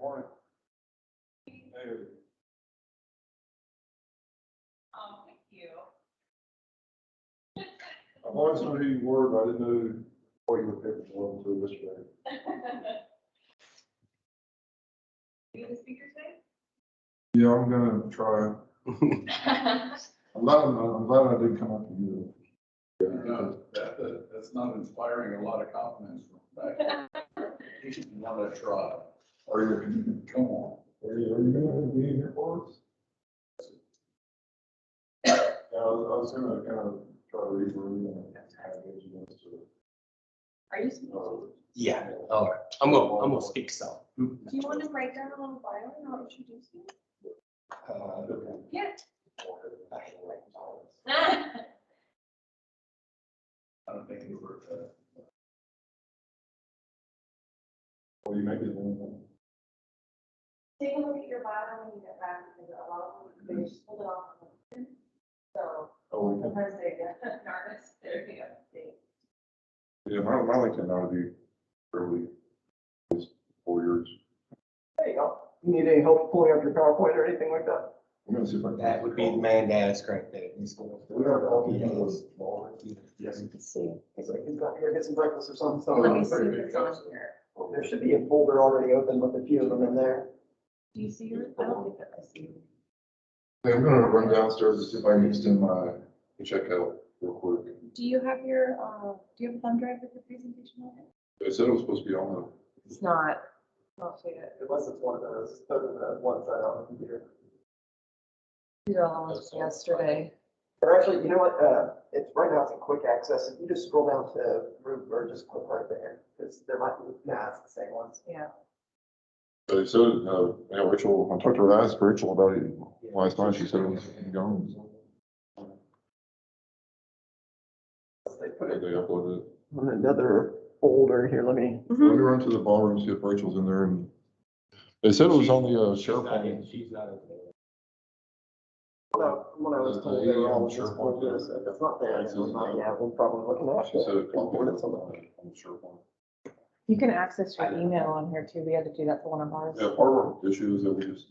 Morning. Hey. Thank you. I've always known who you were, but I didn't know what you were capable of until yesterday. Are you the speaker today? Yeah, I'm gonna try. I'm glad I didn't come up to you. That's not inspiring a lot of confidence from back. You should want to try. Are you? Come on. Are you gonna be here for us? Yeah, I was gonna kind of try to read through and have you guys to. Are you speaking? Yeah, all right. I'm gonna speak some. Do you want to write down a little bio and I'll introduce you? Yeah. I don't think you were. Well, you make it then. Take a look at your bio when you get back, because a lot of them, they just pulled it off. So Oh, we can. sometimes they get nervous. There you go. Yeah, my LinkedIn ought to be early, 4 years. There you go. You need any help pulling up your PowerPoint or anything like that? I'm gonna see if I can. That would be the man desk right there. We got all the Yes. Yes. Let's see. It's like he's got to go get some breakfast or something. So Let me see if it's on here. there should be a folder already open with a few of them in there. Do you see yours? I don't think that I see yours. I'm gonna run downstairs to see if I can extend my checkout real quick. Do you have your, do you have a thumb drive with your presentation on it? They said it was supposed to be on It's not. I'll see it. Unless it's one of those, ones that on the computer. These are all the ones from yesterday. Or actually, you know what? It's right now it's in quick access. If you just scroll down to group or just click right there, because there might be, it's the same ones. Yeah. but they said, yeah, Rachel, I talked to her, I asked Rachel about it last night, she said it was gone. They put They it uploaded it. on another folder here. Let me. Let me run to the ballroom, see if Rachel's in there, and they said it was on the SharePoint. She's not in there. When I was told they were all in this folder, so if it's not there, it's not, yeah, we'll probably look at She said it. it probably was on the SharePoint. You can access your email on here too. We had to do that for one of ours. Yeah, part of our issue is that we just,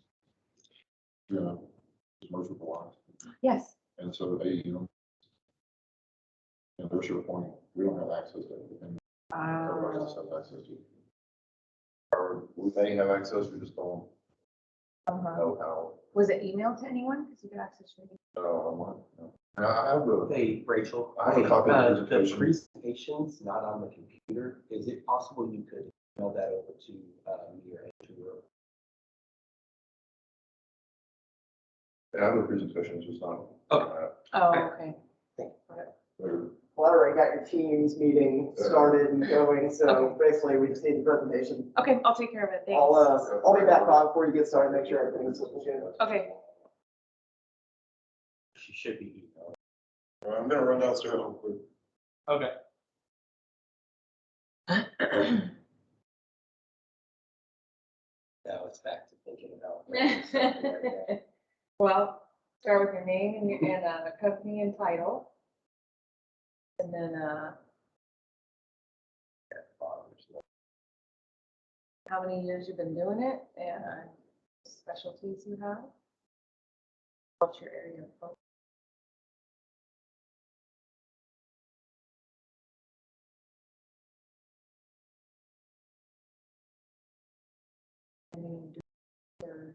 just merge with the lines. Yes. And so they, and their SharePoint, we don't have access to everything. Everybody else has access to it. Or we may have access, we just don't know how. Was it emailed to anyone? Because you could access your email. I have the, Hey, Rachel. I have a copy of the The presentation. presentation's not on the computer. Is it possible you could email that over to me or Andrew? I have the presentation, it's just not. Okay. Oh, okay. Well, I already got your teams meeting started and going, so basically we just need the presentation. Okay, I'll take care of it. Thanks. I'll be back by before you get started, make sure everything is legit. Okay. She should be emailed. I'm gonna run downstairs real quick. Okay. Now it's back to thinking about. Well, start with your name and company and title. And then, how many years you've been doing it and specialties you have. What's your area of focus? And then you do your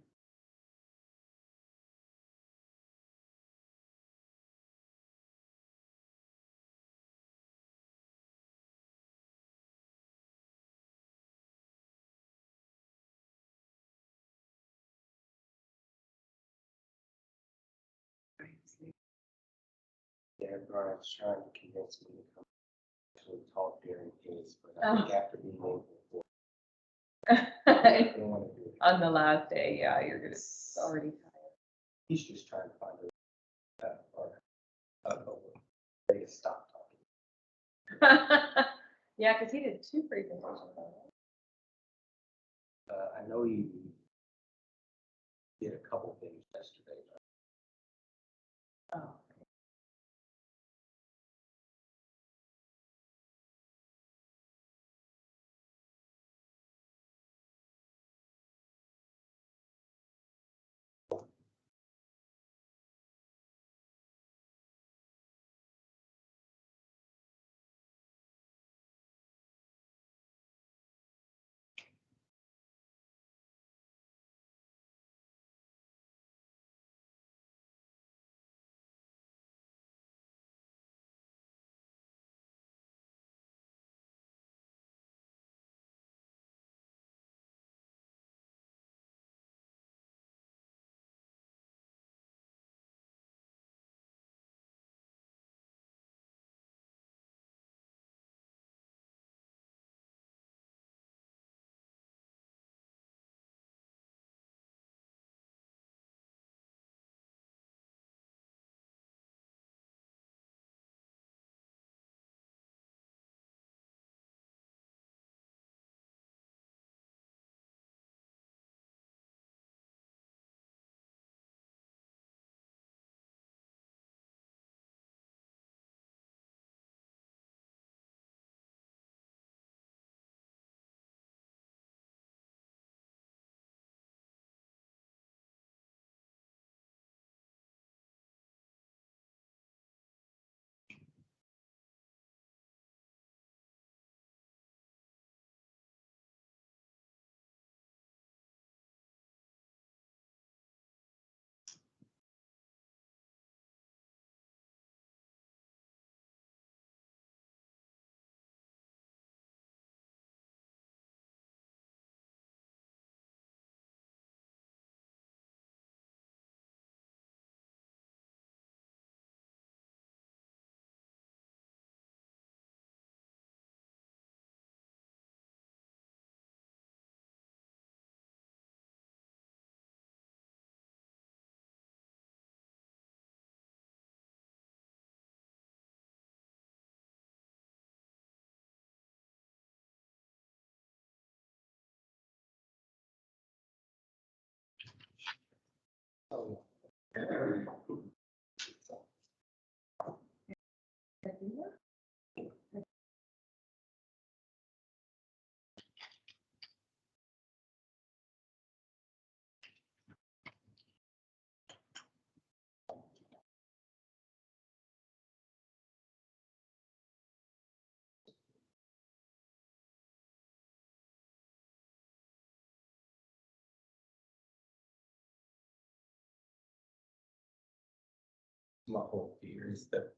Yeah, Brian's trying to convince me to come to talk during his, but I think after being able to. I don't want to do it. on the last day, yeah, you're gonna already He's just trying to find a way to stop tired. Yeah, because he did 2 presentations on it. I know he did a couple things yesterday. Oh. Oh, my whole fear is that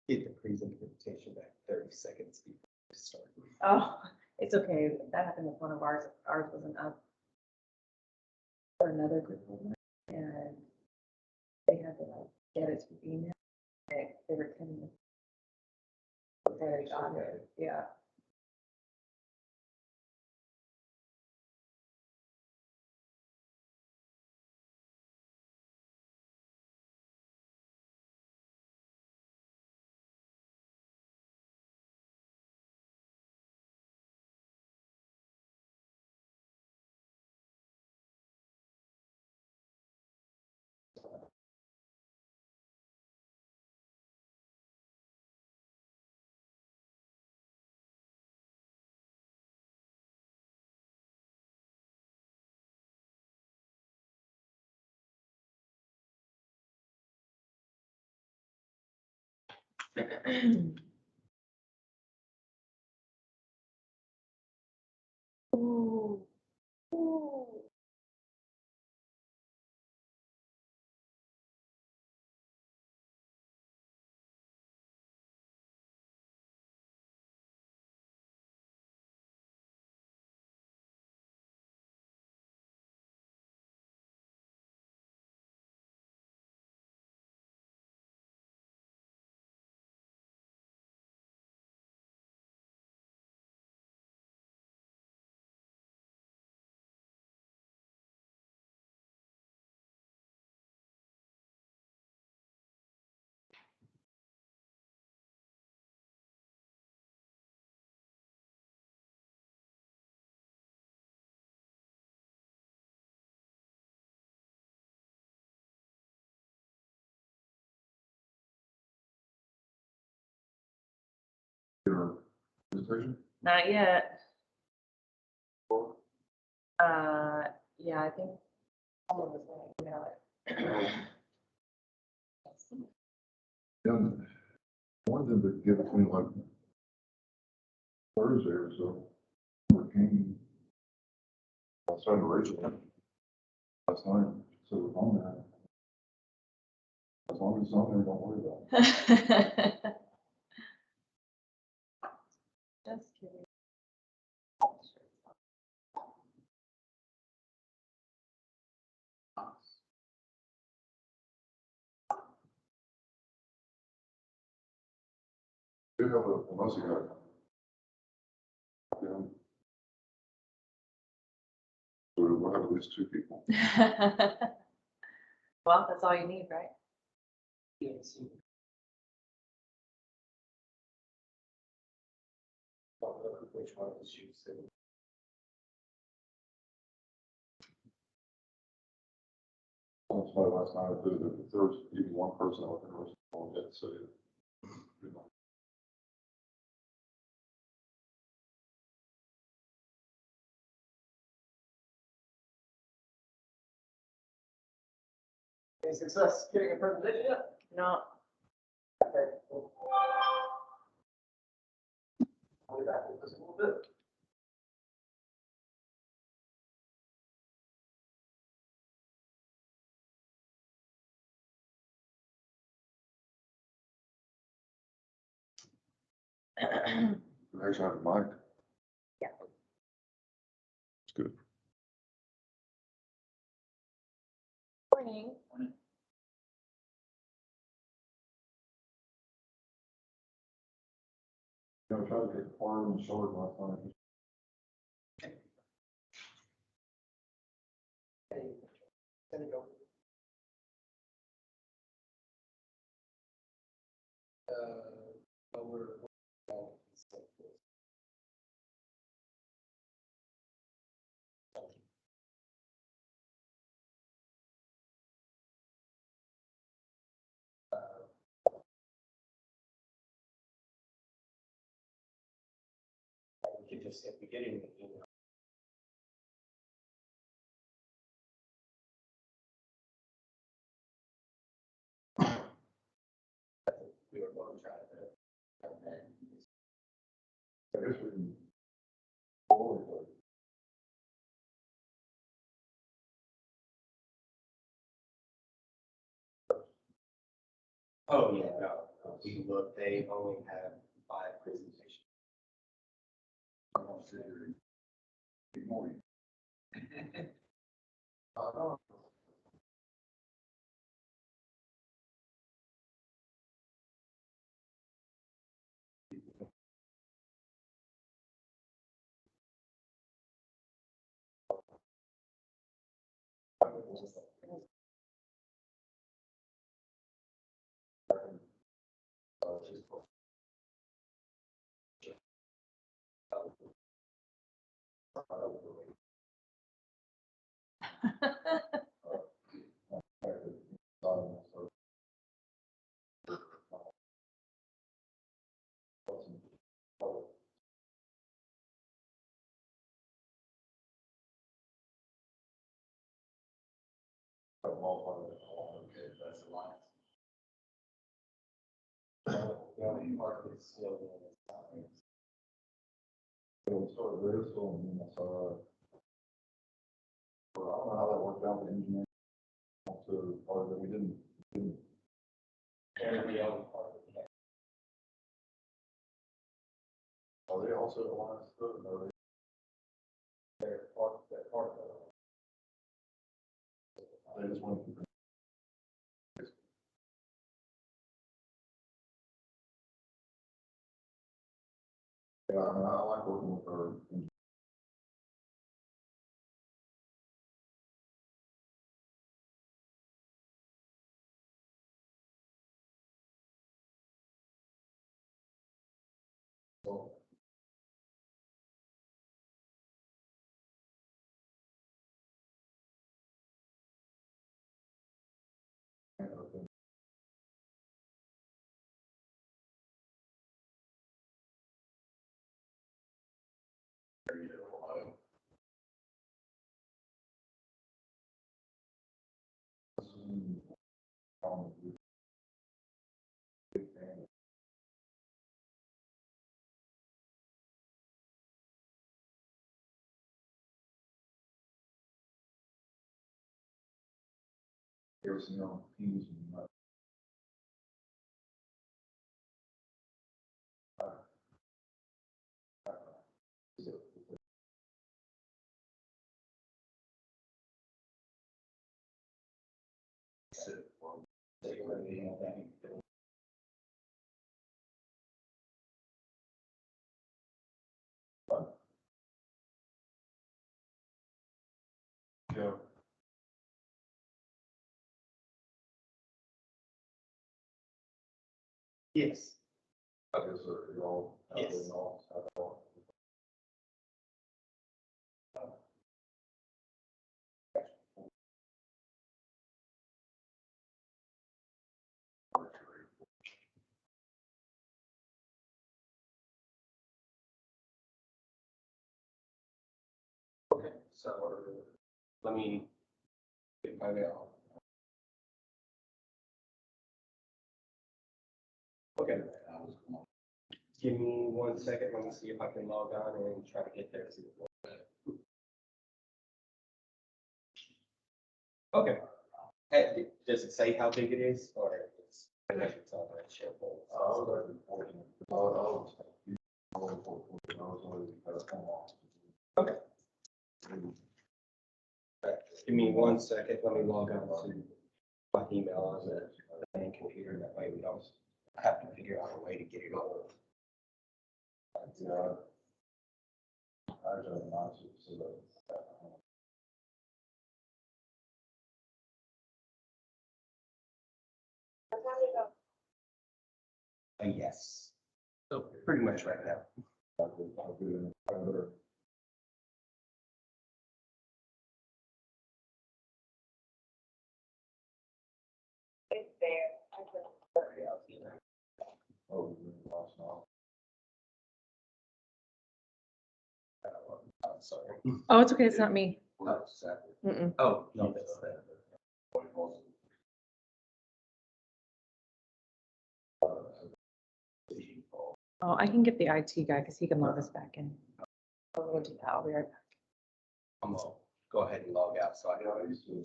get the presentation back 30 seconds before we start. Oh, it's okay. That happened with one of ours. Ours wasn't up for another group of them, and they had to like get it to email. They were 10 minutes before they got it. Yeah. Ooh. Ooh. Your presentation? Not yet. Yeah, I think someone was going to email it. Yeah, I wanted them to give it to me like Thursday or so. Working. I started Rachel last night, so it's on there. As long as it's on there, don't worry about it. Just kidding. You have a musty guy. Yeah. So we'll have at least two people. Well, that's all you need, right? Yes. Don't know which one is you said. That's why last night I did it. If there was even one person I was interested in, I'd say, you know. Any success getting a presentation yet? No. Okay. Cool. I'll be back with this in a little bit. You actually have a mic. Yeah. It's good. Morning. You know, I tried to get far and short last night. There you go. Lower. just, if we get it in the email. We were going to try to. I guess we can. Forward it. Oh, yeah, no, we look, they only have 5 presentations. I'm gonna sit here and ignore you. Know. Okay, that's the line. The only part that's still in is comments. So there is still, I don't know how that worked out with engineering. So, or that we didn't. They're the only part that we have. Are they also the ones that, are they? They're part of it. They just went. Yeah, I mean, I like working with her. So, big fan. Ever seen on teams and yeah. Yes. I guess they're all. Yes. Okay, so let me get my mail. Okay. Give me 1 second. Let me see if I can log on and try to get there. Okay. Does it say how big it is, or it's it's on that SharePoint? Okay. Give me 1 second. Let me log on to my email on the main computer. That way we don't have to figure out a way to get it on. Yeah. I don't know, so that. Yes. So pretty much right now. I'll do it. I better. It's there. I can. Oh, we lost now. sorry. Oh, it's okay, it's not me. We're separate. Mm-mm. Oh, no, that's that. Oh, I can get the IT guy, because he can log us back in. We'll do that, I'll be right back. I'm gonna go ahead and log out, so I Yeah, I used to.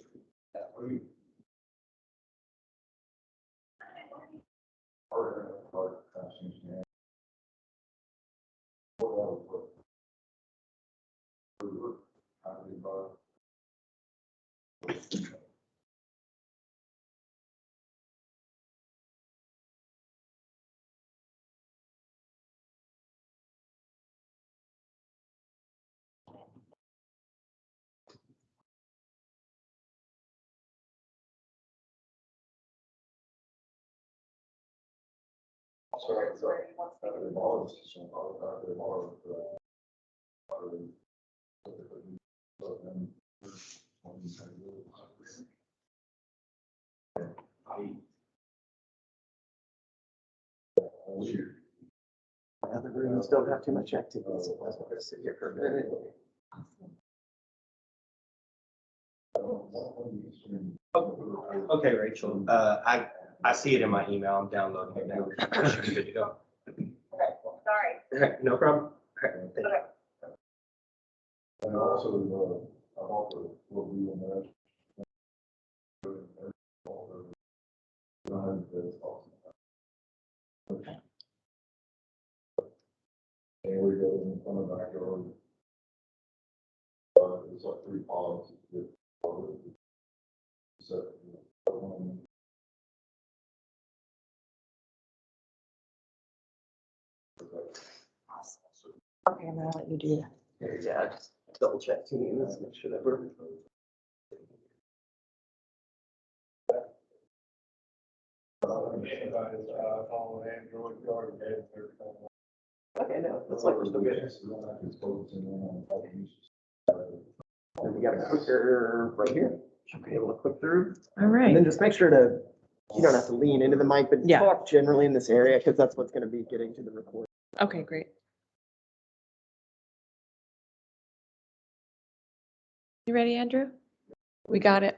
Hard passing, yeah. My other rooms don't have too much activity, so that's why I sit here for a minute. Okay, Rachel, I see it in my email. I'm downloading it now. Should be good to go. Sorry. No problem. Thank you. And also, I've also will be in there. And we go in front of the backyard. It's like 3 pods. So, Okay, I'm gonna let you do that. Yeah, just double check teams, make sure that we're. Okay, no, looks like we're still good. And we got a clicker right here, should be able to click through. All And right. then just make sure to, you don't have to lean into the mic, but Yeah. talk generally in this area, because that's what's gonna be getting to the recording. Okay, great. You ready, Andrew? We got it.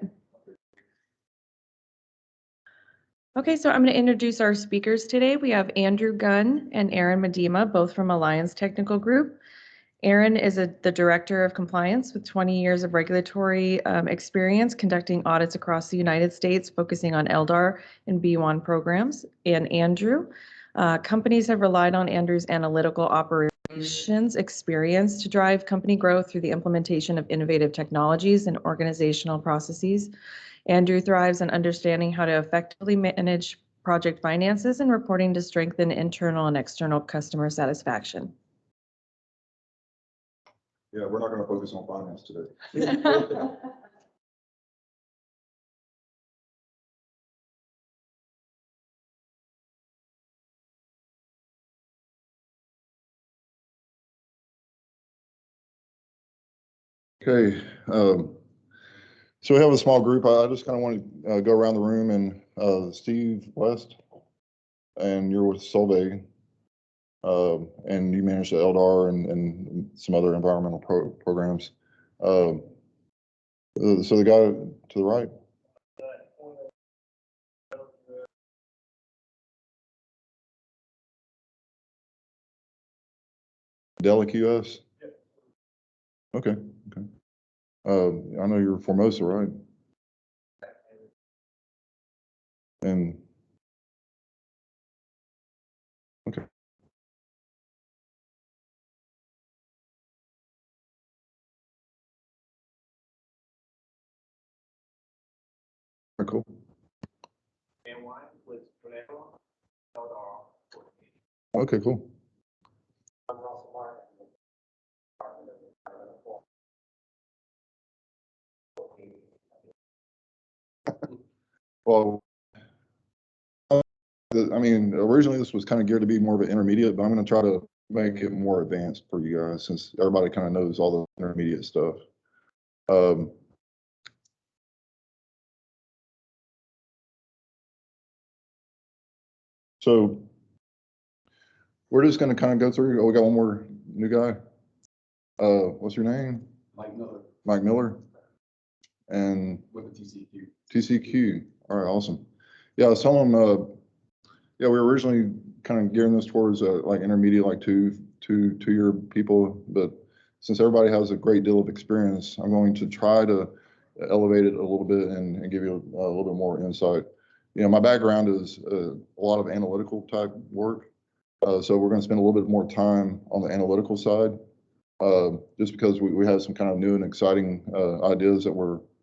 Okay, so I'm going to introduce our speakers today. We have Andrew Gunn and Aaron Medema, both from Alliance Technical Group. Aaron is the Director of Compliance with 20 years of regulatory experience conducting audits across the United States, focusing on LDAR and B1 programs. And Andrew, companies have relied on Andrew's analytical operations experience to drive company growth through the implementation of innovative technologies and organizational processes. Andrew thrives on understanding how to effectively manage project finances and reporting to strengthen internal and external customer satisfaction. Yeah, we're not gonna focus on finance today. Okay, so we have a small group. I just kind of want to go around the room and Steve West, and you're with Solveig, and you manage the LDAR and some other environmental programs. So the guy to the right. Delic US? Okay, okay. I know you're Formosa, right? And, okay. Cool. Okay, cool. Well, I mean, originally this was kind of geared to be more of an intermediate, but I'm going to try to make it more advanced for you guys since everybody kind of knows all the intermediate stuff. So we're just going to kind of go through. Oh, we got one more new guy. What's your name? Mike Miller Mike Miller? And with the TCQ. TCQ. All right, awesome. Yeah, I was telling them, yeah, we were originally kind of gearing this towards like intermediate, like two-year people, but since everybody has a great deal of experience, I'm going to try to elevate it a little bit and give you a little bit more insight. You know, my background is a lot of analytical type work, so we're going to spend a little bit more time on the analytical side, just because we have some kind of new and exciting ideas that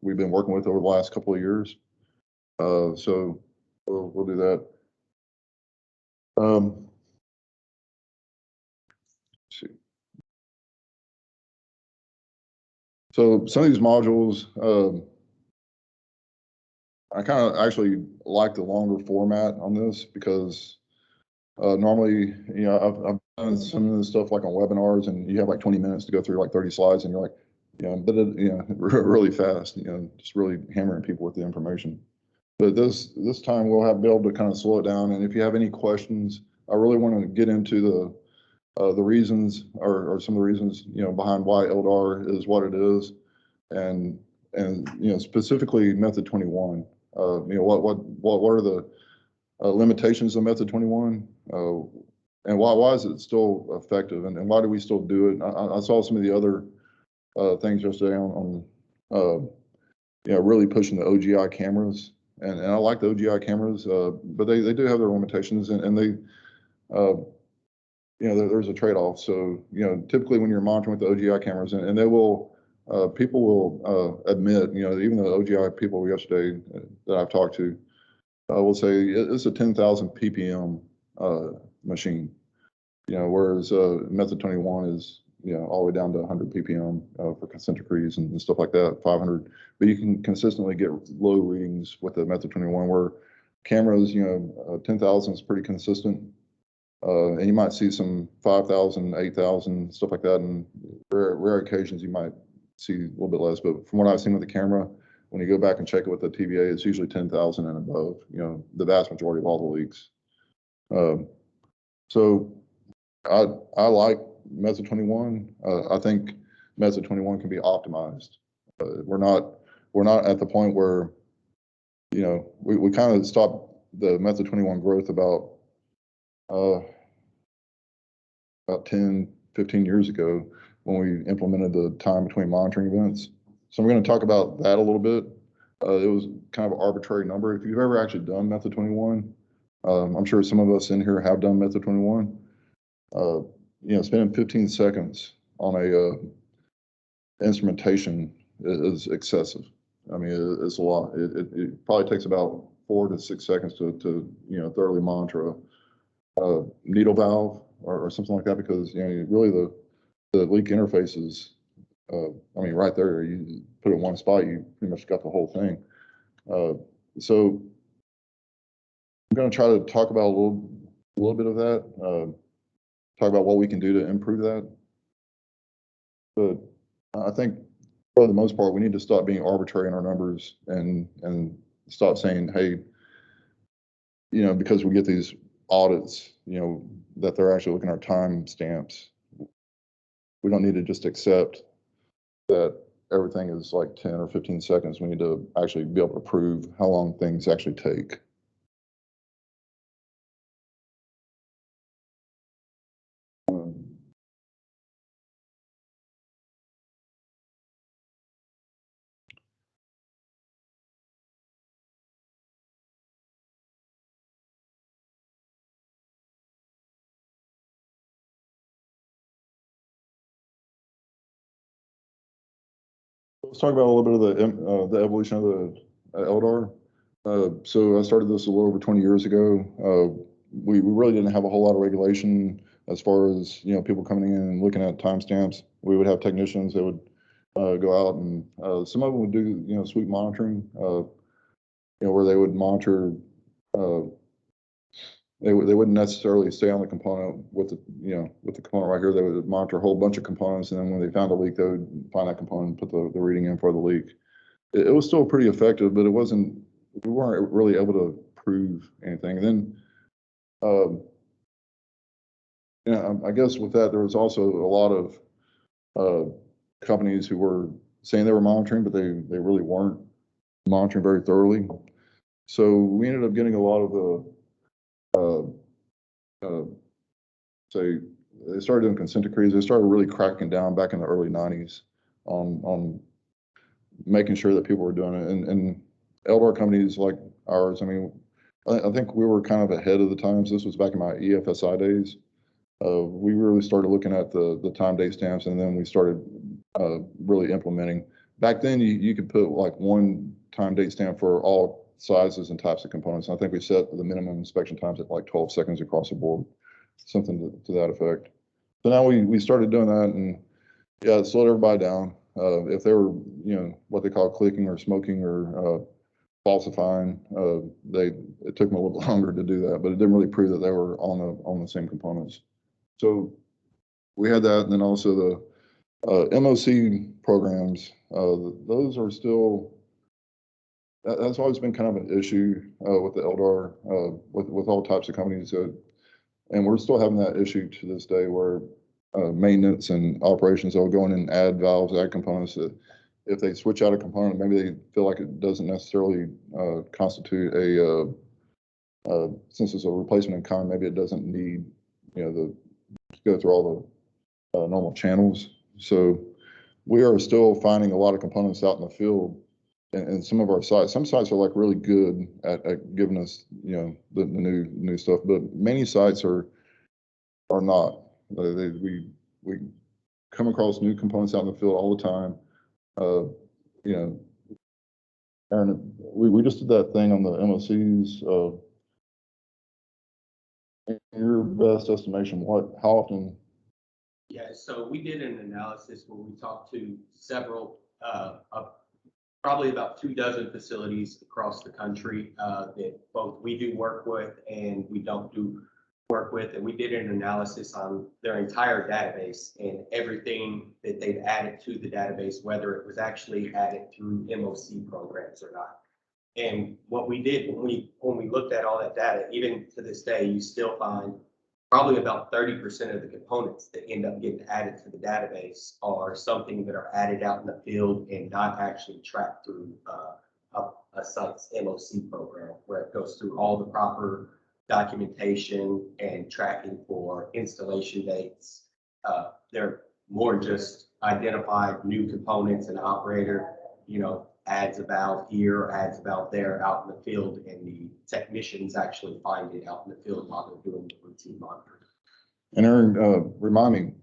we've been working with over the last couple of years. So we'll do that. Let's see. So some of these modules, I kind of actually like the longer format on this because normally, you know, I've done some of this stuff like on webinars, and you have like 20 minutes to go through like 30 slides, and you're like, you know, but it, you know, really fast, you know, just really hammering people with the information. But this time we'll be able to kind of slow it down, and if you have any questions, I really want to get into the reasons or some of the reasons, you know, behind why LDAR is what it is, and you know, specifically method 21. You know, what are the limitations of method 21, and why is it still effective, and why do we still do it? I saw some of the other things yesterday on you know, really pushing the OGI cameras, and I like the OGI cameras, but they do have their limitations, and they you know, there's a trade-off. So, you know, typically when you're monitoring with the OGI cameras, and they will, people will admit, you know, even the OGI people yesterday that I've talked to will say it's a 10,000 ppm machine, you know, whereas method 21 is, you know, all the way down to 100 ppm for concentric reads and stuff like that, 500. But you can consistently get low readings with the method 21, where cameras, you know, 10,000 is pretty consistent. And you might see some 5,000, 8,000, stuff like that. And rare occasions you might see a little bit less. But from what I've seen with the camera, when you go back and check it with the TVA, it's usually 10,000 and above, you know, the vast majority of all the leaks. So I like method 21. I think method 21 can be optimized. We're not at the point where, you know, we kind of stopped the method 21 growth about 10, 15 years ago when we implemented the time between monitoring events. So we're going to talk about that a little bit. It was kind of an arbitrary number. If you've ever actually done method 21, I'm sure some of us in here have done method 21. You know, spending 15 seconds on a instrumentation is excessive. I mean, it's a lot. It probably takes about 4 to 6 seconds to you know, thoroughly monitor a needle valve or something like that, because, you know, really the leak interface is, I mean, right there. You put it in one spot, you pretty much got the whole thing. So I'm going to try to talk about a little bit of that. Talk about what we can do to improve that. But I think for the most part, we need to stop being arbitrary in our numbers and stop saying, hey, you know, because we get these audits, you know, that they're actually looking at our time stamps. We don't need to just accept that everything is like 10 or 15 seconds. We need to actually be able to prove how long things actually take. Let's talk about a little bit of the evolution of the LDAR. So I started this a little over 20 years ago. We really didn't have a whole lot of regulation as far as, you know, people coming in and looking at timestamps. We would have technicians that would go out, and some of them would do, you know, sweep monitoring, you know, where they would monitor. They wouldn't necessarily stay on the component with the, you know, with the component right here. They would monitor a whole bunch of components, and then when they found a leak, they would find that component, put the reading in for the leak. It was still pretty effective, but we weren't really able to prove anything. And then, you know, I guess with that, there was also a lot of uh, companies who were saying they were monitoring, but they really weren't monitoring very thoroughly. So we ended up getting a lot of the, say, they started doing consent decrees. They started really cracking down back in the early 90s on making sure that people were doing it. And LDAR companies like ours, I mean, I think we were kind of ahead of the times. This was back in my EFSI days. We really started looking at the time date stamps, and then we started really implementing. Back then, you could put like one time date stamp for all sizes and types of components. I think we set the minimum inspection times at like 12 seconds across the board, something to that effect. So now we started doing that, and yeah, it slowed everybody down. If they were, what they call clicking or smoking or falsifying, it took them a little longer to do that, but it didn't really prove that they were on the same components. So we had that, and then also the MOC programs. Those are still, that's always been kind of an issue with the LDAR, with all types of companies. And we're still having that issue to this day where maintenance and operations, they'll go in and add valves, add components that if they switch out a component, maybe they feel like it doesn't necessarily constitute since it's a replacement in kind, maybe it doesn't need, to go through all the normal channels. So we are still finding a lot of components out in the field and some of our sites. Some sites are like really good at giving us, the new stuff, but many sites are not. We come across new components out in the field all the time. You know, Aaron, we just did that thing on the MOCs. In your best estimation, how often? Yeah, so we did an analysis where we talked to several, probably about 24 facilities across the country that both we do work with and we don't do work with. And we did an analysis on their entire database and everything that they've added to the database, whether it was actually added through MOC programs or not. And what we did when we looked at all that data, even to this day, you still find probably about 30% of the components that end up getting added to the database are something that are added out in the field and not actually tracked through a site's MOC program, where it goes through all the proper documentation and tracking for installation dates. They're more just identified new components and operator, adds a valve here, adds a valve there out in the field, and the technicians actually find it out in the field while they're doing the routine monitoring. And Aaron, remind me,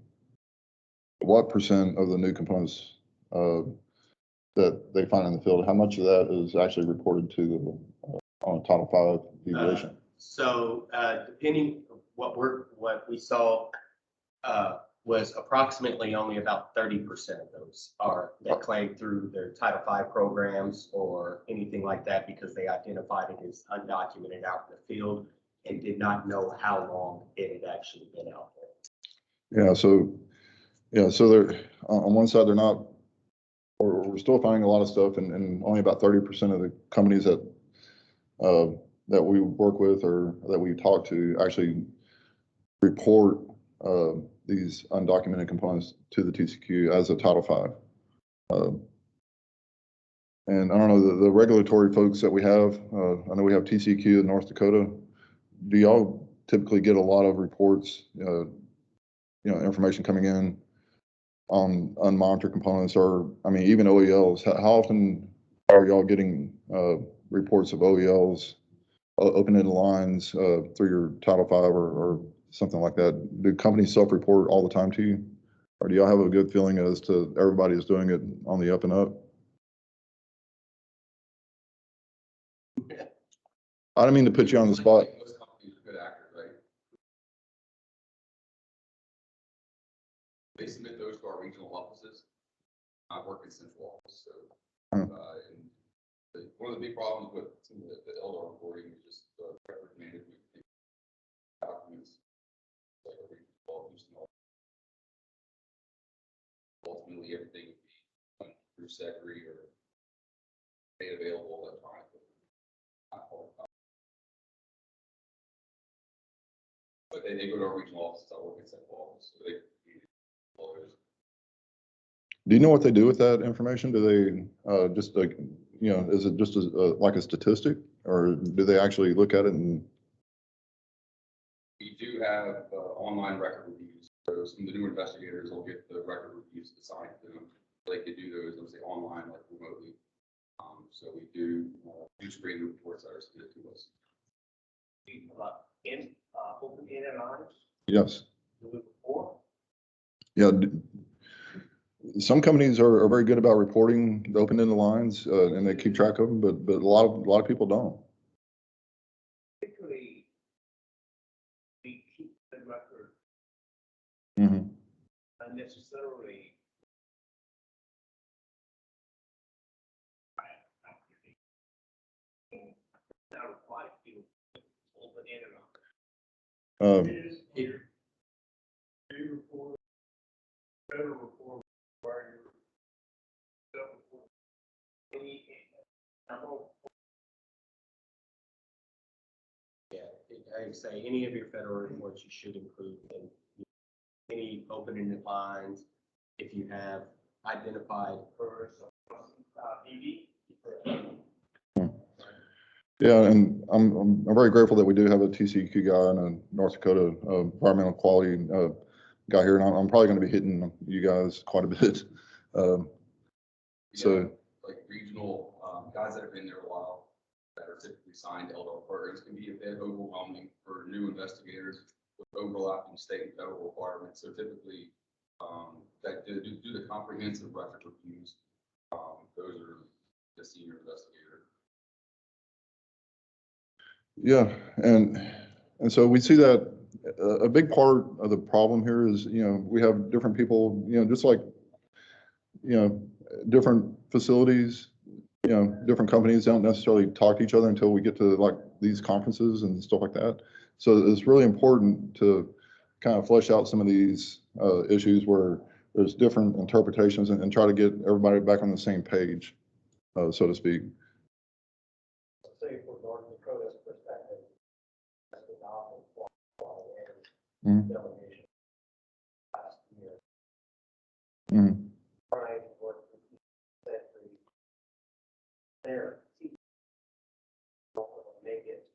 what percent of the new components that they find in the field, how much of that is actually reported to the on a Title V deviation? So depending what we saw was approximately only about 30% of those that claim through their Title V programs or anything like that because they identified it as undocumented out in the field and did not know how long it had actually been out there. Yeah, so they're on one side, they're not, or we're still finding a lot of stuff, and only about 30% of the companies that we work with or that we talk to actually report these undocumented components to the TCQ as a Title V. And I don't know, the regulatory folks that we have, I know we have TCQ in North Dakota. Do y'all typically get a lot of reports, information coming in on unmonitored components, or, I mean, even OELs? How often are y'all getting reports of OELs open-ended lines through your Title V or something like that? Do companies self-report all the time to you? Or do y'all have a good feeling as to everybody is doing it on the up and up? I don't mean to put you on the spot. Most companies are good actors, right? They submit those to our regional offices. I work in central office, so and one of the big problems with some of the LDAR reporting is just record management documents. Like ultimately, everything would be done through Secretary or made available electronically. But they go to our regional office. I work in central office, so they Do you know what they do with that information? Do they just like, you know, is it just like a statistic, or do they actually look at it and? We do have online record reviews. So some of the new investigators will get the record reviews assigned to them. They could do those, let's say, online, like remotely. So we do screen reports that are submitted to us. Open LDARs? Yes. Before? Yeah. Some companies are very good about reporting the open-ended lines, and they keep track of them, but a lot of people don't. Particularly, we keep the record Mm-hmm. unnecessarily. Not required to open LDAR. Here, Report, federal report, where yeah, I would say any of your federal reports you should include in any open-ended lines. If you have identified BB. Yeah, and I'm very grateful that we do have a TCEQ guy and a North Dakota environmental quality guy here, and I'm probably going to be hitting you guys quite a bit. So, like regional guys that have been there a while that are typically signed LDAR programs can be a bit overwhelming for new investigators with overlapping state and federal requirements. So typically, that do the comprehensive record reviews. Those are the senior investigators. yeah, and so we see that a big part of the problem here is, you know, we have different people, you know, just like, you know, different facilities, you know, different companies don't necessarily talk to each other until we get to like these conferences and stuff like that. So it's really important to kind of flesh out some of these issues where there's different interpretations and try to get everybody back on the same page, so to speak. Say for North Dakota's perspective, that's the novel Mhm. delegation last year. Mhm. Trying to work with that there. Make it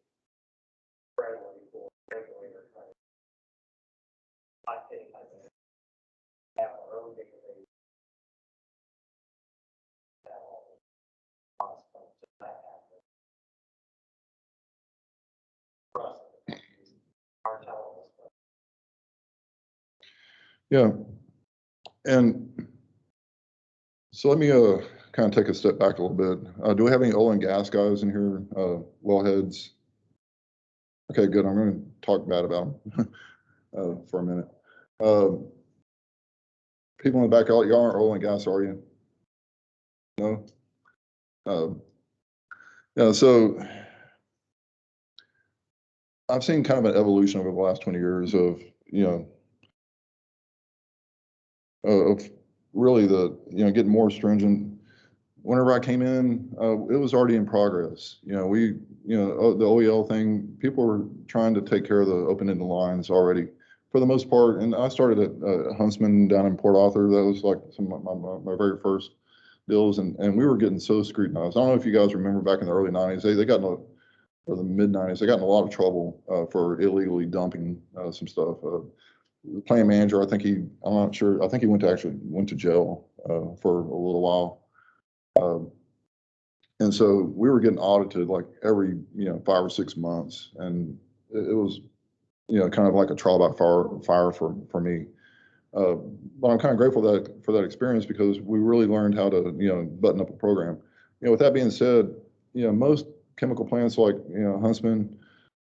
friendly for regulator. I think I can have our own database. Yeah, and so let me kind of take a step back a little bit. Do we have any oil and gas guys in here? Wellheads? Okay, good. I'm going to talk bad about them for a minute. People in the back, y'all aren't oil and gas, are you? No? Yeah, so I've seen kind of an evolution over the last 20 years of, you know, of really getting more stringent. Whenever I came in, it was already in progress. You know, the OEL thing, people were trying to take care of the open-ended lines already for the most part. And I started at Huntsman down in Port Arthur. That was like some of my very first deals. And we were getting so scrutinized. I don't know if you guys remember back in the early 90s, they got in or the mid 90s, they got in a lot of trouble for illegally dumping some stuff. The plant manager, I'm not sure, I think he went to jail for a little while. And so we were getting audited like every, 5 or 6 months. And it was, kind of like a trial by fire for me. But I'm kind of grateful for that experience because we really learned how to, button up a program. With that being said, most chemical plants like, Huntsman,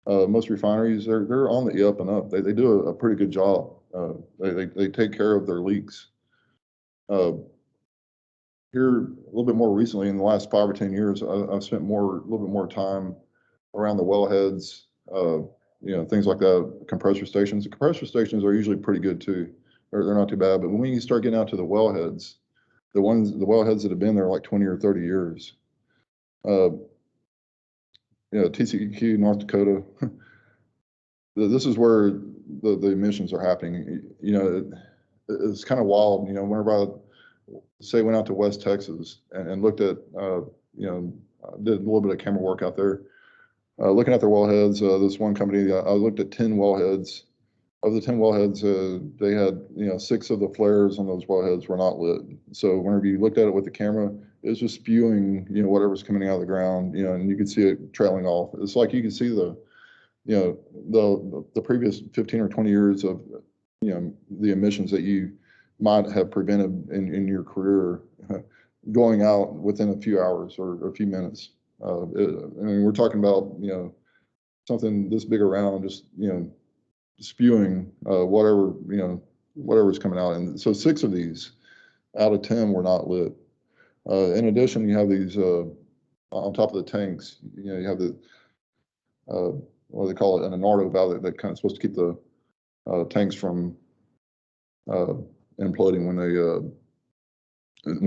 most refineries, they're on the up and up. They do a pretty good job. They take care of their leaks. Here, a little bit more recently, in the last 5 or 10 years, I've spent a little bit more time around the wellheads, things like that, compressor stations. The compressor stations are usually pretty good too. They're not too bad. But when you start getting out to the wellheads, the wellheads that have been there like 20 or 30 years, TCEQ, North Dakota, this is where the emissions are happening. It's kind of wild. Whenever say went out to West Texas and looked at, you know, did a little bit of camera work out there, looking at their wellheads. This one company, I looked at 10 wellheads. Of the 10 wellheads, they had, you know, 6 of the flares on those wellheads were not lit. So whenever you looked at it with the camera, it was just spewing, you know, whatever's coming out of the ground, you know, and you could see it trailing off. It's like you could see the, you know, the previous 15 or 20 years of, you know, the emissions that you might have prevented in your career going out within a few hours or a few minutes. I mean, we're talking about, you know, something this big around, just, you know, spewing whatever, you know, whatever's coming out. And so 6 of these out of 10 were not lit. In addition, you have these on top of the tanks, you know, you have the, what do they call it, an Nardo valve that kind of supposed to keep the tanks from imploding when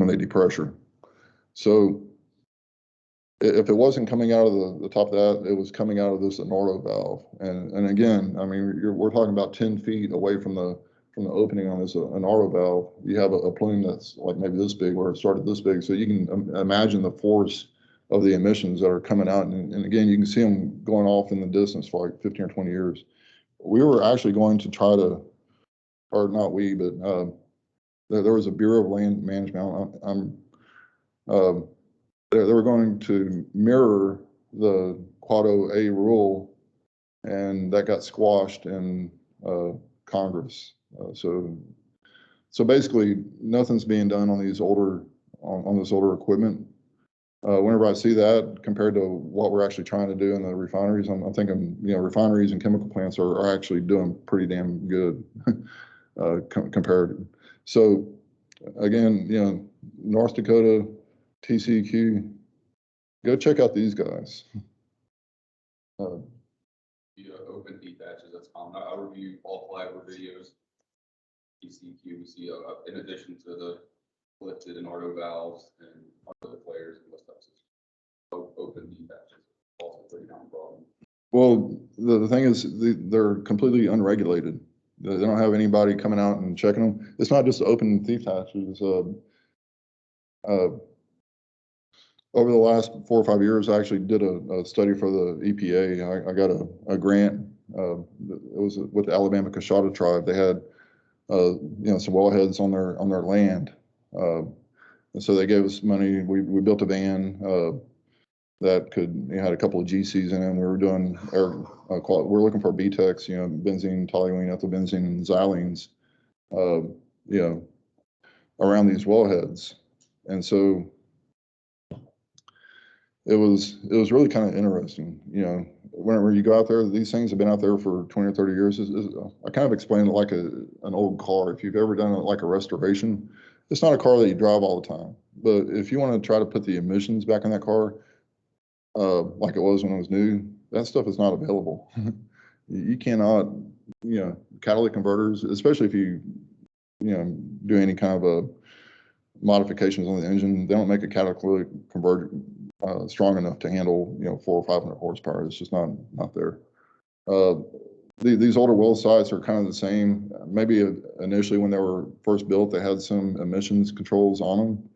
they depressure. So if it wasn't coming out of the top of that, it was coming out of this Nardo valve. And again, I mean, we're talking about 10 feet away from the opening on this Nardo valve. You have a plume that's like maybe this big, where it started this big. So you can imagine the force of the emissions that are coming out. And again, you can see them going off in the distance for like 15 or 20 years. We were actually going to try to, or not we, but there was a Bureau of Land Management. They were going to mirror the Quado A rule, and that got squashed in Congress. So basically, nothing's being done on these older on this older equipment. Whenever I see that compared to what we're actually trying to do in the refineries, I'm thinking, you know, refineries and chemical plants are actually doing pretty damn good compared. So again, you know, North Dakota, TCQ, go check out these guys. The open deep batches, that's common. I review all fiber videos. TCQ, we see in addition to the lifted and Nardo valves and other flares and stuff. Open deep batches, also pretty common problem. Well, the thing is, they're completely unregulated. They don't have anybody coming out and checking them. It's not just open thief hatches. Over the last 4 or 5 years, I actually did a study for the EPA. I got a grant. It was with the Alabama Coshada tribe. They had, you know, some wellheads on their land, and so they gave us money. We built a van that had a couple of GCs in it. And we were doing we're looking for BTEX, you know, benzene, toluene, ethylbenzene, and xylenes, you know, around these wellheads, and so it was really kind of interesting, you know. Whenever you go out there, these things have been out there for 20 or 30 years. I kind of explained it like an old car. If you've ever done it like a restoration, it's not a car that you drive all the time. But if you want to try to put the emissions back in that car, like it was when it was new, that stuff is not available. You cannot, you know, catalytic converters, especially if you know, do any kind of modifications on the engine, they don't make a catalytic converter strong enough to handle, you know, 400 or 500 horsepower. It's just not there. These older well sites are kind of the same. Maybe initially when they were first built, they had some emissions controls on them,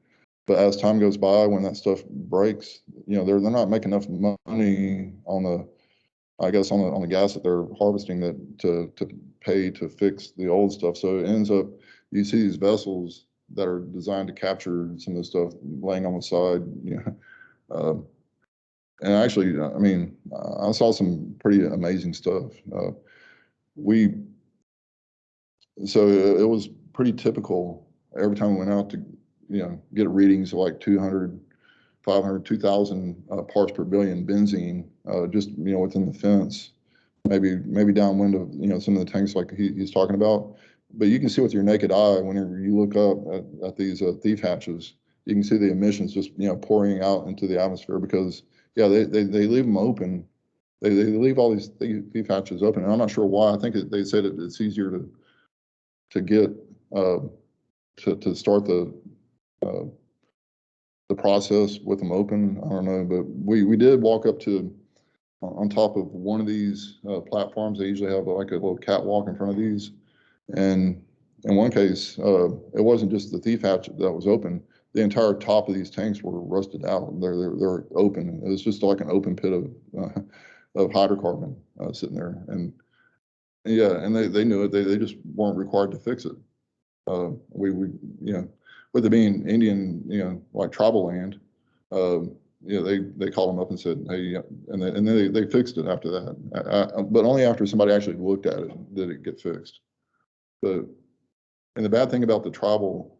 but as time goes by, when that stuff breaks, you know, they're not making enough money on the, I guess, on the gas that they're harvesting that to pay to fix the old stuff. So it ends up, you see these vessels that are designed to capture some of the stuff laying on the side, you know. And actually, I mean, I saw some pretty amazing stuff. So it was pretty typical every time we went out to, you know, get readings of like 200, 500, 2,000 parts per billion benzene, just, you know, within the fence, maybe downwind of, you know, some of the tanks like he's talking about. But you can see with your naked eye, whenever you look up at these thief hatches, you can see the emissions just, you know, pouring out into the atmosphere because, yeah, they leave them open. They leave all these thief hatches open. And I'm not sure why. I think they said it's easier to get to start the process with them open. I don't know, but we did walk up to on top of one of these platforms. They usually have like a little catwalk in front of these, and in one case, it wasn't just the thief hatch that was open. The entire top of these tanks were rusted out. They're open. It was just like an open pit of hydrocarbon sitting there. And yeah, and they knew it. They just weren't required to fix it. We you know, with it being Indian, you know, like tribal land, you know, they called them up and said, hey, yeah, and then they fixed it after that. But only after somebody actually looked at it did it get fixed. But and the bad thing about the tribal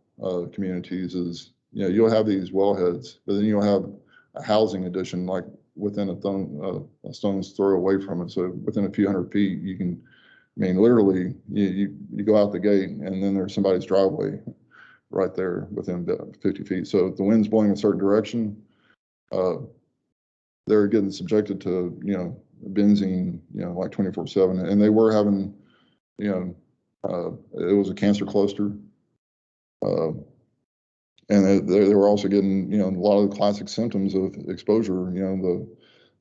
communities is, you know, you'll have these wellheads, but then you'll have a housing addition like within a stone's throw away from it. So within a few hundred feet, you can, I mean, literally, you go out the gate and then there's somebody's driveway right there within 50 feet. So if the wind's blowing a certain direction, they're getting subjected to, you know, benzene, you know, like 24/7. And they were having, you know, it was a cancer cluster. And they were also getting, you know, a lot of the classic symptoms of exposure, you know,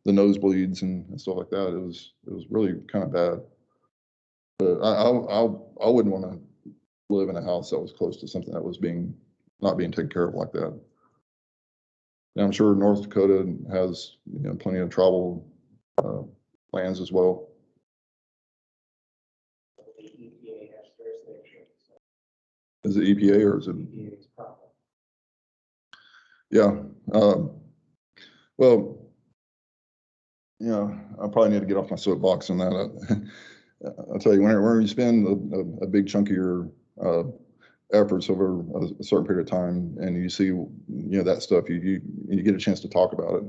the nosebleeds and stuff like that. It was really kind of bad. But I wouldn't want to live in a house that was close to something that was not being taken care of like that. And I'm sure North Dakota has, you know, plenty of tribal lands as well. The EPA has jurisdiction, so Is it EPA or is it? EPA's problem. Yeah. Well, you know, I probably need to get off my soapbox on that. I'll tell you, when you spend a big chunk of your efforts over a certain period of time, and you see, you know, that stuff, you get a chance to talk about it.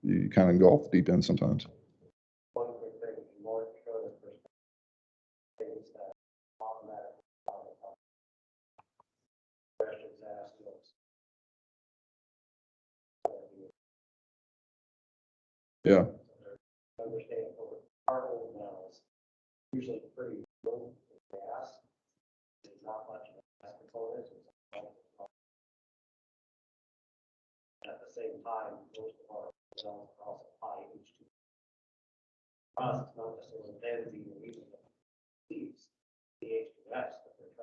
You kind of go off the deep end sometimes. One quick thing, from North Dakota perspective, is that automatic questions asked of us. Yeah. Understand for our old wells, usually pretty low gas. There's not much gas components. At the same time, most of our wells are also high H2. For us, it's not necessarily benzene or even the leaves, the H2S that they're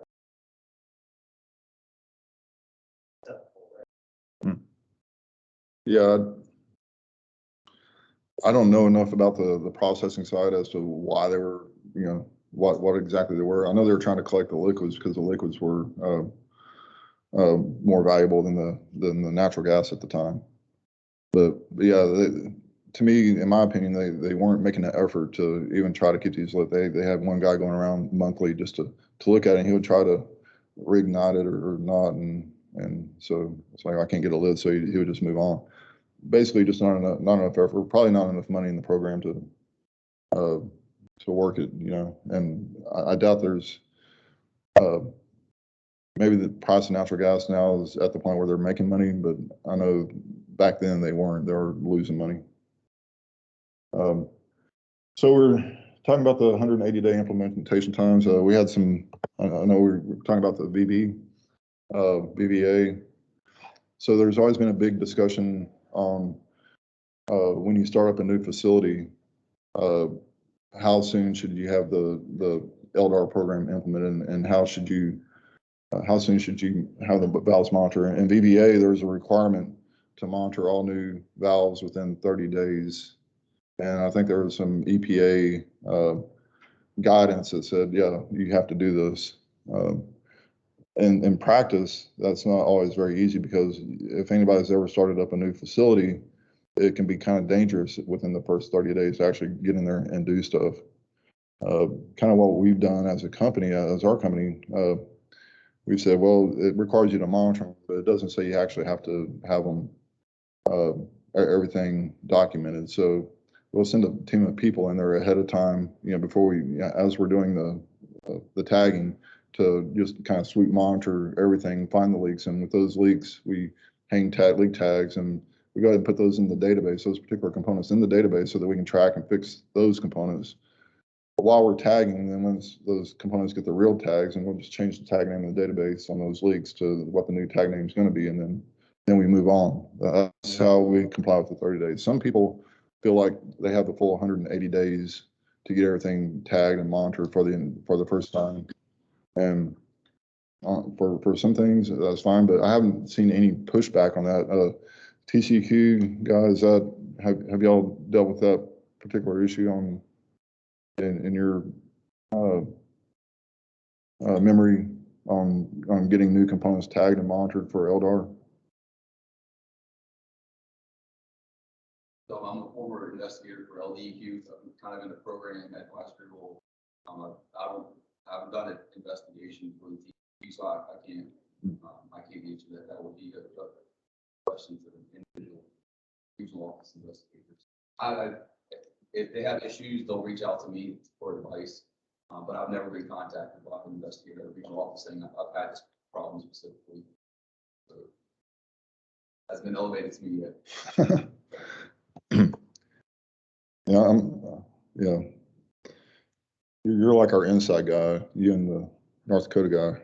trying. Yeah. I don't know enough about the processing side as to why they were, you know, what exactly they were. I know they were trying to collect the liquids because the liquids were more valuable than the natural gas at the time. But yeah, to me, in my opinion, they weren't making an effort to even try to keep these lit. They had one guy going around monthly just to look at it, and he would try to reignite it or not, and so it's like I can't get a lid, so he would just move on. Basically, just not enough effort, probably not enough money in the program to work it, you know. And I doubt there's maybe the price of natural gas now is at the point where they're making money, but I know back then they weren't. They were losing money. So we're talking about the 180-day implementation times. We had some. I know we were talking about the VBA. So there's always been a big discussion on when you start up a new facility, how soon should you have the LDAR program implemented, and how soon should you have the valves monitor? And VBA, there's a requirement to monitor all new valves within 30 days. And I think there was some EPA guidance that said, yeah, you have to do this. And in practice, that's not always very easy, because if anybody's ever started up a new facility, it can be kind of dangerous within the first 30 days to actually get in there and do stuff. Kind of what we've done as a company, as our company, we've said, well, it requires you to monitor them, but it doesn't say you actually have to have them, everything documented. So we'll send a team of people in there ahead of time, you know, before we, as we're doing the tagging, to just kind of sweep monitor everything, find the leaks. And with those leaks, we hang leak tags, and we go ahead and put those in the database, those particular components in the database, so that we can track and fix those components. But while we're tagging, then once those components get the real tags, and we'll just change the tag name in the database on those leaks to what the new tag name is going to be, and then we move on. That's how we comply with the 30 days. Some people feel like they have the full 180 days to get everything tagged and monitored for the first time. And for some things, that's fine, but I haven't seen any pushback on that. TCQ guys, have y'all dealt with that particular issue in your memory on getting new components tagged and monitored for LDAR? So I'm a former investigator for LDEQ, so I'm kind of in the program advisory role. I haven't done an investigation for the TV, so I can't answer that. That would be a question for the individual regional office investigators. If they have issues, they'll reach out to me for advice. But I've never been contacted by an investigator at a regional office saying I've had this problem specifically. So it hasn't been elevated to me yet. Yeah, you're like our inside guy, you and the North Dakota guy.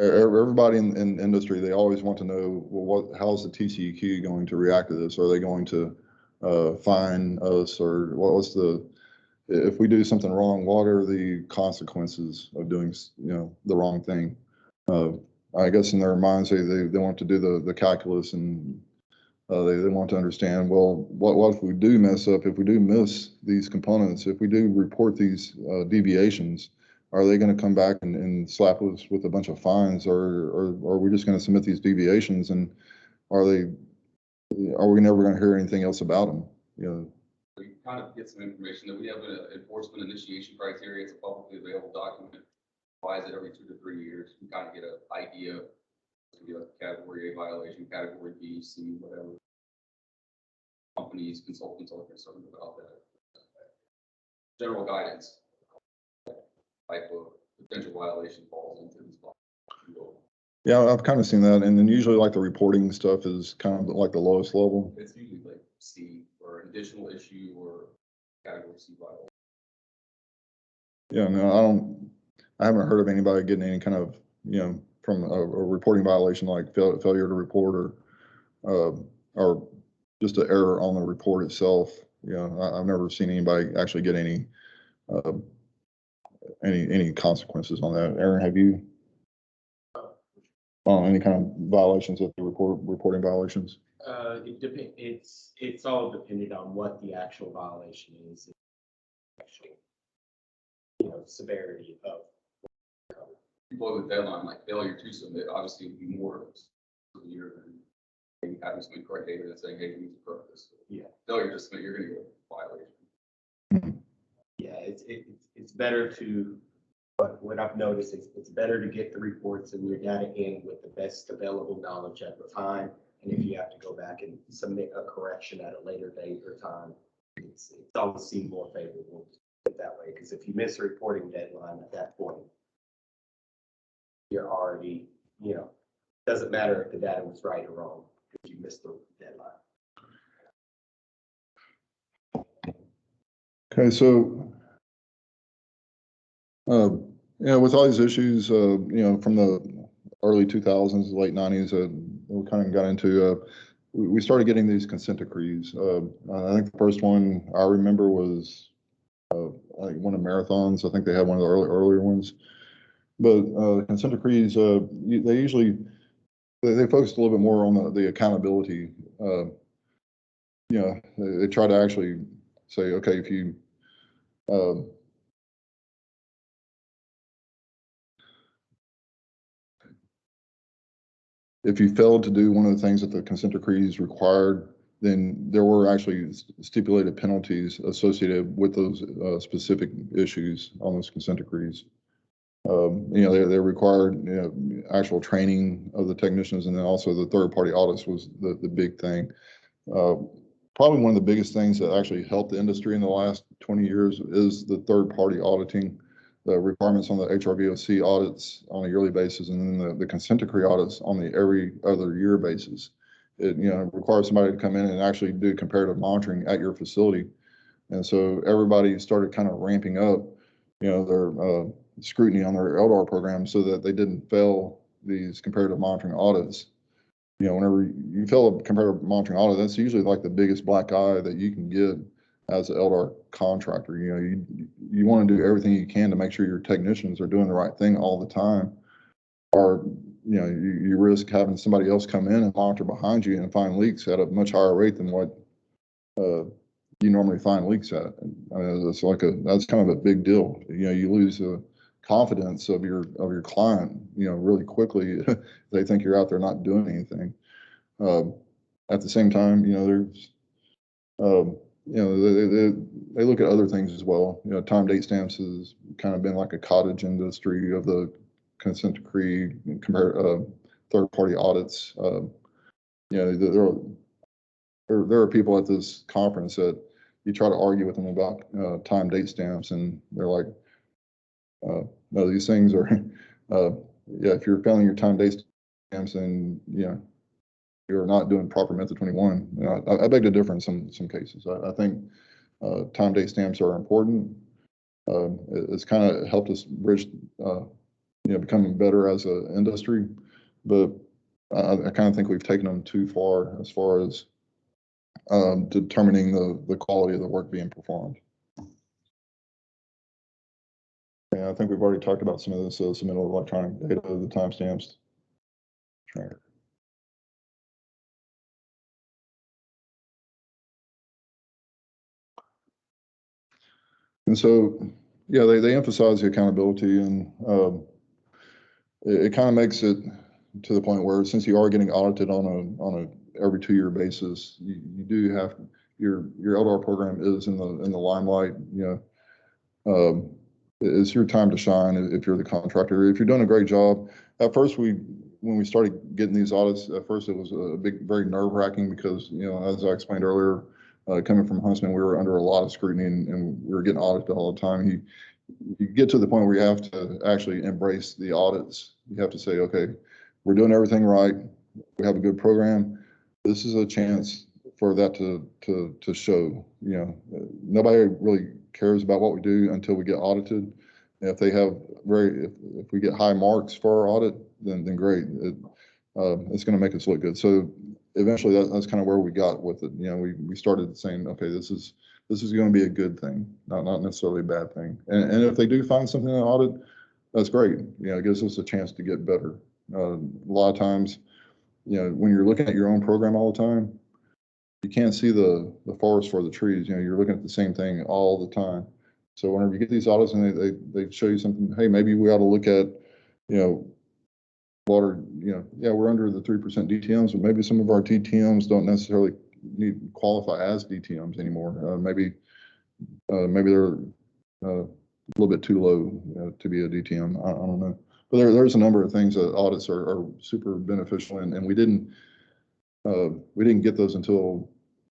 Everybody in industry, they always want to know, well, how's the TCEQ going to react to this? Are they going to fine us, or if we do something wrong, what are the consequences of doing, the wrong thing? I guess in their minds, they want to do the calculus, and they want to understand, well, what if we do mess up, if we do miss these components, if we do report these deviations, are they going to come back and slap us with a bunch of fines, or are we just going to submit these deviations, and are we never going to hear anything else about them? We kind of get some information that we have an enforcement initiation criteria. It's a publicly available document. Why is it every 2 to 3 years? We kind of get an idea. It's going to be like a category A violation, category B, C, whatever. Companies, consultants are concerned about that. General guidance type of potential violation falls into this box. Yeah, I've kind of seen that, and then usually like the reporting stuff is kind of like the lowest level. It's usually like C, or an additional issue, or category C violation. Yeah, no, I haven't heard of anybody getting any kind of, from a reporting violation like failure to report, or just an error on the report itself. I've never seen anybody actually get any consequences on that. Aaron, have you? Any kind of violations with the reporting violations? It's all dependent on what the actual violation is. Actually, severity of. People with deadline, like failure to submit, obviously would be more severe than maybe having something correct data and saying, hey, we need to correct this. Yeah. Failure to submit, you're going to get a violation. Yeah, it's better to, but what I've noticed is it's better to get the reports and your data in with the best available knowledge at the time. And if you have to go back and submit a correction at a later date or time, it's always seemed more favorable that way. Because if you miss a reporting deadline at that point, you're already, doesn't matter if the data was right or wrong because you missed the deadline. Okay, so with all these issues, from the early 2000s, late 90s, we kind of got into, we started getting these consent decrees. I think the first one I remember was like one of Marathon's. I think they had one of the earlier ones. But consent decrees, they usually they focused a little bit more on the accountability. They try to actually say, okay, if you failed to do one of the things that the consent decrees required, then there were actually stipulated penalties associated with those specific issues on those consent decrees. They required actual training of the technicians, and then also the third-party audits was the big thing. Probably one of the biggest things that actually helped the industry in the last 20 years is the third-party auditing, the requirements on the HRVOC audits on a yearly basis, and then the consent decree audits on the every other year basis. It requires somebody to come in and actually do comparative monitoring at your facility. And so everybody started kind of ramping up, their scrutiny on their LDAR program so that they didn't fail these comparative monitoring audits. Whenever you fail a comparative monitoring audit, that's usually like the biggest black eye that you can get as an LDAR contractor. You know, you want to do everything you can to make sure your technicians are doing the right thing all the time. Or, you know, you risk having somebody else come in and monitor behind you and find leaks at a much higher rate than what you normally find leaks at. I mean, that's kind of a big deal. You know, you lose the confidence of your client, you know, really quickly. They think you're out there not doing anything. At the same time, you know, there's, you know, they look at other things as well. You know, time date stamps has kind of been like a cottage industry of the consent decree compared third party audits. You know, there are people at this conference that you try to argue with them about time date stamps, and they're like, no, these things are, yeah, if you're failing your time date stamps, then, you know, you're not doing proper method 21. You know, I beg to differ in some cases. I think time date stamps are important. It's kind of helped us bridge, you know, becoming better as an industry, but I kind of think we've taken them too far as determining the quality of the work being performed. And I think we've already talked about some of this submittal electronic data, the timestamps. And so, yeah, they emphasize the accountability, and it kind of makes it to the point where, since you are getting audited on a every 2-year basis, you do have your LDAR program is in the limelight. You know, it's your time to shine if you're the contractor. If you're doing a great job. At first, when we started getting these audits, at first it was very nerve-wracking, because, you know, as I explained earlier, coming from Huntsman, we were under a lot of scrutiny, and we were getting audited all the time. You get to the point where you have to actually embrace the audits. You have to say, okay, we're doing everything right. We have a good program. This is a chance for that to show. You know, nobody really cares about what we do until we get audited. If they have if we get high marks for our audit, then great. It's going to make us look good. So eventually, that's kind of where we got with it. You know, we started saying, okay, this is going to be a good thing, not necessarily a bad thing. And if they do find something in the audit, that's great. You know, it gives us a chance to get better. A lot of times, you know, when you're looking at your own program all the time, you can't see the forest for the trees. You know, you're looking at the same thing all the time. So whenever you get these audits and they show you something, hey, maybe we ought to look at, you know, water, you know, yeah, we're under the 3% DTMs, but maybe some of our DTMs don't necessarily qualify as DTMs anymore. Maybe they're a little bit too low to be a DTM. I don't know. But there's a number of things that audits are super beneficial, and we didn't get those until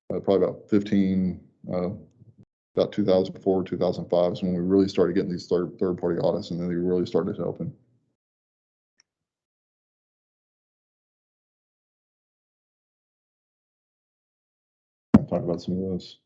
probably about 2004, 2005 is when we really started getting these third party audits, and then they really started helping. I'll talk about some of those.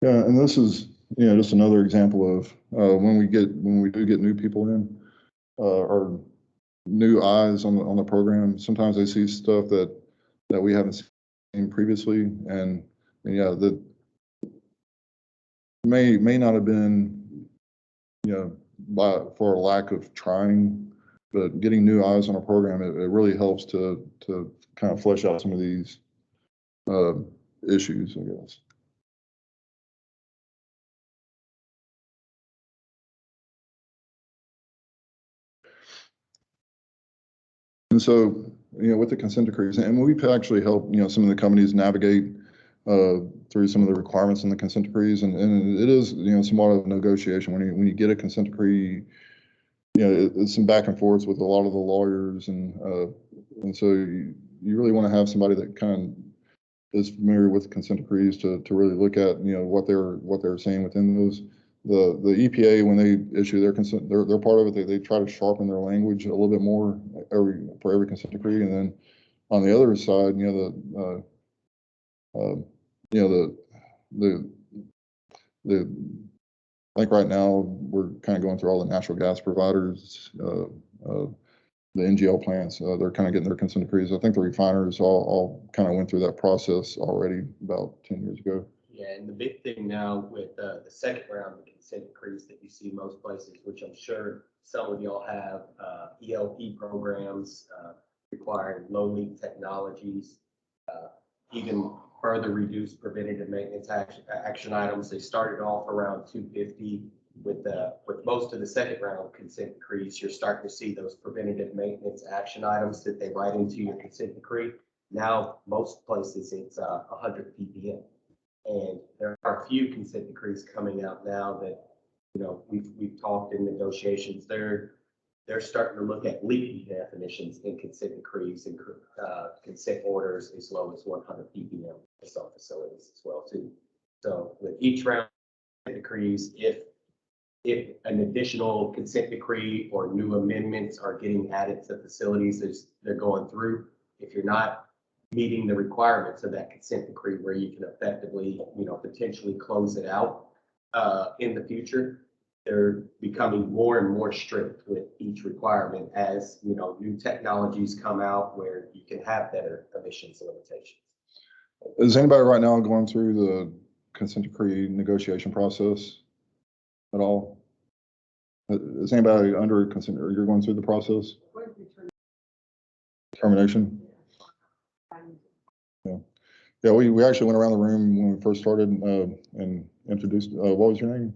Yeah, and this is, you know, just another example of when we do get new people in, or new eyes on the program. Sometimes they see stuff that we haven't seen previously, and yeah, that may not have been, you know, for a lack of trying, but getting new eyes on a program, it really helps to kind of flesh out some of these issues, I guess. And so, you know, with the consent decrees, and we've actually helped, you know, some of the companies navigate through some of the requirements in the consent decrees, and it is, you know, somewhat of a negotiation when you get a consent decree. You know, it's some back and forth with a lot of the lawyers, and so you really want to have somebody that kind of is familiar with consent decrees to really look at, you know, what they're saying within those. The EPA, when they issue their consent, they're part of it. They try to sharpen their language a little bit more for every consent decree, and then on the other side, you know, you know, the I think right now we're kind of going through all the natural gas providers, the NGL plants, they're kind of getting their consent decrees. I think the refiners all kind of went through that process already about 10 years ago. Yeah, and the big thing now with the second round of consent decrees that you see most places, which I'm sure some of y'all have, ELP programs, requiring low leak technologies, even further reduced preventative maintenance action items. They started off around 250 with most of the second round consent decrees. You're starting to see those preventative maintenance action items that they write into your consent decree. Now, most places it's 100 ppm. And there are a few consent decrees coming out now that, you know, we've talked in negotiations. They're starting to look at leaking definitions in consent decrees and consent orders as low as 100 ppm for some facilities as well too. So with each round of decrees, if an additional consent decree or new amendments are getting added to facilities as they're going through, if you're not meeting the requirements of that consent decree where you can effectively, you know, potentially close it out in the future, they're becoming more and more strict with each requirement as, you know, new technologies come out where you can have better emissions limitations. Is anybody right now going through the consent decree negotiation process at all? Is anybody under consent, or you're going through the process? Termination? Yeah, we actually went around the room when we first started and introduced, what was your name?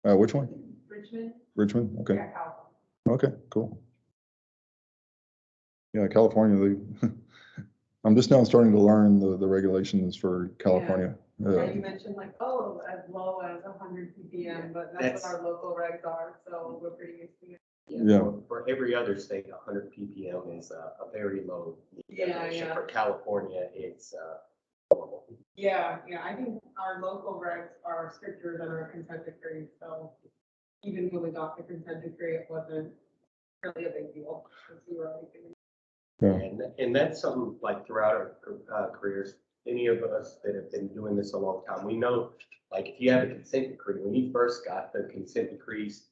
Which one? Richmond? Richmond, okay. Yeah, California. Okay, cool. Yeah, California, I'm just now starting to learn the regulations for California. Yeah, you mentioned like, oh, as low as 100 ppm, but that's what our local regs are, so we're pretty used to it. Yeah. For every other state, 100 ppm is a very low definition. Yeah. For California, it's normal. Yeah, I think our local regs are stricter than our consent decree, so even when we got the consent decree, it wasn't really a big deal. Because we were already getting. Yeah. And that's something like throughout our careers, any of us that have been doing this a long time, we know, like if you have a consent decree, when you first got the consent decrees,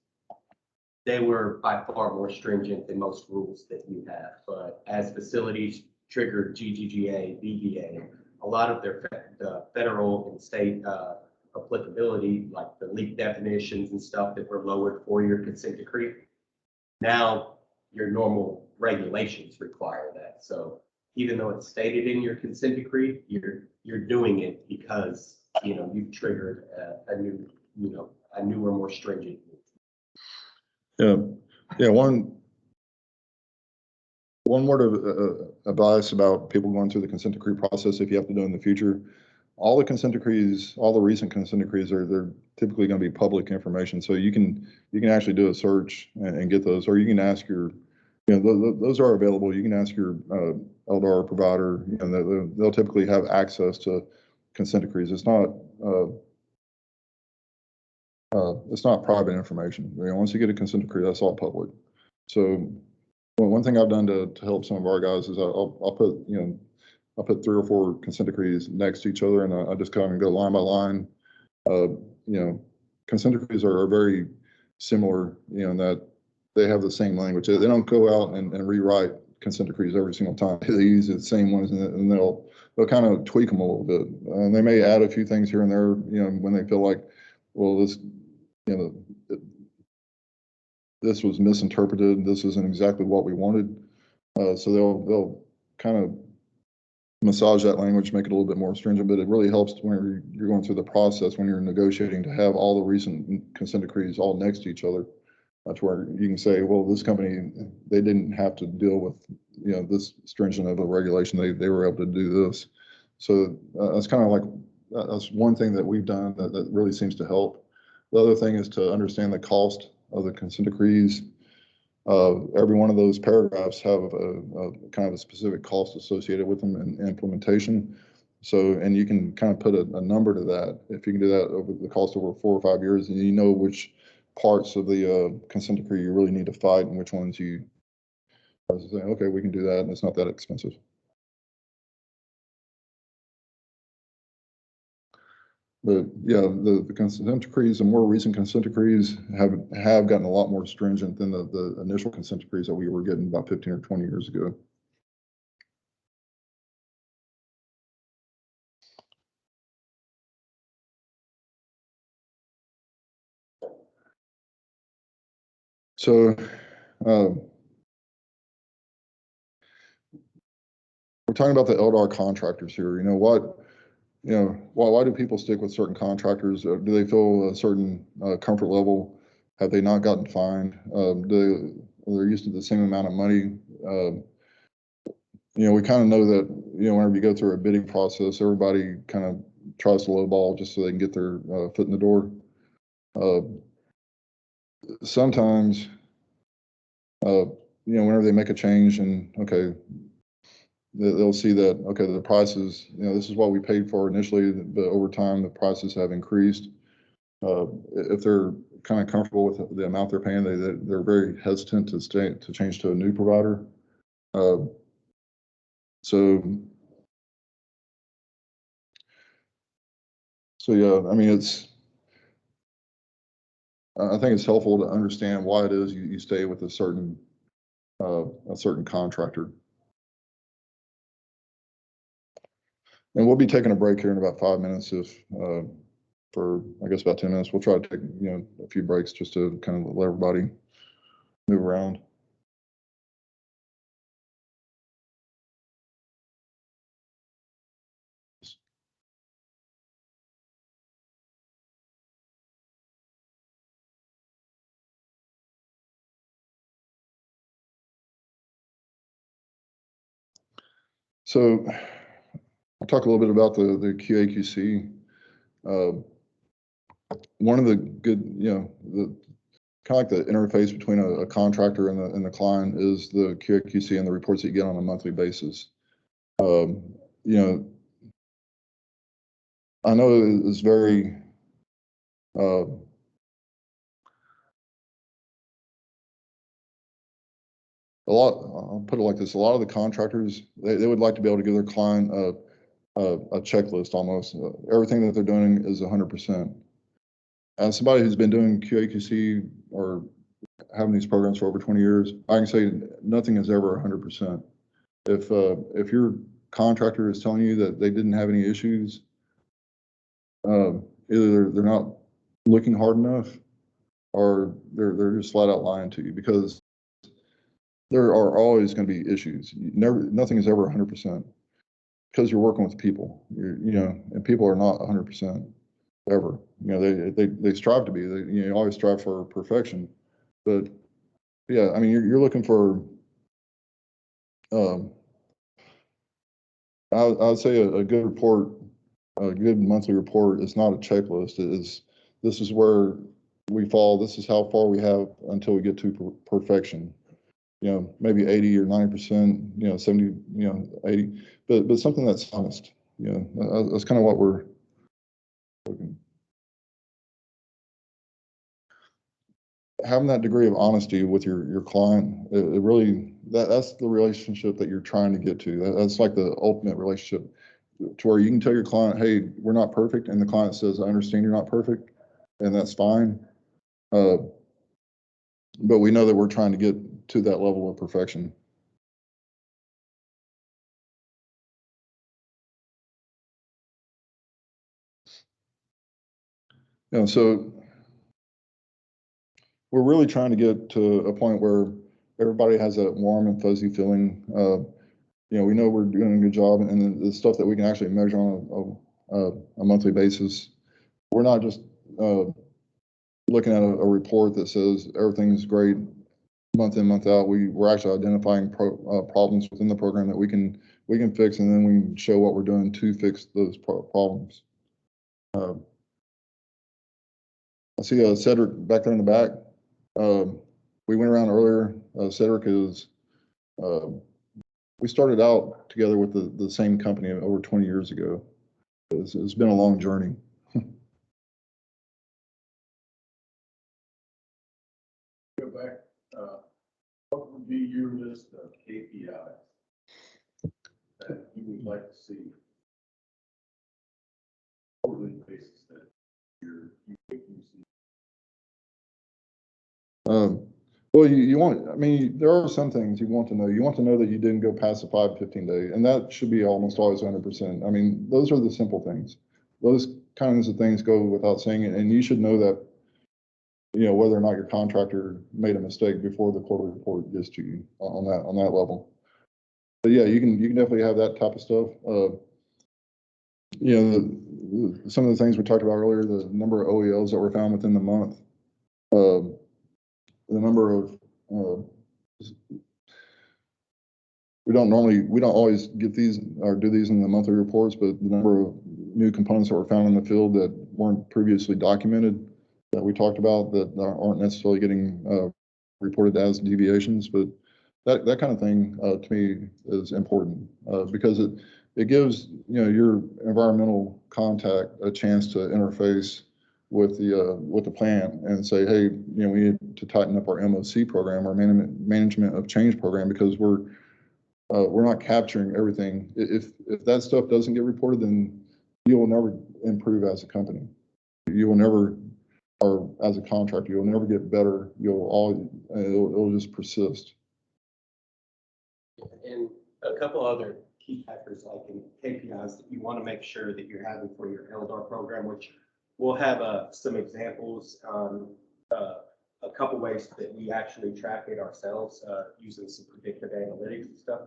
they were by far more stringent than most rules that you have. But as facilities triggered GGGA, BBA, a lot of their federal and state applicability, like the leak definitions and stuff that were lowered for your consent decree, now your normal regulations require that. So even though it's stated in your consent decree, you're doing it because, you know, you've triggered a newer, more stringent. Yeah, one word of advice about people going through the consent decree process, if you have to do it in the future, all the consent decrees, all the recent consent decrees they're typically going to be public information. So you can actually do a search and get those, or you can ask your, you know, those are available. You can ask your LDAR provider, and they'll typically have access to consent decrees. It's not private information. You know, once you get a consent decree, that's all public. So one thing I've done to help some of our guys is I'll put 3 or 4 consent decrees next to each other, and I just kind of go line by line. Consent decrees are very similar, in that they have the same language. They don't go out and rewrite consent decrees every single time. They use the same ones, and they'll kind of tweak them a little bit. And they may add a few things here and there, when they feel like, well, this was misinterpreted. This isn't exactly what we wanted. So they'll kind of massage that language, make it a little bit more stringent, but it really helps when you're going through the process, when you're negotiating, to have all the recent consent decrees all next to each other. That's where you can say, well, this company, they didn't have to deal with, this stringent of a regulation. They were able to do this. So that's kind of like, that's one thing that we've done that really seems to help. The other thing is to understand the cost of the consent decrees. Every one of those paragraphs have a kind of a specific cost associated with them in implementation. So, and you can kind of put a number to that. If you can do that over the cost over 4 or 5 years, and you know which parts of the consent decree you really need to fight and which ones you say, okay, we can do that, and it's not that expensive. But yeah, the consent decrees, the more recent consent decrees have gotten a lot more stringent than the initial consent decrees that we were getting about 15 or 20 years ago. So, we're talking about the LDAR contractors here. You know what? You know, why do people stick with certain contractors? Do they feel a certain comfort level? Have they not gotten fined? They're used to the same amount of money. You know, we kind of know that, you know, whenever you go through a bidding process, everybody kind of tries to lowball just so they can get their foot in the door. Sometimes, you know, whenever they make a change and, okay, they'll see that, okay, the prices, you know, this is what we paid for initially, but over time, the prices have increased. If they're kind of comfortable with the amount they're paying, they're very hesitant to change to a new provider. So yeah, I mean, I think it's helpful to understand why it is you stay with a certain contractor. And we'll be taking a break here in about 5 minutes for, I guess, about 10 minutes. We'll try to take, you know, a few breaks just to kind of let everybody move around. So I'll talk a little bit about the QA/QC. One of the good, you know, the kind of like the interface between a contractor and the client is the QA/QC and the reports that you get on a monthly basis. You know, I know it's very I'll put it like this, a lot of the contractors, they would like to be able to give their client a checklist almost. Everything that they're doing is 100%. As somebody who's been doing QA/QC or having these programs for over 20 years, I can say nothing is ever 100%. If your contractor is telling you that they didn't have any issues, either they're not looking hard enough or they're just flat out lying to you, because there are always going to be issues. Nothing is ever 100% because you're working with people. You know, and people are not 100% ever. You know, they strive to be. You know, always strive for perfection. But yeah, I mean, you're looking for. I would say a good report, a good monthly report is not a checklist. This is where we fall. This is how far we have until we get to perfection. You know, maybe 80 or 90%, you know, 70, you know, 80, but something that's honest. You know, that's kind of what we're looking. Having that degree of honesty with your client, it really, that's the relationship that you're trying to get to. That's like the ultimate relationship, to where you can tell your client, hey, we're not perfect, and the client says, I understand you're not perfect, and that's fine. But we know that we're trying to get to that level of perfection. You know, so we're really trying to get to a point where everybody has that warm and fuzzy feeling. You know, we know we're doing a good job, and the stuff that we can actually measure on a monthly basis. We're not just looking at a report that says everything's great month in, month out. We're actually identifying problems within the program that we can fix, and then we show what we're doing to fix those problems. I see Cedric back there in the back. We went around earlier. Cedric is, we started out together with the same company over 20 years ago. It's been a long journey. Go back, what would be your list of KPIs that you would like to see? Quarterly basis that your QC? Well, you want, I mean, there are some things you want to know. You want to know that you didn't go past the 5 to 15 day, and that should be almost always 100%. I mean, those are the simple things. Those kinds of things go without saying it, and you should know that, you know, whether or not your contractor made a mistake before the quarterly report gets to you on that level. But yeah, you can definitely have that type of stuff. You know, some of the things we talked about earlier, the number of OELs that were found within the month, the number of, we don't always get these or do these in the monthly reports, but the number of new components that were found in the field that weren't previously documented that we talked about that aren't necessarily getting reported as deviations, but that kind of thing to me is important because it gives, you know, your environmental contact a chance to interface with the plant and say, hey, you know, we need to tighten up our MOC program, our management of change program, because we're not capturing everything. If that stuff doesn't get reported, then you will never improve as a company. You will never, or as a contractor, you'll never get better. It'll just persist. And a couple other key factors like in KPIs that you want to make sure that you're having for your LDAR program, which we'll have some examples on a couple ways that we actually track it ourselves using some predictive analytics and stuff.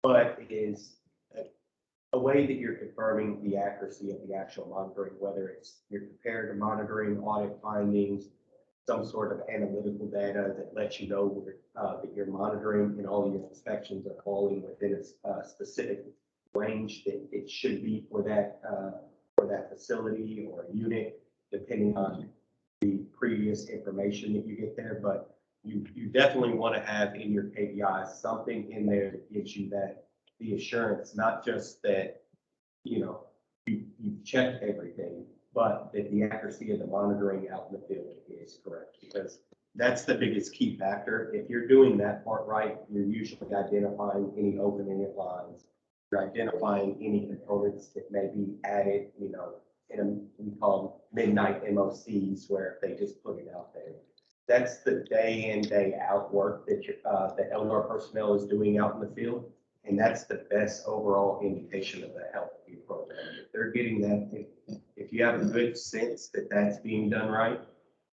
But it is a way that you're confirming the accuracy of the actual monitoring, whether it's your comparative monitoring, audit findings, some sort of analytical data that lets you know where, that you're monitoring and all your inspections are falling within a specific range that it should be for that facility or unit, depending on the previous information that you get there. But you definitely want to have in your KPIs something in there that gives you the assurance, not just that, you know, you've checked everything, but that the accuracy of the monitoring out in the field is correct, because that's the biggest key factor. If you're doing that part right, you're usually identifying any open inlet lines. You're identifying any components that may be added, you know, we call them midnight MOCs, where they just put it out there. That's the day in, day out work that the LDAR personnel is doing out in the field. And that's the best overall indication of the health of your program. If they're getting that, if you have a good sense that that's being done right,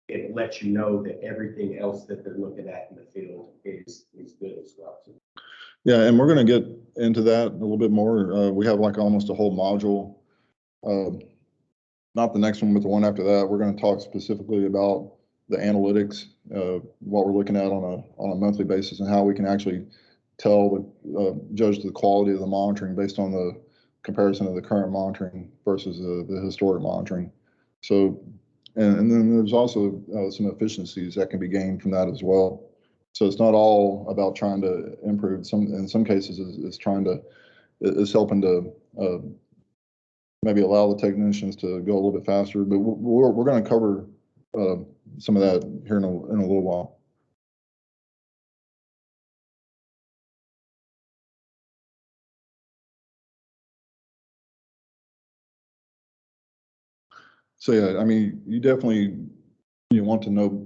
it lets you know that everything else that they're looking at in the field is good as well. Yeah, and we're going to get into that a little bit more. We have like almost a whole module. Not the next one, but the one after that. We're going to talk specifically about the analytics, what we're looking at on a monthly basis, and how we can actually judge the quality of the monitoring based on the comparison of the current monitoring versus the historic monitoring. So, and then there's also some efficiencies that can be gained from that as well. So it's not all about trying to improve. In some cases, it's helping to maybe allow the technicians to go a little bit faster. But we're going to cover some of that here in a little while. So yeah, I mean, you definitely want to know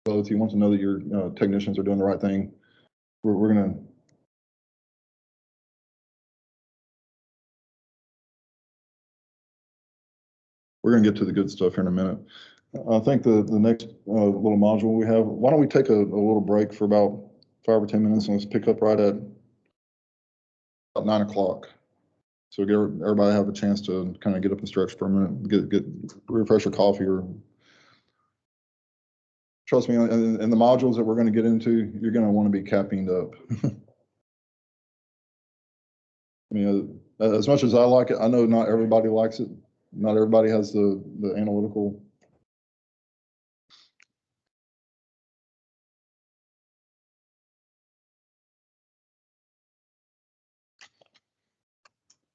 both. You want to know that your technicians are doing the right thing. We're gonna get to the good stuff here in a minute. I think the next little module we have. Why don't we take a little break for about 5 or 10 minutes, and let's pick up right at about 9 o'clock. So everybody have a chance to kind of get up and stretch for a minute, get refresh your coffee, or trust me, in the modules that we're going to get into, you're going to want to be caffeined up. I mean, as much as I like it, I know not everybody likes it. Not everybody has the analytical.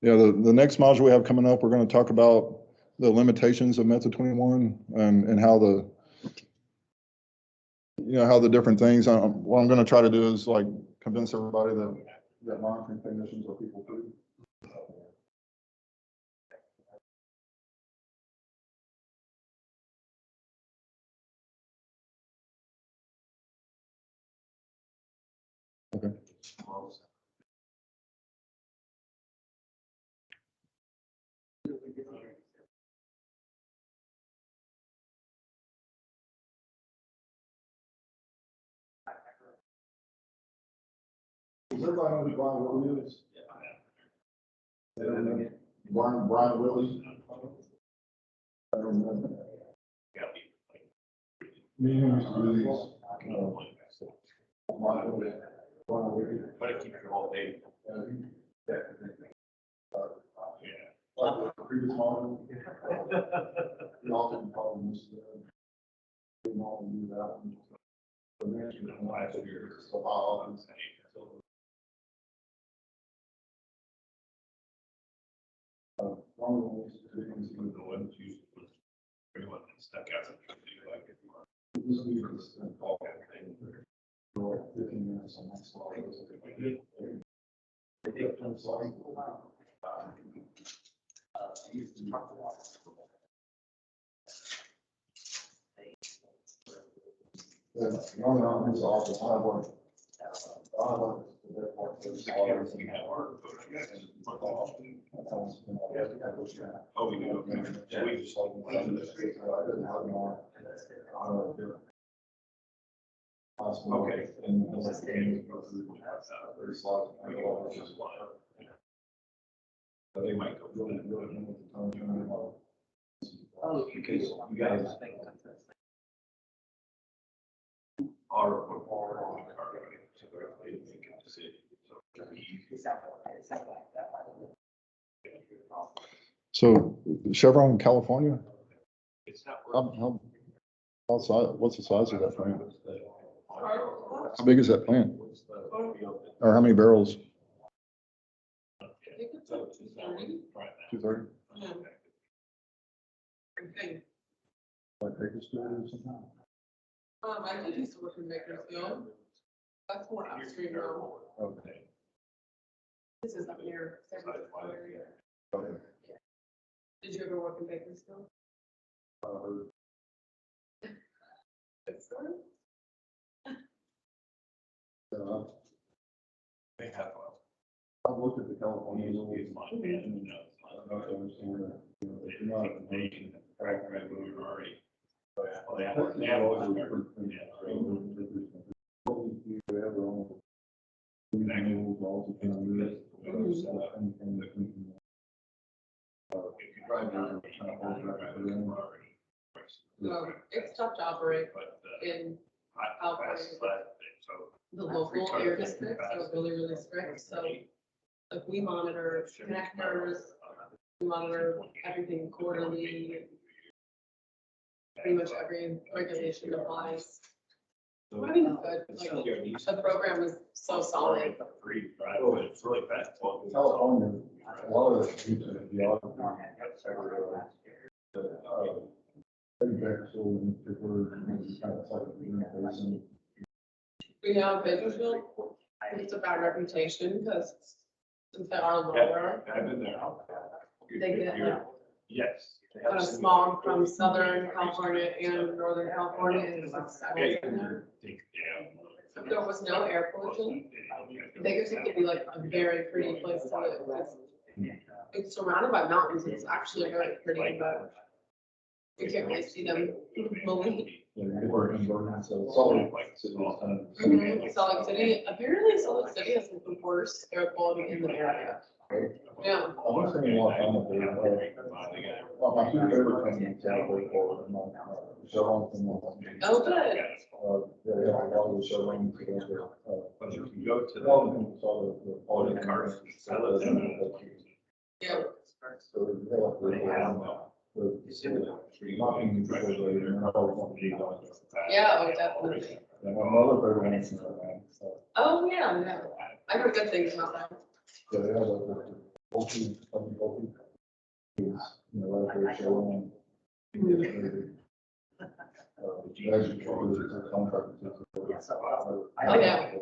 Yeah, the next module we have coming up, we're going to talk about the limitations of Method 21 and how how the different things. What I'm going to try to do is like convince everybody that monitoring technicians are people too. Okay. Does everybody know who Brian Willie is? Brian Willie? I don't know. Me and him used to do these, Brian Willie. But it keeps you all day. Like the previous model. We all didn't call them this. We all knew that one. The management and I said, "Here's the law." One of the most things he was the one that used to pretty much stuck out. This week was a call thing. For 15 minutes on that slide. No, it's awesome. I work. Oh, we do. Yeah, we just. Okay. They might go. Oh, because you guys are. So Chevron in California, It's not. how size, what's the size of that plant? How big is that plant? Or how many barrels? I think it's up to 30. 230? Yeah. I think. Like Bakersfield or something? I did used to work in Bakersfield. That's more upstream now. Okay. This is up near. San Francisco area. Okay. Did you ever work in Bakersfield? It's sort of. They have. I've looked at the California. No, it's tough to operate in California. The local air districts are really, really strict, so like we monitor connectors, we monitor everything quarterly. Pretty much every regulation applies. I think it's good, like, the program is so solid. It's really bad. California, a lot of the We have Bakersfield, it's a bad reputation because since they are lower, I've been there. they get like Yes. kind of smog from Southern California and Northern California, and it's like settles in there. If there was no air pollution, Bakersfield would be like a very pretty place to live. It's surrounded by mountains, it's actually very pretty, but you can't really see them moving. Salt Lake City, apparently Salt Lake City has like the worst air quality in the area. Yeah. I want to spend a lot of time up there. My two favorite things in California are Chevron and Oh, good. yeah, they have a lot of the Chevron. But you can go to A lot of them saw all the cars. I live in. Yeah. So they have They have, Yeah, oh, definitely. And my mother favorite one is, Oh, yeah, yeah. I heard good things about that. so they have a poultry, is, right there, Chevron. Oh, yeah.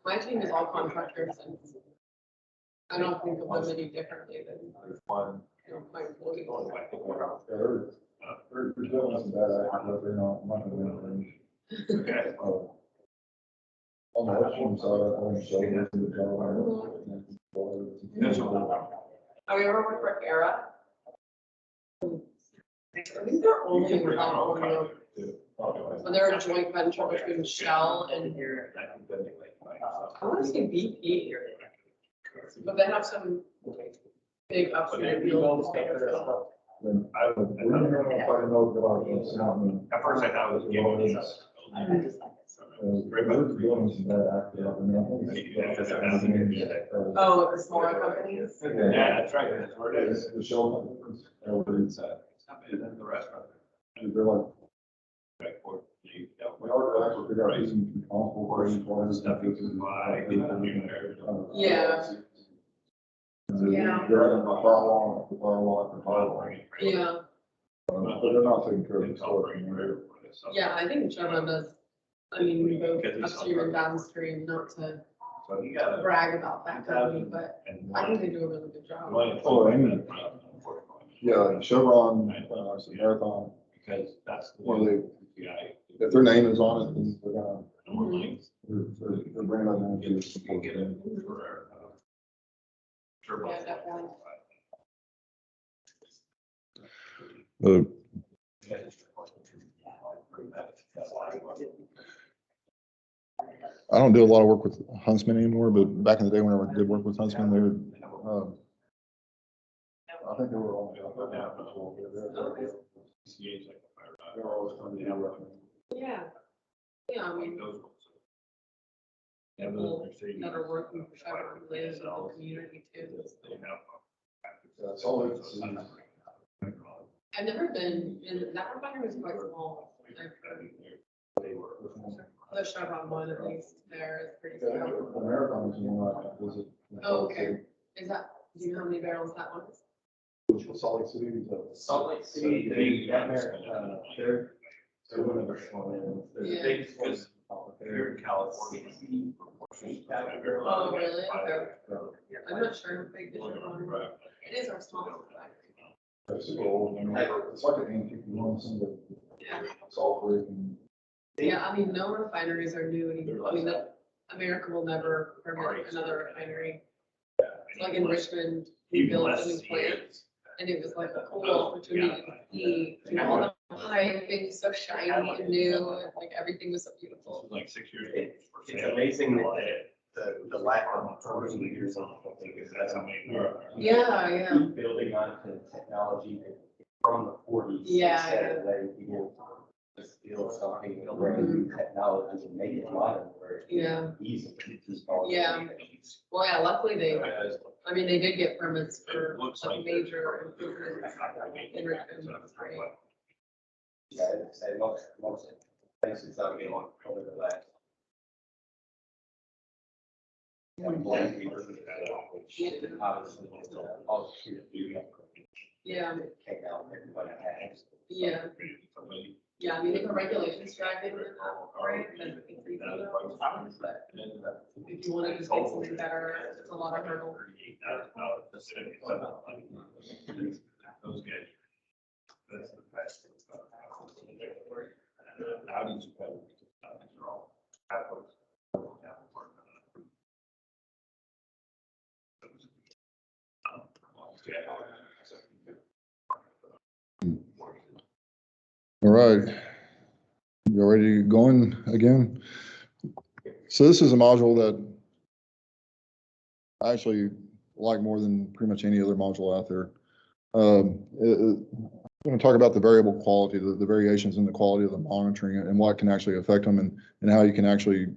My team is all contractors and I don't think of them any differently than, my employees. They're doing some bad actors, but they're not gonna win. On the upstream side, I think so. Have you ever worked for Era? I think they're only in California, but they're a joint venture between Shell and, I want to say BP. But they have some big upstream fields. Then I would, we don't know if I know about what's happening. At first I thought it was giving us. We're doing some bad acting up in there. Oh, like the smaller companies? Yeah, that's right, that's where it is. The show. It's not bad, then the restaurant. They're like, Right, for you, we are actually figure out who's responsible for each one of the stuff. Yeah. Yeah. They're in the firewall, the firewall, the firewall. Yeah, But they're not taking care of the store. yeah, I think Chevron does, I mean, both upstream and downstream, not to So you gotta. brag about that company, but I think they do a really good job. Oh, and, yeah, Chevron, Marathon, Because that's the well, one. if their name is on it, then they're gonna, Mhm. they're bringing us into support. Yeah, definitely. I don't do a lot of work with Huntsman anymore, but back in the day, whenever I did work with Huntsman, they would, I think they were all. They're always coming to have. Yeah. Yeah, I mean, people that are working for Chevron live in the community too. That's all it's. I've never been, in that refinery is quite small. The Chevron one, at least, there is pretty small. The Marathon is one I visit. Oh, okay. Is that, do you know how many barrels that one is? Which was Salt Lake City. Salt Lake City, they're one of the small ones. They're Yeah. big because they're in California. Oh, really? Okay. I'm not sure how big the Chevron is. It is our smallest refinery. It's old, and it's like an antique one, some of Yeah. it's all brick and. Yeah, I mean, no refineries are new anymore. I mean, America will never permit another refinery. Like in Richmond, we built a new plant, and it was like a cool opportunity to see, you know, all the piping so shiny and new, and like everything was so beautiful. Like 6 years. It's amazing that the lack of 40 years on, I think, is that's how many. Yeah, yeah. Building onto technology from the 40s. Yeah, Instead of letting people just steal something, brand new technology and make it modern where it's Yeah. easy to install. Yeah. Well, yeah, luckily I mean, they did get permits for like major improvements in Richmond, which was great. Yeah, it's most places I've been on over the last. Yeah, Take out everybody has. yeah, yeah, I mean, if the regulations drive it, right, then it's easy, but if you want to just make something better, it's a lot of hurdle. Those guys. That's the best. Audis are better. They're all. All right. You ready going again? So this is a module that I actually like more than pretty much any other module out there. I'm going to talk about the variable quality, the variations in the quality of the monitoring and what can actually affect them and how you can actually,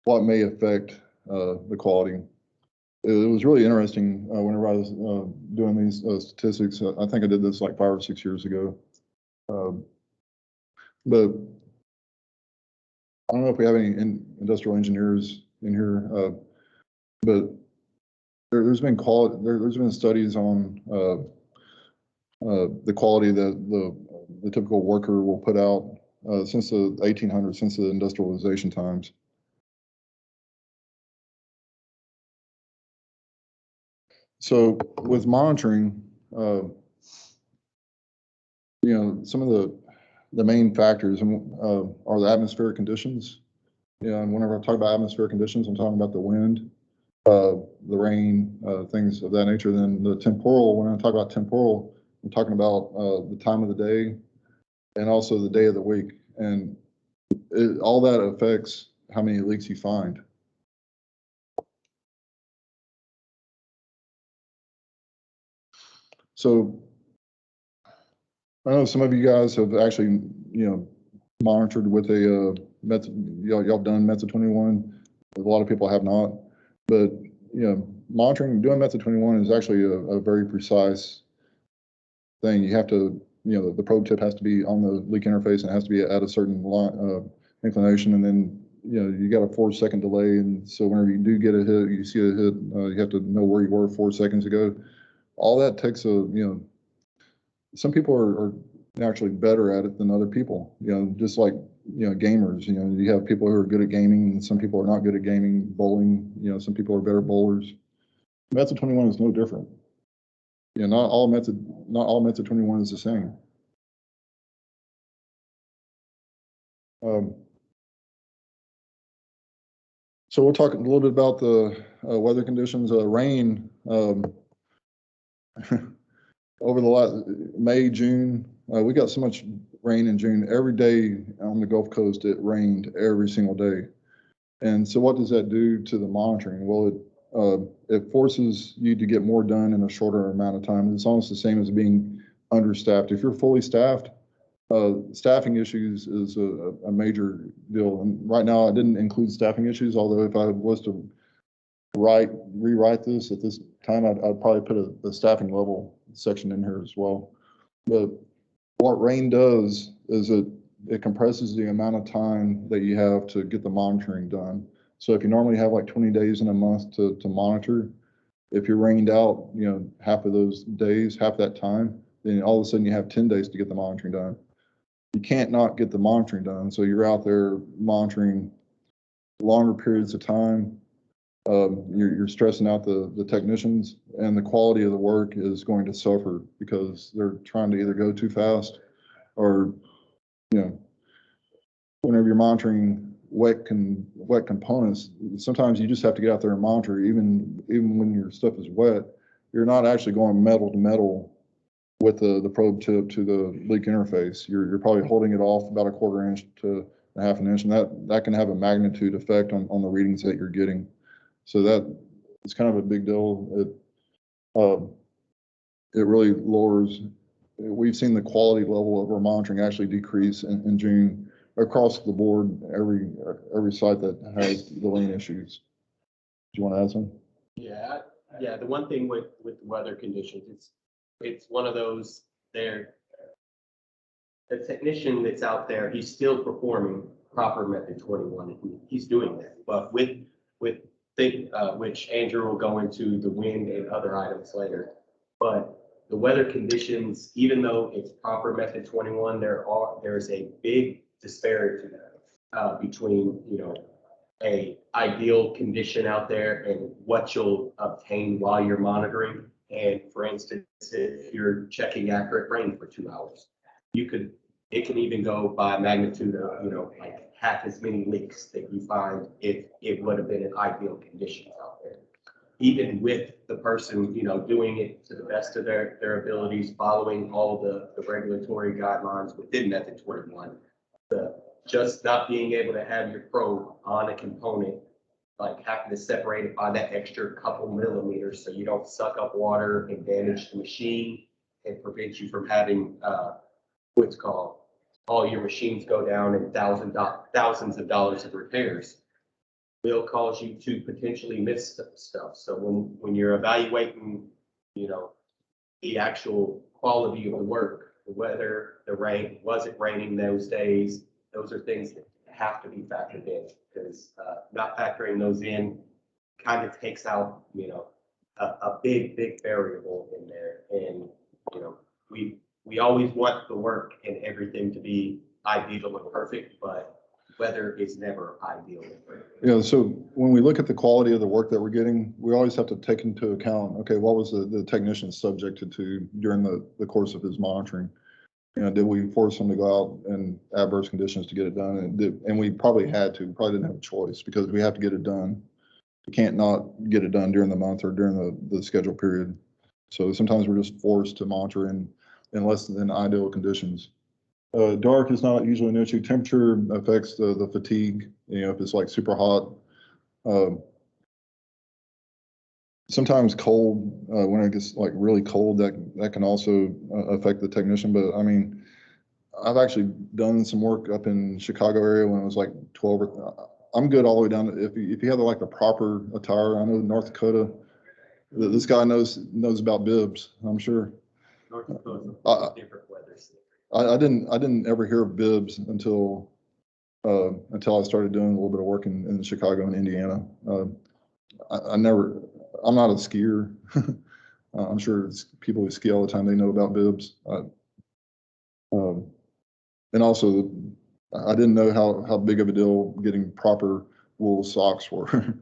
what may affect the quality. It was really interesting whenever I was doing these statistics. I think I did this like 5 or 6 years ago. But I don't know if we have any industrial engineers in here, but there's been studies on the quality that the typical worker will put out since the 1800s, since the industrialization times. So with monitoring, some of the main factors are the atmospheric conditions. Yeah, and whenever I talk about atmospheric conditions, I'm talking about the wind, the rain, things of that nature. Then the temporal, when I talk about temporal, I'm talking about the time of the day and also the day of the week. And all that affects how many leaks you find. So I know some of you guys have actually, monitored with a y'all done Method 21. A lot of people have not, but doing Method 21 is actually a very precise thing. You have to, the probe tip has to be on the leak interface and it has to be at a certain line, inclination, and then you got a 4-second delay, and so whenever you do get a hit, you see a hit, you have to know where you were 4 seconds ago. All that takes some people are actually better at it than other people. Just like gamers. You have people who are good at gaming, and some people are not good at gaming. Bowling. Some people are better bowlers. Method 21 is no different. Not all method 21 is the same. So we'll talk a little bit about the weather conditions. Rain over the last May, June, we got so much rain in June. Every day on the Gulf Coast, it rained every single day. And so what does that do to the monitoring? Well, it forces you to get more done in a shorter amount of time. It's almost the same as being understaffed. If you're fully staffed, staffing issues is a major deal. And right now, I didn't include staffing issues, although if I was to rewrite this at this time, I'd probably put a staffing level section in here as well. But what rain does is it compresses the amount of time that you have to get the monitoring done. So if you normally have like 20 days in a month to monitor, if you're rained out, half of those days, half that time, then all of a sudden you have 10 days to get the monitoring done. You can't not get the monitoring done. So you're out there monitoring longer periods of time. You're stressing out the technicians, and the quality of the work is going to suffer because they're trying to either go too fast or, whenever you're monitoring wet components, sometimes you just have to get out there and monitor even when your stuff is wet. You're not actually going metal to metal with the probe tip to the leak interface. You're probably holding it off about a 1/4 inch to a 1/2 inch, and that can have a magnitude effect on the readings that you're getting. So that it's kind of a big deal. It really lowers. We've seen the quality level of our monitoring actually decrease in June across the board. Every site that has the lane issues. Do you want to add something? Yeah. The one thing with the weather conditions, it's one of those there. The technician that's out there, he's still performing proper Method 21. He's doing that, but with which Andrew will go into the wind and other items later. But the weather conditions, even though it's proper Method 21, there's a big disparity between a ideal condition out there and what you'll obtain while you're monitoring. And for instance, if you're checking accurate rain for 2 hours, it can even go by magnitude of like half as many leaks that you find if it would have been in ideal conditions out there. Even with the person, doing it to the best of their abilities, following all the regulatory guidelines within Method 21, just not being able to have your probe on a component, like having to separate it by that extra couple millimeters so you don't suck up water and damage the machine and prevent you from having what's called all your machines go down and thousands of dollars of repairs will cause you to potentially miss stuff. So when you're evaluating, the actual quality of the work, the weather, the rain, was it raining those days? Those are things that have to be factored in, because not factoring those in kind of takes out, a big variable in there. And, we always want the work and everything to be ideal and perfect, but weather is never ideal. Yeah, so when we look at the quality of the work that we're getting, we always have to take into account, okay, what was the technician subjected to during the course of his monitoring? did we force them to go out in adverse conditions to get it done? And we probably had to, probably didn't have a choice because we have to get it done. We can't not get it done during the month or during the schedule period. So sometimes we're just forced to monitor in less than ideal conditions. Dark is not usually an issue. Temperature affects the fatigue. If it's like super hot. Sometimes cold, when it gets like really cold, that can also affect the technician. But I mean, I've actually done some work up in Chicago area when it was like 12 or, I'm good all the way down to, if you have like the proper attire. I know North Dakota, this guy knows about bibs, I'm sure. North Dakota, different weather. I didn't ever hear of bibs until I started doing a little bit of work in Chicago and Indiana. I'm not a skier. I'm sure people who ski all the time, they know about bibs. And also, I didn't know how big of a deal getting proper wool socks were,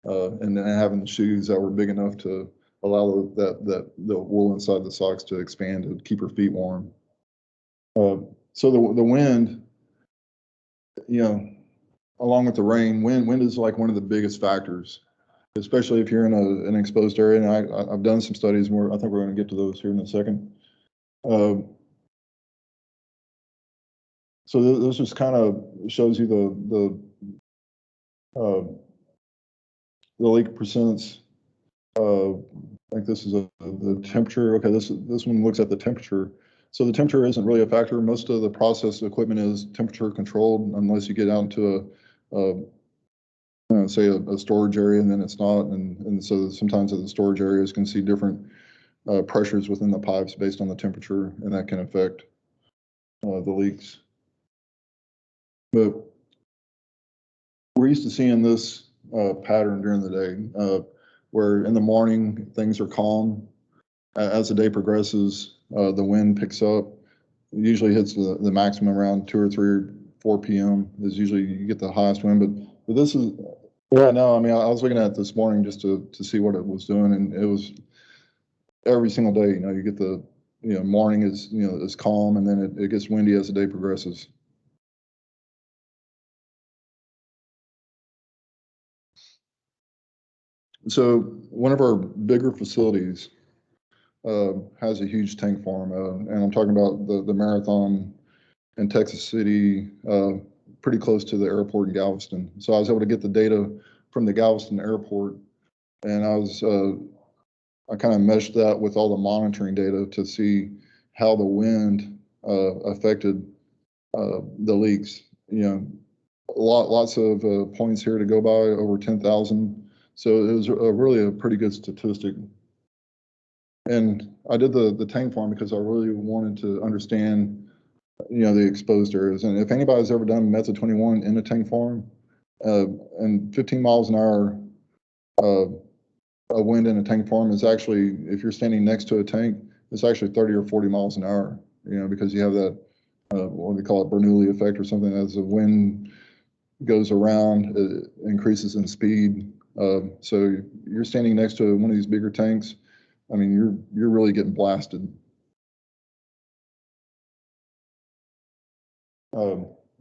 and then having shoes that were big enough to allow the wool inside the socks to expand to keep your feet warm. So the wind, along with the rain, wind is like one of the biggest factors, especially if you're in an exposed area. And I've done some studies where I think we're going to get to those here in a second. So this just kind of shows you the leak percents. I think this is the temperature. Okay, this one looks at the temperature. So the temperature isn't really a factor. Most of the process equipment is temperature controlled, unless you get out into say a storage area, and then it's not. And so sometimes the storage areas can see different pressures within the pipes based on the temperature, and that can affect the leaks. But we're used to seeing this pattern during the day, where in the morning things are calm. As the day progresses, the wind picks up. It usually hits the maximum around 2 or 3 or 4 p.m. is usually you get the highest wind. But this is right now. I mean, I was looking at it this morning just to see what it was doing, and it was every single day. You get the morning is calm, and then it gets windy as the day progresses. So one of our bigger facilities has a huge tank farm, and I'm talking about the Marathon in Texas City, pretty close to the airport in Galveston. So I was able to get the data from the Galveston airport, and I kind of meshed that with all the monitoring data to see how the wind affected the leaks. Lots of points here to go by, over 10,000. So it was really a pretty good statistic. And I did the tank farm because I really wanted to understand, the exposed areas. And if anybody's ever done Method 21 in a tank farm, and 15 miles an hour a wind in a tank farm is actually, if you're standing next to a tank, it's actually 30 or 40 miles an hour, because you have that, what we call it, Bernoulli effect or something. As the wind goes around, it increases in speed. So you're standing next to one of these bigger tanks. I mean, you're really getting blasted. I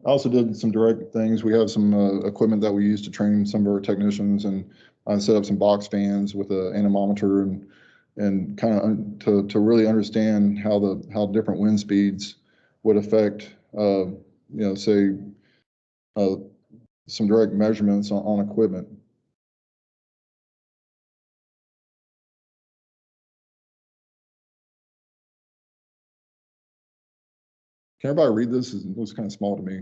also did some direct things. We have some equipment that we use to train some of our technicians, and I set up some box fans with an anemometer and kind of to really understand how different wind speeds would affect, say some direct measurements on equipment. Can everybody read this? It looks kind of small to me.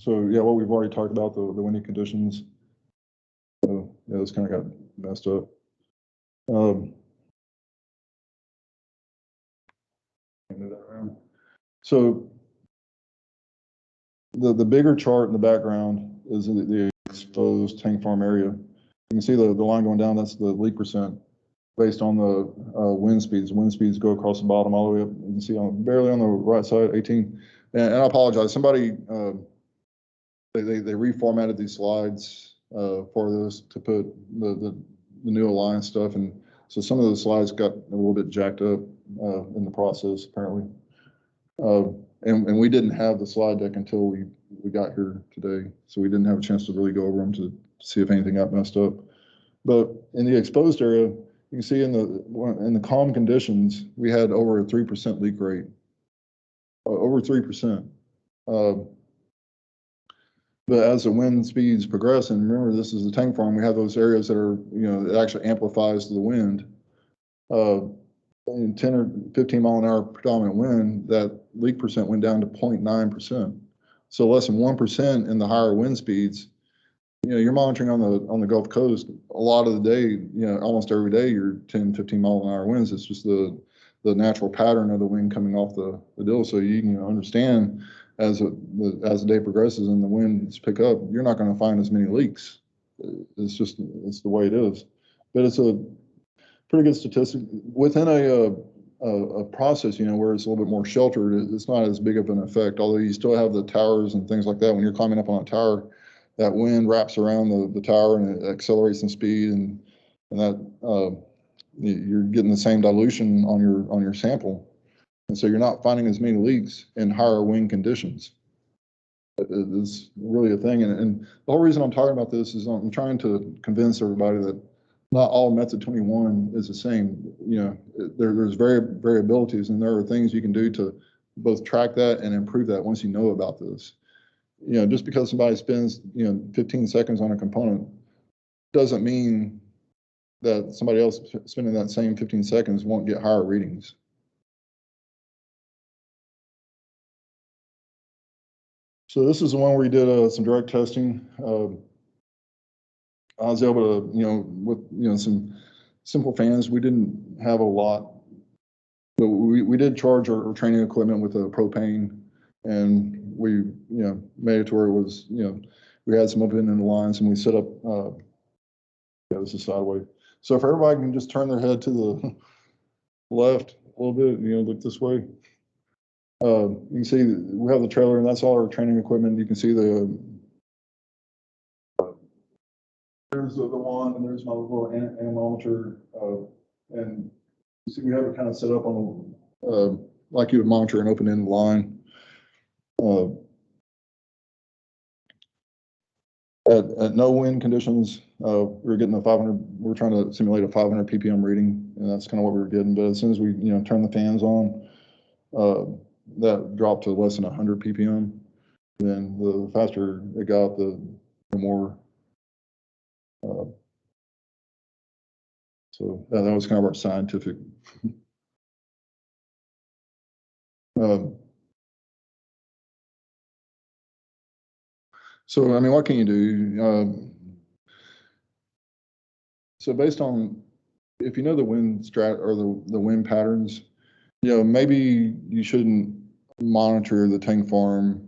So yeah, what we've already talked about, the windy conditions. So yeah, this kind of got messed up. Move that around. So the bigger chart in the background is the exposed tank farm area. You can see the line going down. That's the leak percent based on the wind speeds. Wind speeds go across the bottom all the way up. You can see barely on the right side, 18. And I apologize. Somebody they reformatted these slides for this to put the new Alliance stuff, and So some of the slides got a little bit jacked up in the process, apparently. And we didn't have the slide deck until we got here today, so we didn't have a chance to really go over them to see if anything got messed up. But in the exposed area, you can see in the calm conditions, we had over a 3% leak rate, over 3%. But as the wind speeds progress, and remember, this is the tank farm, we have those areas that are, it actually amplifies the wind. In 10 or 15 mile an hour predominant wind, that leak percent went down to 0.9%. So less than 1% in the higher wind speeds. You're monitoring on the Gulf Coast a lot of the day, almost every day, you're 10, 15 mile an hour winds. It's just the natural pattern of the wind coming off the deal. So you can understand as the day progresses and the winds pick up, you're not going to find as many leaks. It's the way it is. But it's a pretty good statistic within a process, where it's a little bit more sheltered. It's not as big of an effect, although you still have the towers and things like that. When you're climbing up on a tower, that wind wraps around the tower and it accelerates in speed, and that you're getting the same dilution on your sample, and so you're not finding as many leaks in higher wind conditions. It's really a thing, and the whole reason I'm talking about this is I'm trying to convince everybody that not all method 21 is the same. There's variabilities, and there are things you can do to both track that and improve that once you know about this. Just because somebody spends 15 seconds on a component doesn't mean that somebody else spending that same 15 seconds won't get higher readings. So this is the one where we did some direct testing. I was able to, with some simple fans, we didn't have a lot, but we did charge our training equipment with a propane, and we made it to where it was, we had some open in the lines, and we set up. This is sideways. So if everybody can just turn their head to the left a little bit, look this way. You can see we have the trailer, and that's all our training equipment. You can see there's the one, and there's my little anemometer, and you see we have it kind of set up on like you would monitor an open-end line. At no wind conditions, we were getting a 500. We're trying to simulate a 500 ppm reading, and that's kind of what we were getting. But as soon as we turn the fans on, that dropped to less than 100 ppm. Then the faster it got, the more. So that was kind of our scientific. So I mean, what can you do? So based on, if you know the wind strat or the wind patterns, maybe you shouldn't monitor the tank farm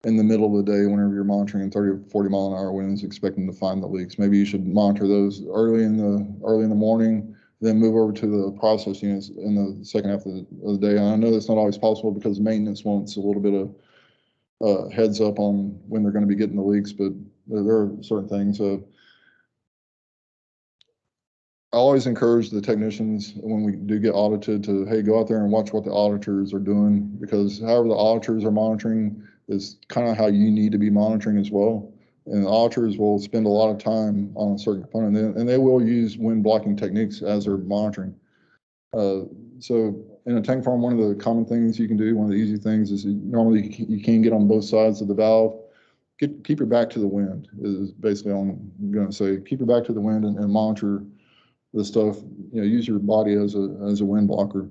in the middle of the day whenever you're monitoring 30 or 40 mile an hour winds, expecting to find the leaks. Maybe you should monitor those early in the morning, then move over to the process units in the second half of the day. And I know that's not always possible because maintenance wants a little bit of heads up on when they're going to be getting the leaks, but there are certain things. I always encourage the technicians when we do get audited to, hey, go out there and watch what the auditors are doing, because however the auditors are monitoring is kind of how you need to be monitoring as well. And the auditors will spend a lot of time on a certain component, and they will use wind blocking techniques as they're monitoring. So in a tank farm, one of the common things you can do, one of the easy things is normally you can get on both sides of the valve. Keep your back to the wind is basically all I'm going to say. Keep your back to the wind and monitor the stuff. Use your body as a wind blocker.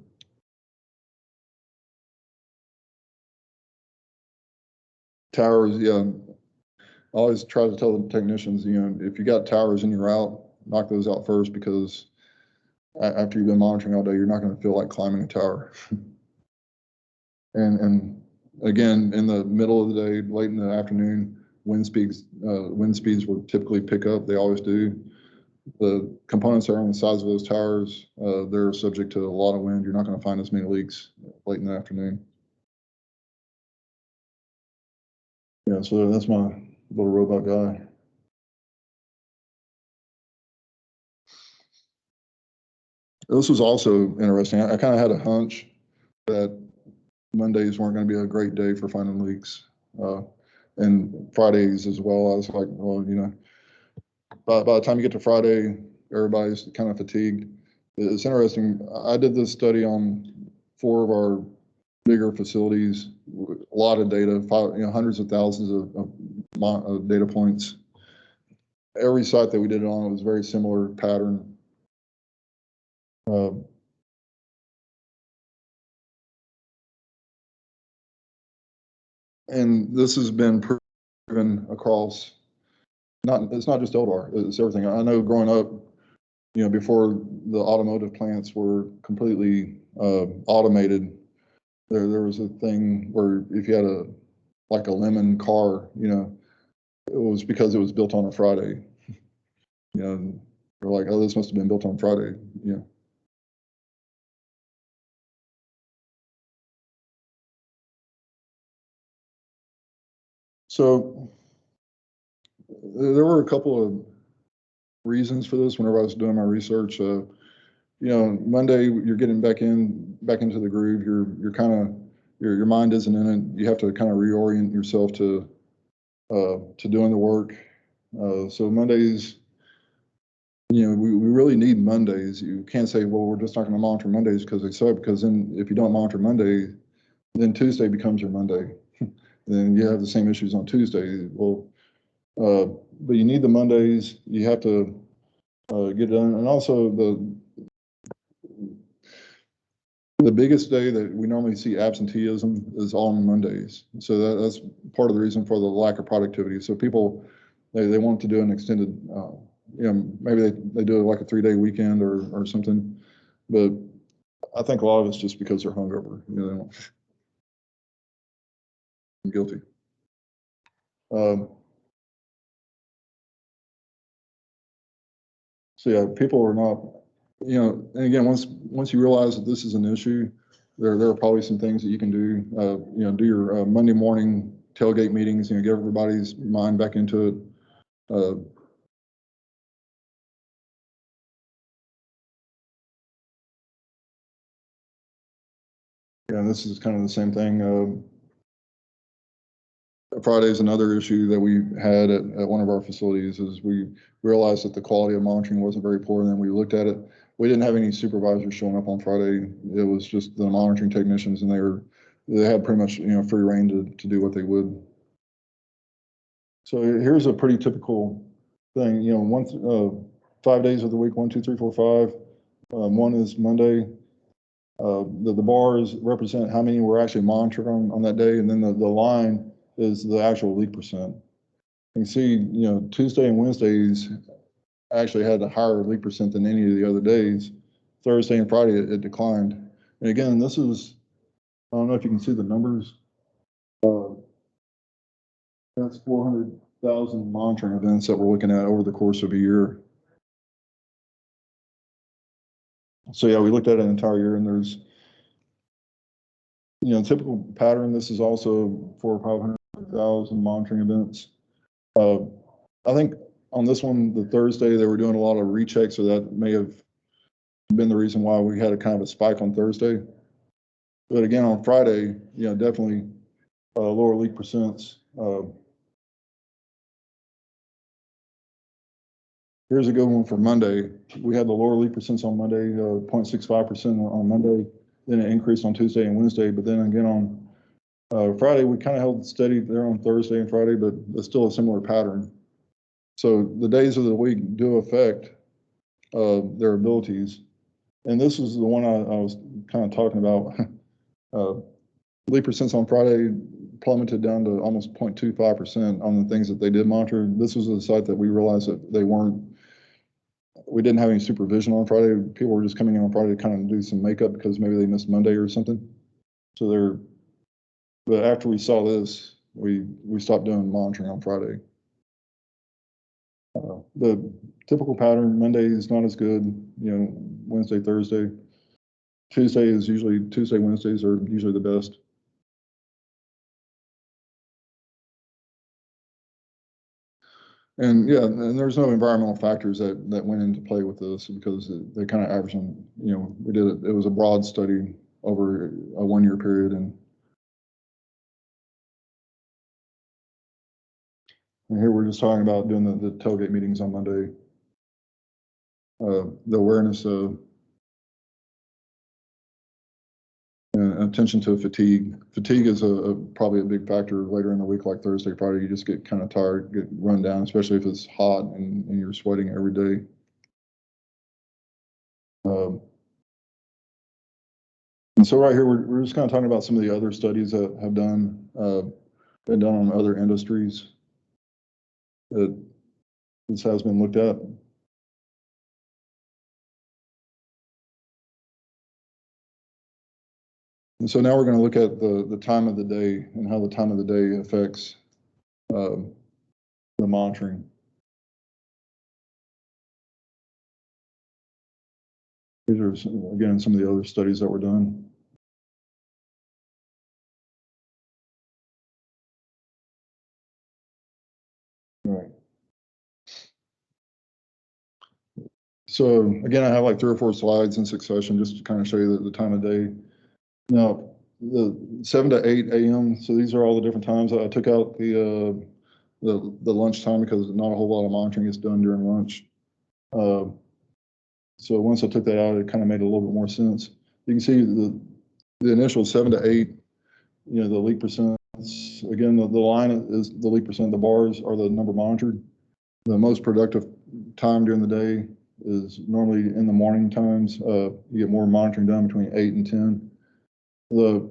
Towers, yeah. I always try to tell the technicians, if you got towers in your route, knock those out first, because after you've been monitoring all day, you're not going to feel like climbing a tower. and again, in the middle of the day, late in the afternoon, wind speeds will typically pick up. They always do. The components that are on the sides of those towers, they're subject to a lot of wind. You're not going to find as many leaks late in the afternoon. Yeah, so that's my little robot guy. This was also interesting. I kind of had a hunch that Mondays weren't going to be a great day for finding leaks. And Fridays as well. I was like, well, you know, by the time you get to Friday, everybody's kind of fatigued. It's interesting. I did this study on 4 of our bigger facilities, a lot of data, hundreds of thousands of data points. Every site that we did it on was very similar pattern. And this has been proven across, it's not just LDAR, it's everything. I know growing up, you know, before the automotive plants were completely automated, there was a thing where if you had like a lemon car, you know, it was because it was built on a Friday. You know, they're like, oh, this must have been built on Friday, you know. So there were a couple of reasons for this whenever I was doing my research. You know, Monday you're getting back into the groove. You're kind of your mind isn't in it. You have to kind of reorient yourself to doing the work. So Mondays, you know, we really need Mondays. You can't say, well, we're just not going to monitor Mondays because they suck. Because then if you don't monitor Monday, then Tuesday becomes your Monday. Then you have the same issues on Tuesday. Well, but you need the Mondays. You have to get it done. And also the biggest day that we normally see absenteeism is on Mondays. So that's part of the reason for the lack of productivity. So people, they want to do an extended, you know, maybe they do like a 3-day weekend or something. But I think a lot of it's just because they're hungover. You know, I'm guilty. So yeah, people are not, you know, and again, once you realize that this is an issue, there are probably some things that you can do. You know, do your Monday morning tailgate meetings. You know, get everybody's mind back into it. Yeah, this is kind of the same thing. Friday is another issue that we had at one of our facilities is we realized that the quality of monitoring wasn't very poor. And then we looked at it. We didn't have any supervisors showing up on Friday. It was just the monitoring technicians, and they had pretty much, you know, free reign to do what they would. So here's a pretty typical thing. You know, 5 days of the week, 1, 2, 3, 4, 5. One is Monday. The bars represent how many we're actually monitoring on that day, and then the line is the actual leak percent. You can see, you know, Tuesday and Wednesdays actually had a higher leak percent than any of the other days. Thursday and Friday it declined. And again, this is, I don't know if you can see the numbers. That's 400,000 monitoring events that we're looking at over the course of a year. So yeah, we looked at an entire year, and there's, you know, typical pattern. This is also 400,000 or 500,000 monitoring events. I think on this one, the Thursday, they were doing a lot of rechecks, so that may have been the reason why we had a kind of a spike on Thursday. But again, on Friday, you know, definitely lower leak percents. Here's a good one for Monday. We had the lower leak percents on Monday, 0.65% on Monday. Then it increased on Tuesday and Wednesday. But then again on Friday, we kind of held steady there on Thursday and Friday, but it's still a similar pattern. So the days of the week do affect their abilities. And this is the one I was kind of talking about. Leak percents on Friday plummeted down to almost 0.25% on the things that they did monitor. This was a site that we realized that we didn't have any supervision on Friday. People were just coming in on Friday to kind of do some makeup because maybe they missed Monday or something. So but after we saw this, we stopped doing monitoring on Friday. The typical pattern, Monday is not as good, you know, Wednesday, Thursday. Tuesday, Wednesdays are usually the best. And yeah, and there's no environmental factors that went into play with this because they kind of average on, you know, we did it, it was a broad study over a 1-year period. And here we're just talking about doing the tailgate meetings on Monday. The awareness of attention to fatigue. Fatigue is probably a big factor later in the week, like Thursday, Friday. You just get kind of tired, get run down, especially if it's hot and you're sweating every day. And so right here, we're just kind of talking about some of the other studies that have been done on other industries that this has been looked at. And so now we're going to look at the time of the day and how the time of the day affects the monitoring. These are, again, some of the other studies that were done. All right. So again, I have like 3 or 4 slides in succession just to kind of show you the time of day. Now, the 7 to 8 a.m. So these are all the different times. I took out the lunch time because not a whole lot of monitoring is done during lunch. So once I took that out, it kind of made a little bit more sense. You can see the initial 7 to 8, you know, the leak percent. Again, the line is the leak percent. The bars are the number monitored. The most productive time during the day is normally in the morning times. You get more monitoring done between 8 and 10. The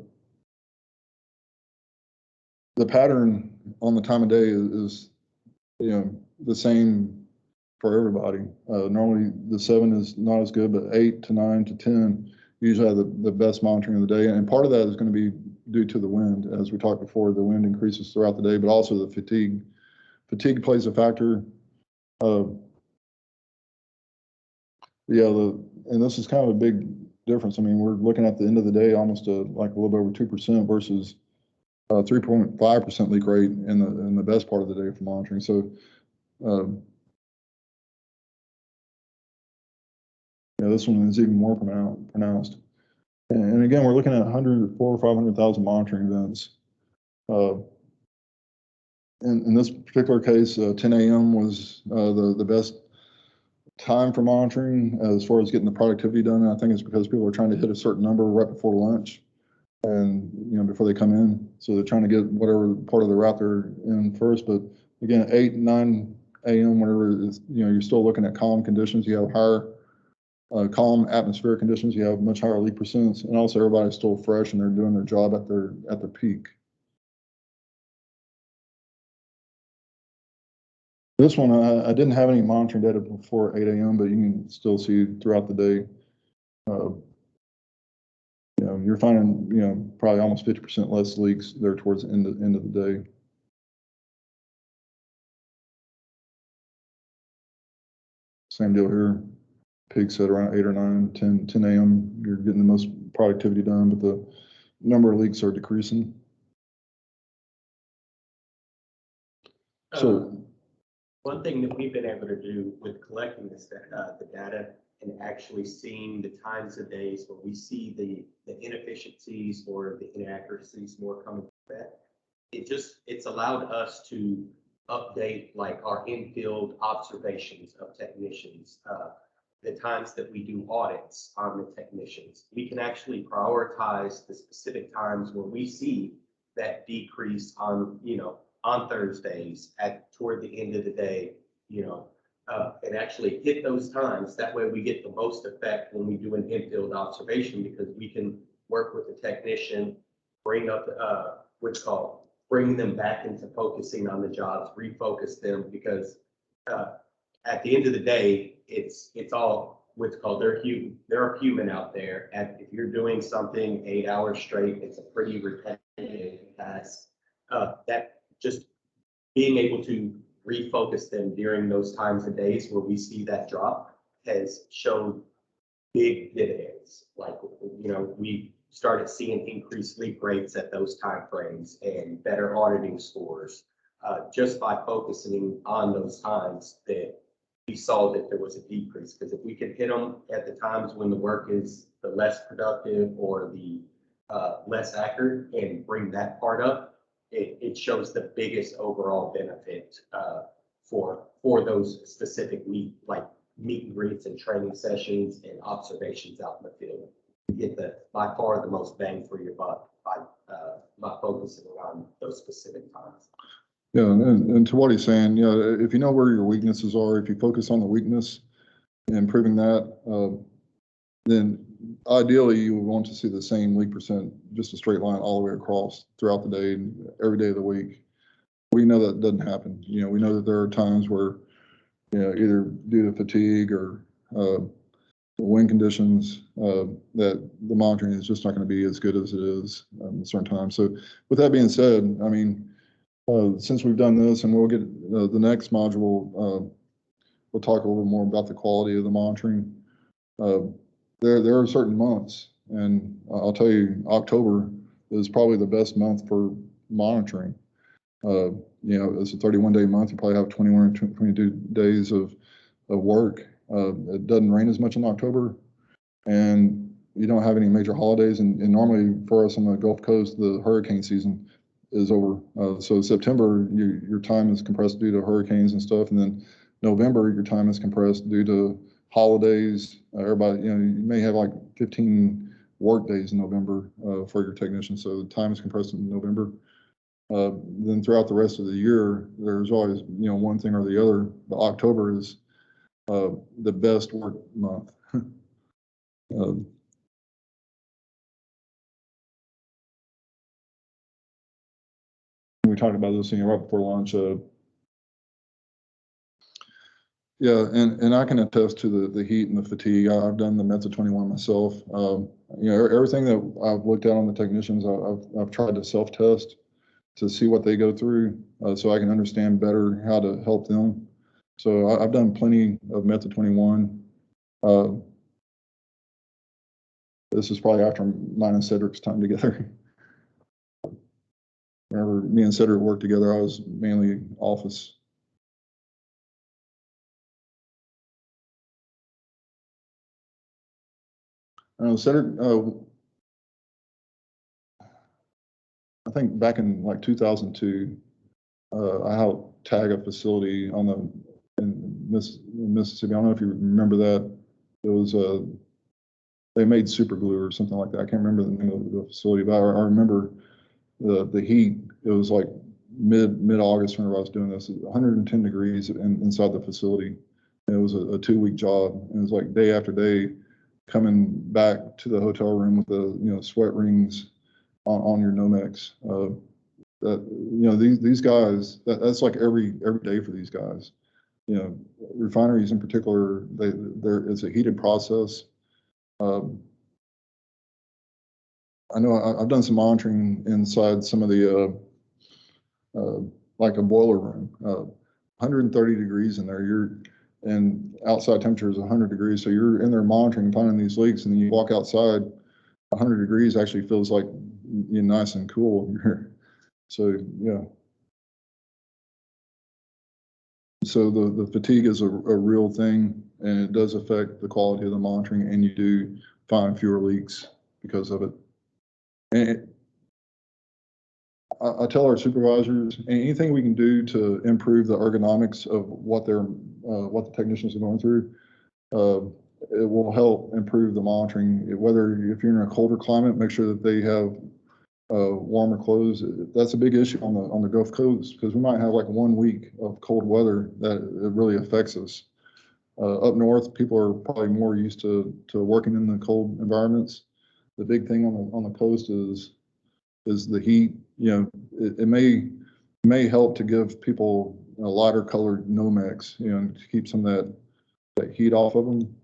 pattern on the time of day is you know, the same for everybody. Normally the 7 is not as good, but 8 to 9 to 10 usually have the best monitoring of the day. And part of that is going to be due to the wind. As we talked before, the wind increases throughout the day, but also the fatigue. Fatigue plays a factor. And this is kind of a big difference. I mean, we're looking at the end of the day, almost like a little bit over 2% versus 3.5% leak rate in the best part of the day for monitoring. So, yeah, this one is even more pronounced. And again, we're looking at 400,000 or 500,000 monitoring events. In this particular case, 10 a.m. was the best time for monitoring as far as getting the productivity done. And I think it's because people are trying to hit a certain number right before lunch and, you know, before they come in. So they're trying to get whatever part of the route they're in first. But again, 8, 9 a.m., whatever it is, you know, you're still looking at calm conditions. You have higher calm atmospheric conditions. You have much higher leak percents. And also everybody's still fresh and they're doing their job at their peak. This one, I didn't have any monitoring data before 8 a.m., but you can still see throughout the day. You know, you're finding, you know, probably almost 50% less leaks there towards the end of the day. Same deal here. Peaks at around 8 or 9, 10 a.m. You're getting the most productivity done, but the number of leaks are decreasing. So one thing that we've been able to do with collecting this, the data and actually seeing the times of days where we see the inefficiencies or the inaccuracies more coming to that, it's allowed us to update like our in-field observations of technicians, the times that we do audits on the technicians. We can actually prioritize the specific times where we see that decrease on, you know, on Thursdays toward the end of the day, you know, and actually hit those times. That way we get the most effect when we do an in-field observation, because we can work with the technician, bring up what's called bring them back into focusing on the jobs, refocus them, because at the end of the day, it's all what's called they're human out there. And if you're doing something 8 hours straight, it's a pretty repetitive task. That just being able to refocus them during those times of days where we see that drop has shown big dividends. Like, you know, we started seeing increased leak rates at those time frames and better auditing scores. just by focusing on those times that we saw that there was a decrease. Because if we could hit them at the times when the work is the less productive or the less accurate and bring that part up, it shows the biggest overall benefit for those specific meet and greets and training sessions and observations out in the field. You get by far the most bang for your buck by focusing on those specific times. Yeah, and to what he's saying, if you know where your weaknesses are, if you focus on the weakness and improving that, then ideally you would want to see the same leak percent, just a straight line all the way across throughout the day and every day of the week. We know that doesn't happen. We know that there are times where, either due to fatigue or wind conditions, that the monitoring is just not going to be as good as it is at certain times. So with that being said, I mean, since we've done this, and we'll get the next module, we'll talk a little more about the quality of the monitoring. There are certain months, and I'll tell you, October is probably the best month for monitoring. It's a 31-day month. You probably have 21 or 22 days of work. It doesn't rain as much in October, and you don't have any major holidays. And normally for us on the Gulf Coast, the hurricane season is over. So September, your time is compressed due to hurricanes and stuff, and then November, your time is compressed due to holidays. Everybody, you may have like 15 work days in November for your technicians, so the time is compressed in November. Then throughout the rest of the year, there's always one thing or the other. But October is the best work month. We talked about this right before lunch. Yeah, and I can attest to the heat and the fatigue. I've done the Meta 21 myself. Everything that I've looked at on the technicians, I've tried to self-test to see what they go through, so I can understand better how to help them. So I've done plenty of Meta 21. This is probably after mine and Cedric's time together. Whenever me and Cedric worked together, I was mainly office. Cedric, I think back in like 2002, I helped tag a facility in Mississippi. I don't know if you remember that. It was they made super glue or something like that. I can't remember the name of the facility, but I remember the heat. It was like mid-August whenever I was doing this. 110 degrees inside the facility. And it was a 2-week job, and it was like day after day coming back to the hotel room with the sweat rings on your Nomex. These guys, that's like every day for these guys. Refineries in particular, it's a heated process. I know I've done some monitoring inside some of the like a boiler room, 130 degrees in there. And outside temperature is 100 degrees, so you're in there monitoring, finding these leaks, and then you walk outside. 100 degrees actually feels like nice and cool. So yeah. So the fatigue is a real thing, and it does affect the quality of the monitoring, and you do find fewer leaks because of it. And I tell our supervisors, anything we can do to improve the ergonomics of what the technicians are going through, it will help improve the monitoring. Whether if you're in a colder climate, make sure that they have warmer clothes. That's a big issue on the Gulf Coast, because we might have like 1 week of cold weather that it really affects us. Up north, people are probably more used to working in the cold environments. The big thing on the coast is the heat. It may help to give people a lighter colored Nomex, to keep some of that heat off of them.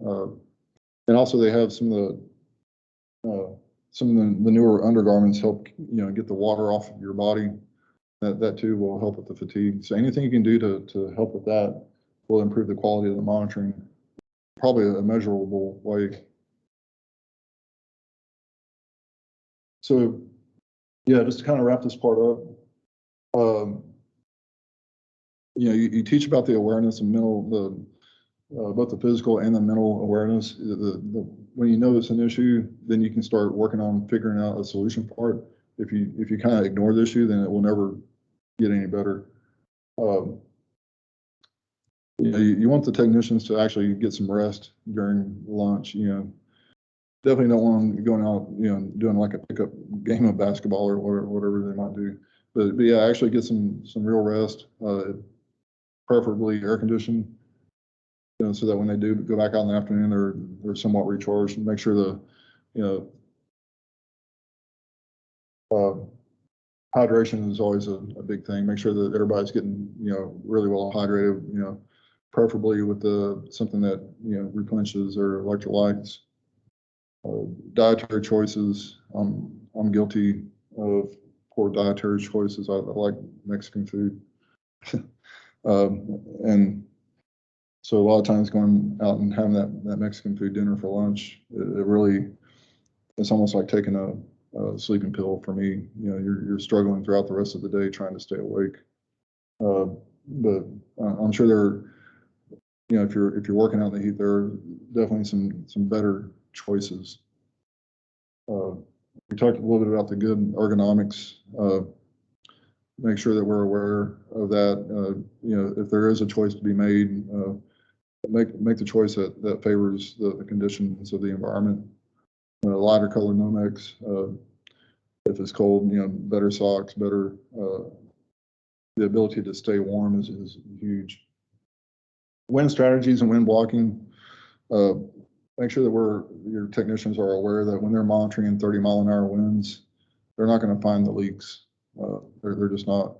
And also they have some of the newer undergarments help, get the water off of your body. That too will help with the fatigue. So anything you can do to help with that will improve the quality of the monitoring, probably a measurable way. So yeah, just to kind of wrap this part up, you teach about the awareness and both the physical and the mental awareness. When you know it's an issue, then you can start working on figuring out a solution for it. If you kind of ignore the issue, then it will never get any better. You want the technicians to actually get some rest during lunch. Definitely don't want them going out, doing like a pickup game of basketball or whatever they might do. But yeah, actually get some real rest, preferably air conditioned, so that when they do go back out in the afternoon, they're somewhat recharged, and make sure hydration is always a big thing. Make sure that everybody's getting, really well hydrated, preferably with something that, replenishes their electrolytes. Dietary choices, I'm guilty of poor dietary choices. I like Mexican food. And so a lot of times going out and having that Mexican food dinner for lunch, it's almost like taking a sleeping pill for me. You're struggling throughout the rest of the day trying to stay awake. But I'm sure if you're working out in the heat, there are definitely some better choices. We talked a little bit about the good ergonomics. Make sure that we're aware of that. If there is a choice to be made, make the choice that favors the conditions of the environment. Lighter color Nomex. If it's cold, better socks, better. The ability to stay warm is huge. Wind strategies and wind blocking. Make sure that your technicians are aware that when they're monitoring 30-mile-an-hour winds, they're not going to find the leaks. They're just not.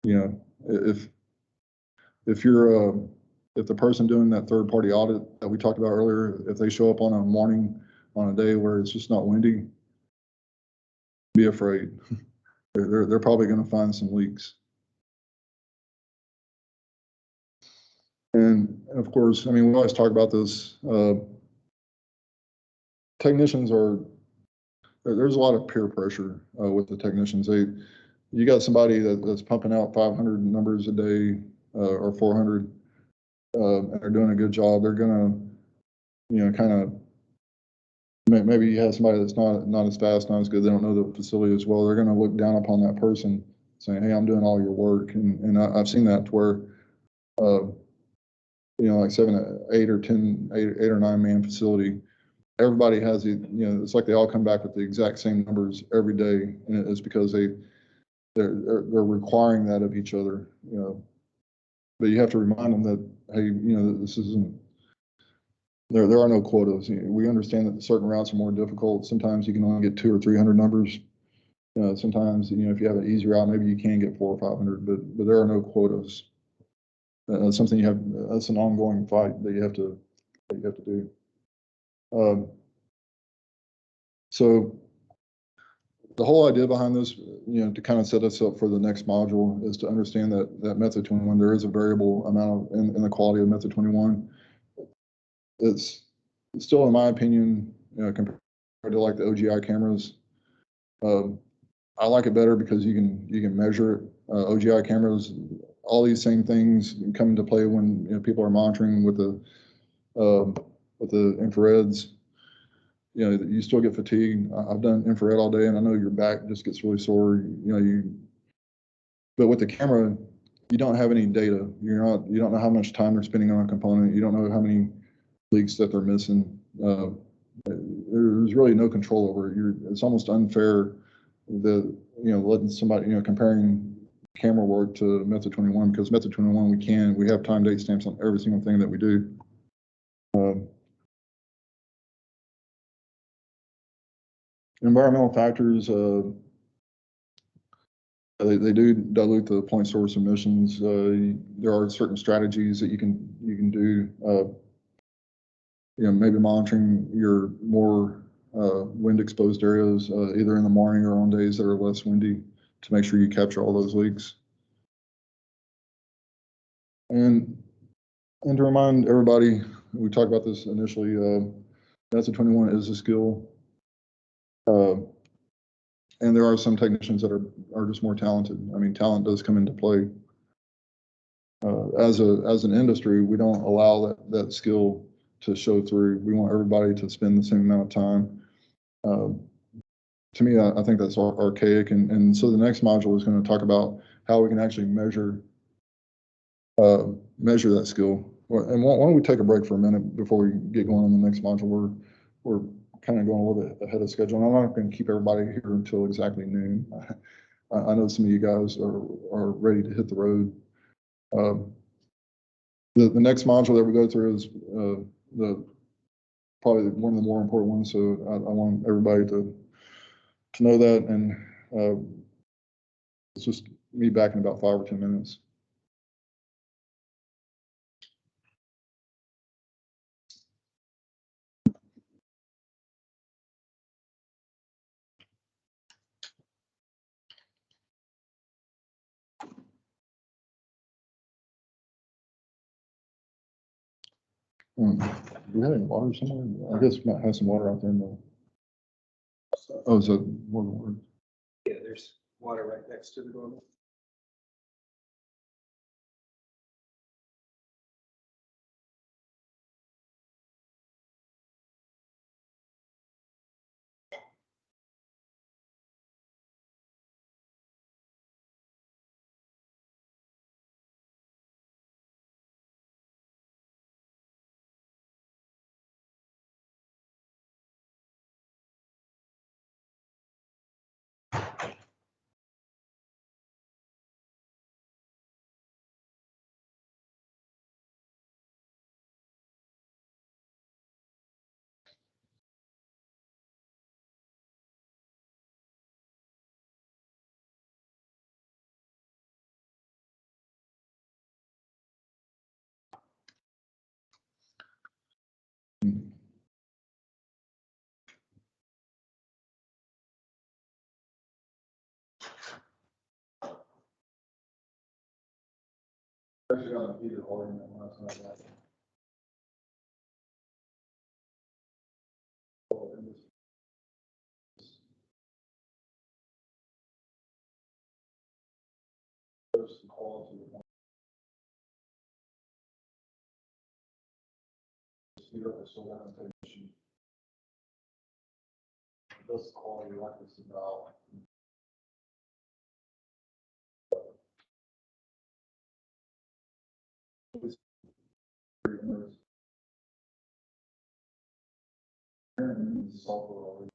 If the person doing that third-party audit that we talked about earlier, if they show up on a day where it's just not windy, be afraid. They're probably going to find some leaks. And of course, we always talk about this. Technicians there's a lot of peer pressure with the technicians. You got somebody that's pumping out 500 numbers a day or 400, and they're doing a good job. They're gonna, kind of maybe you have somebody that's not as fast, not as good. They don't know the facility as well. They're gonna look down upon that person, saying, "Hey, I'm doing all your work," and I've seen that to where, like 7, 8, or 10, 8 or 9 man facility. Everybody has it's like they all come back with the exact same numbers every day, and it's because they're requiring that of each other. But you have to remind them that, hey, this isn't. There are no quotas. We understand that certain routes are more difficult. Sometimes you can only get 200 or 300 numbers. Sometimes if you have an easy route, maybe you can get 400 or 500. But there are no quotas. That's something that's an ongoing fight that you have to do. So the whole idea behind this, to kind of set us up for the next module, is to understand that method 21, there is a variable amount in the quality of method 21. It's still, in my opinion, compared to like the OGI cameras, I like it better because you can measure it. OGI cameras, all these same things come into play when people are monitoring with the infrareds. You still get fatigue. I've done infrared all day, and I know your back just gets really sore. But with the camera, you don't have any data. You don't know how much time they're spending on a component. You don't know how many leaks that they're missing. There's really no control over it. It's almost unfair letting somebody, comparing camera work to method 21, because method 21 we have time date stamps on every single thing that we do. Environmental factors, they do dilute the point source emissions. There are certain strategies that you can do. Maybe monitoring your more wind exposed areas, either in the morning or on days that are less windy, to make sure you capture all those leaks. And to remind everybody, we talked about this initially, method 21 is a skill. And there are some technicians that are just more talented. Talent does come into play. as an industry, we don't allow that skill to show through. We want everybody to spend the same amount of time. To me, I think that's archaic. And so the next module is going to talk about how we can actually measure that skill. And why don't we take a break for a minute before we get going on the next module? We're kind of going a little bit ahead of schedule. And I'm not going to keep everybody here until exactly noon. I know some of you guys are ready to hit the road. The next module that we go through is probably one of the more important ones. So I want everybody to know that. And it's just me back in about 5 or 10 minutes. Do we have any water somewhere? I guess Matt has some water out there in the. Oh, is that water? Yeah, there's water right next to the door. Actually got a heater holding it last night. There's some quality. Heat up the solar integration. This quality like this about. And software.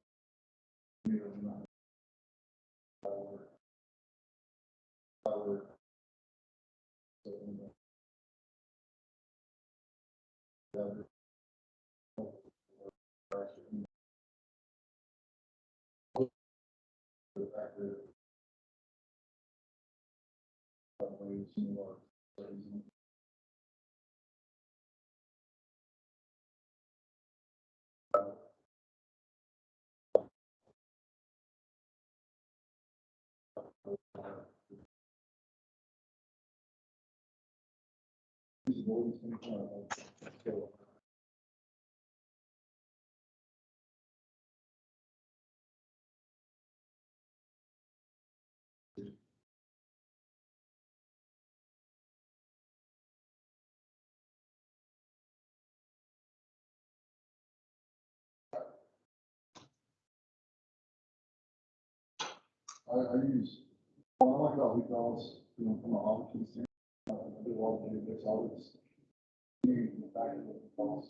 I use, what I like about weak valves, from an option standpoint, I do a lot of data, always. Back in the valves.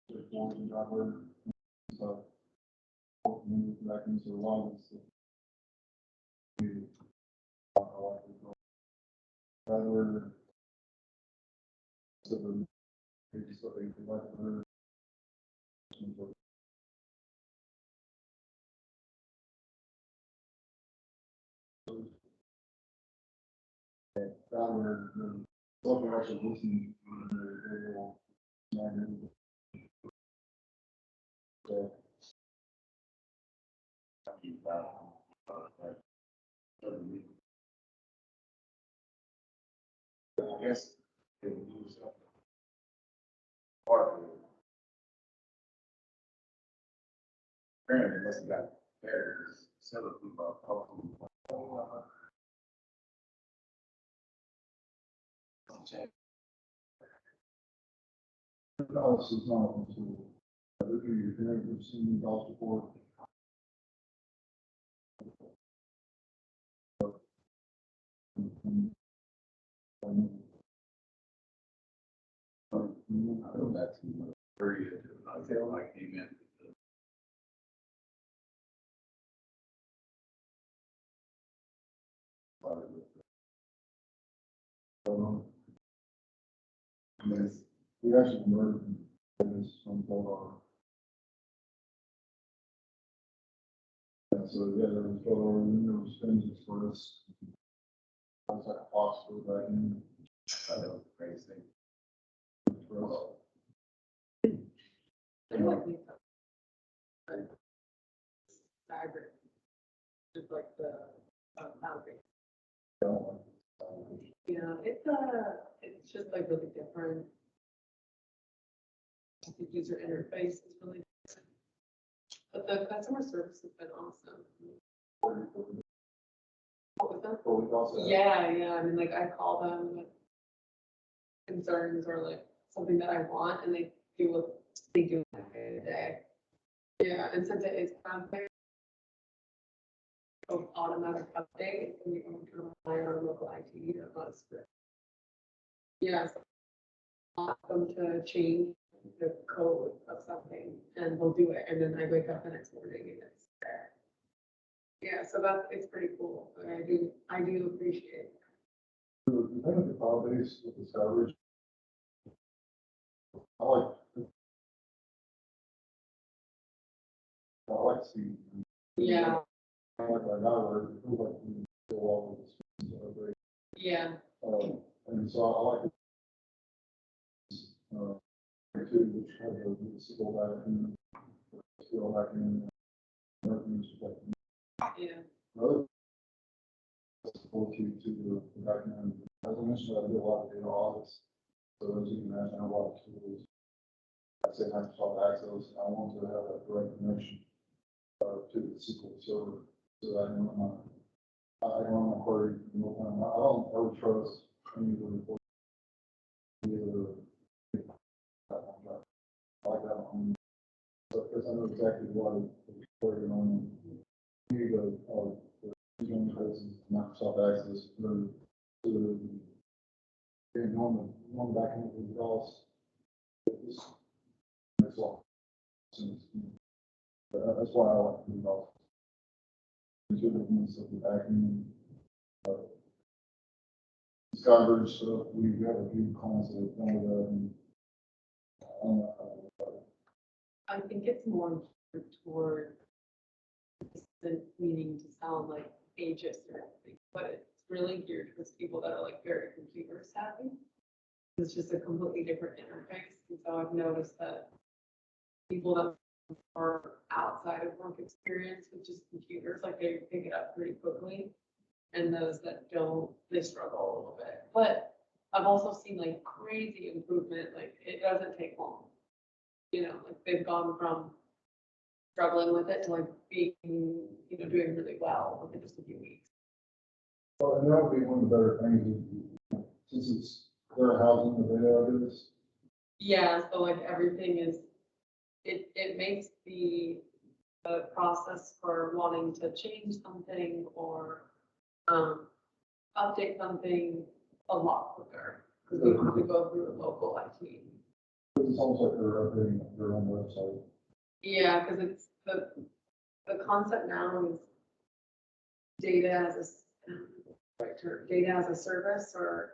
There's doors and driver, so. Move back into the walls. Rather. So the. So they can like her. Rather than looking at the listening. I guess. Apparently, unless you got bears, some of them are. Else is not until, if you've seen the golf before. I know that's very, I feel like I came in. We actually learned this from LDAR. And so, yeah, there was LDAR, and there was things for us. That's like a hospital back in. I know, crazy thing. For us. I like these. Fabric. Just like the, fabric. Yeah, it's just like really different. The user interface is really different. But the customer service has been awesome. What was that? But we also. Yeah, I mean, like I call them with concerns or like something that I want and they do what they do every day. Yeah, and since it is content of automatic update, we don't rely on our local IT or not a script. Yes. Ask them to change the code of something and they'll do it. And then I wake up the next morning and it's there. Yeah, so it's pretty cool. But I do appreciate it. The thing with the cloud base with Discovery, I like to see. Yeah, I like that guy where it feels like we go all with this. yeah, And so I like. Too, which had the SQL back in, SQL back in. yeah, Another. To the back end. As I mentioned, I do a lot of data audits. So as you can imagine, I have a lot of tools. I say Microsoft Access, I want to have a direct connection to the SQL server so that I can run my query in real time. I don't ever trust any of the reports. I like that one. So because I know exactly what is querying on. Here you go, Microsoft Access to normal back end of the calls. That's all. That's why I like to do both. Two different of the back end. Discovery stuff, we have a few clients that have done that and I don't know. I think it's more geared toward the meaning to sound like ageist or anything, but it's really geared towards people that are like very computer savvy. It's just a completely different interface. And so I've noticed that people that are outside of work experience with just computers, like they pick it up pretty quickly. And those that don't, they struggle a little bit. But I've also seen like crazy improvement, like it doesn't take long. You know, like they've gone from struggling with it to like being, doing really well within just a few weeks. Well, and that would be one of the better things, since it's their housing, the data is. Yeah, so like everything is, it makes the process for wanting to change something or update something a lot quicker because we don't have to go through a local IT. It's almost like they're updating their own website. Yeah, because it's the concept now is data as data as a service or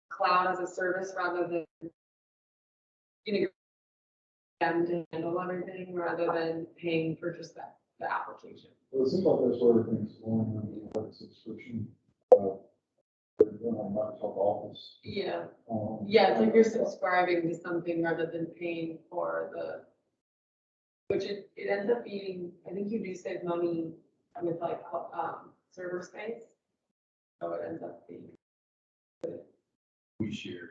cloud as a service rather than them to handle everything rather than paying for just the application. Well, it seems like that's where everything's going with the subscription. They're doing on Microsoft Office. Yeah, yeah, it's like you're subscribing to something rather than paying for which it ends up being, I think you do save money with like, server space. So it ends up being. We shared,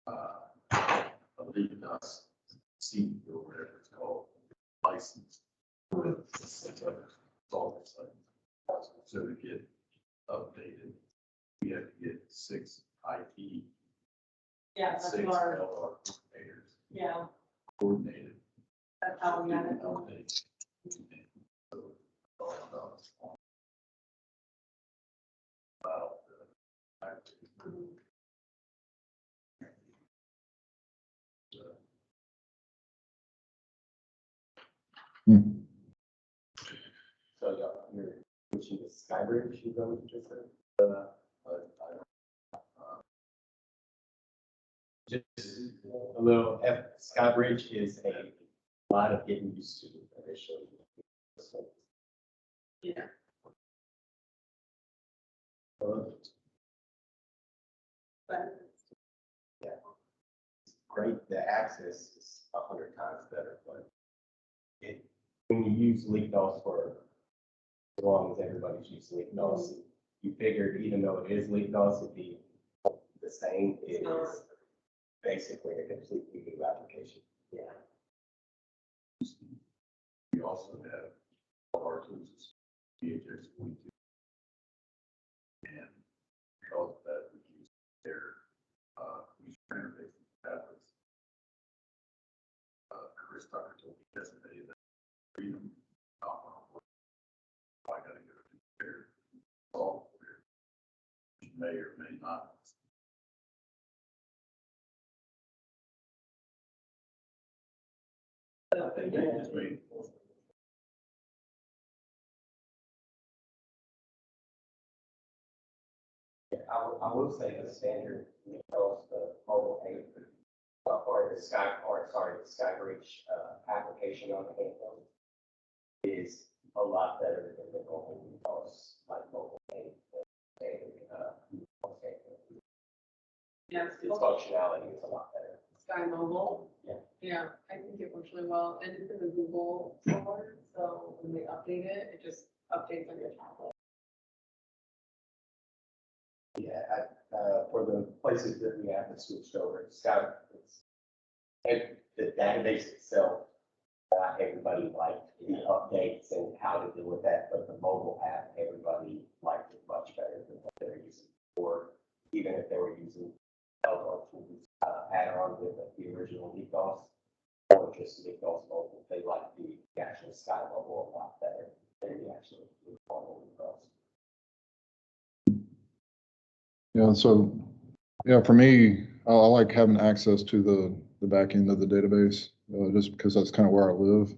a lead us, C or whatever it's called, license. So to get updated, we have to get 6 IT Yeah, that's Six our, LDAR coordinators, yeah, coordinated. that's how we manage it. Hmm. So, you're, which is Skybridge, you go with just a little, Skybridge is a lot of getting used to initially. Yeah. But Yeah. Great, the access is 100 times better, but when you use leak DOS for as long as everybody's used leak DOS, you figured even though it is leak DOS, it'd be the same. It is basically a completely new application. yeah. We also have all our tools, VHX 22. And because of that, we use their, user interface tablets. Chris Tucker told me yesterday that freedom, I gotta go to their software, which may or may not. I think they just made. I will say the standard, because the mobile aid, or the Skybridge, application on the handheld is a lot better than the mobile, because like mobile aid, Yeah, its functionality is a lot better. Sky Mobile. Yeah. Yeah, I think it works really well, and it's in the Google store, so when they update it, it just updates on your tablet. Yeah, for the places that we have switched over, and the database itself, everybody liked the updates and how to deal with that, but the mobile app, everybody liked it much better than what they're using. Or even if they were using LDAR tools, add-on with the original DDoS, or just DDoS mobile, they like the actual Sky Mobile a lot better than the actual mobile DDoS. Yeah, so, yeah, for me, I like having access to the back end of the database, just because that's kind of where I live.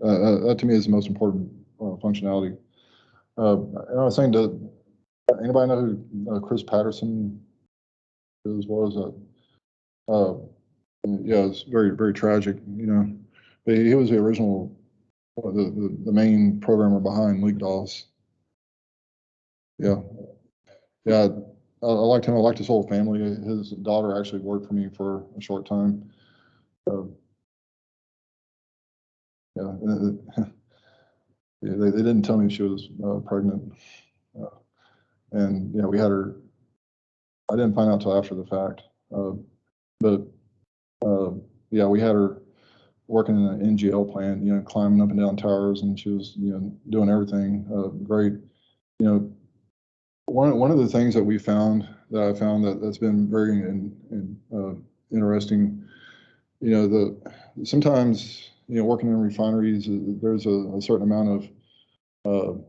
That to me is the most important functionality. And I was saying to, anybody know who Chris Patterson is, yeah, it's very, very tragic, you know. But he was the original, the main programmer behind Leak DOS. Yeah. Yeah, I liked him. I liked his whole family. His daughter actually worked for me for a short time. Yeah, yeah, they didn't tell me she was pregnant. And yeah, we had her, I didn't find out till after the fact. But yeah, we had her working in an NGL plant, you know, climbing up and down towers, and she was, you know, doing everything great. You know, one of the things that we found, that I found that's been very interesting, you know, sometimes, you know, working in refineries, there's a certain amount of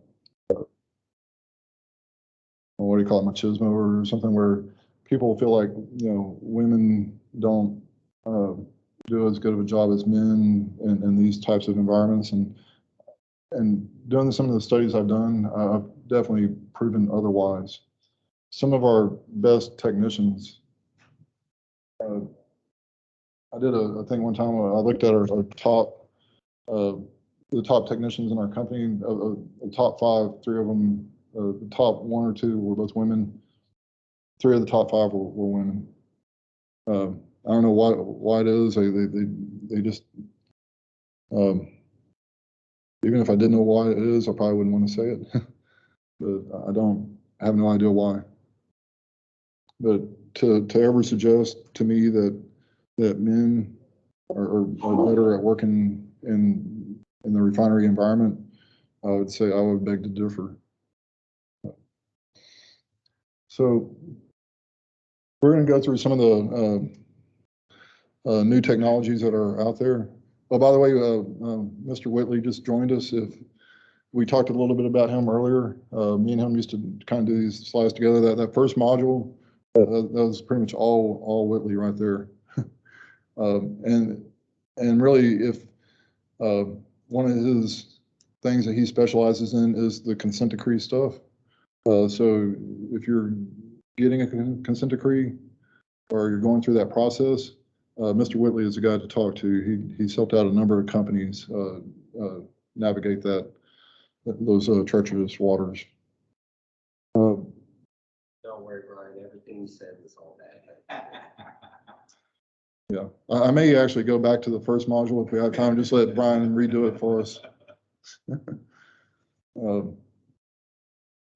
what do you call it, machismo or something, where people feel like, you know, women don't do as good of a job as men in these types of environments. And doing some of the studies I've done, I've definitely proven otherwise. Some of our best technicians, I did a thing one time where I looked at our top, the top technicians in our company, the top 5, 3 of them, the top 1 or 2 were both women. 3 of the top 5 were women. I don't know why it is. They just, even if I didn't know why it is, I probably wouldn't want to say it. But I have no idea why. But to ever suggest to me that men are better at working in the refinery environment, I would say I would beg to differ. So We're going to go through some of the new technologies that are out there. Oh, by the way, Mr. Whitley just joined us. If we talked a little bit about him earlier, me and him used to kind of do these slides together. That first module, that was pretty much all Whitley right there. And really, if one of his things that he specializes in is the consent decree stuff. So if you're getting a consent decree or you're going through that process, Mr. Whitley is the guy to talk to. He's helped out a number of companies navigate those treacherous waters. Don't worry, Brian, everything you said was all bad. Yeah, I may actually go back to the first module if we have time. Just let Brian redo it for us. I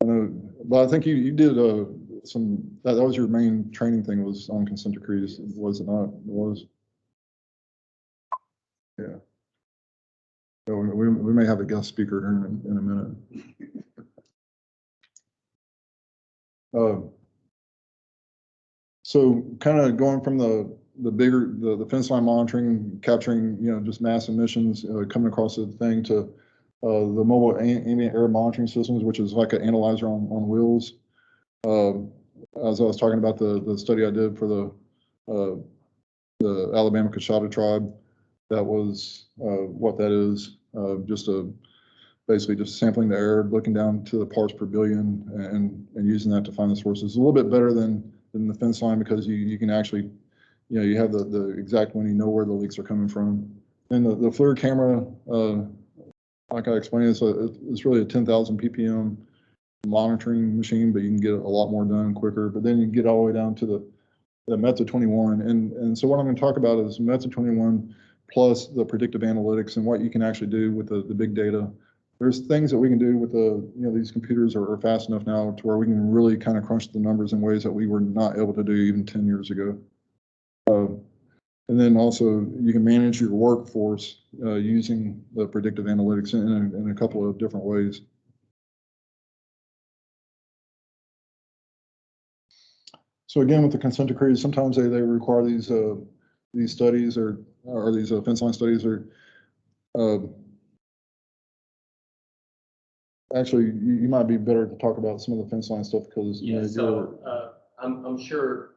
know, but I think you did that was your main training thing, was on consent decrees, was it not? It was. Yeah. So we may have a guest speaker in a minute. So kind of going from the fence line monitoring, capturing, just mass emissions coming across the thing, to the mobile ambient air monitoring systems, which is like an analyzer on wheels. As I was talking about the study I did for the Alabama Coshada tribe, that was what that is. Basically just sampling the air, looking down to the parts per billion, and using that to find the sources. A little bit better than the fence line, because you can actually, you have the exact one, you know where the leaks are coming from. And the FLIR camera, like I explained, it's really a 10,000 ppm monitoring machine, but you can get a lot more done quicker. But then you get all the way down to the Method 21. And so what I'm going to talk about is Method 21 plus the predictive analytics and what you can actually do with the big data. There's things that we can do with these computers are fast enough now to where we can really kind of crunch the numbers in ways that we were not able to do even 10 years ago. And then also you can manage your workforce using the predictive analytics in a couple of different ways. So again, with the consent decrees, sometimes they require these studies or these fence line studies, or actually you might be better to talk about some of the fence line stuff, because I'm sure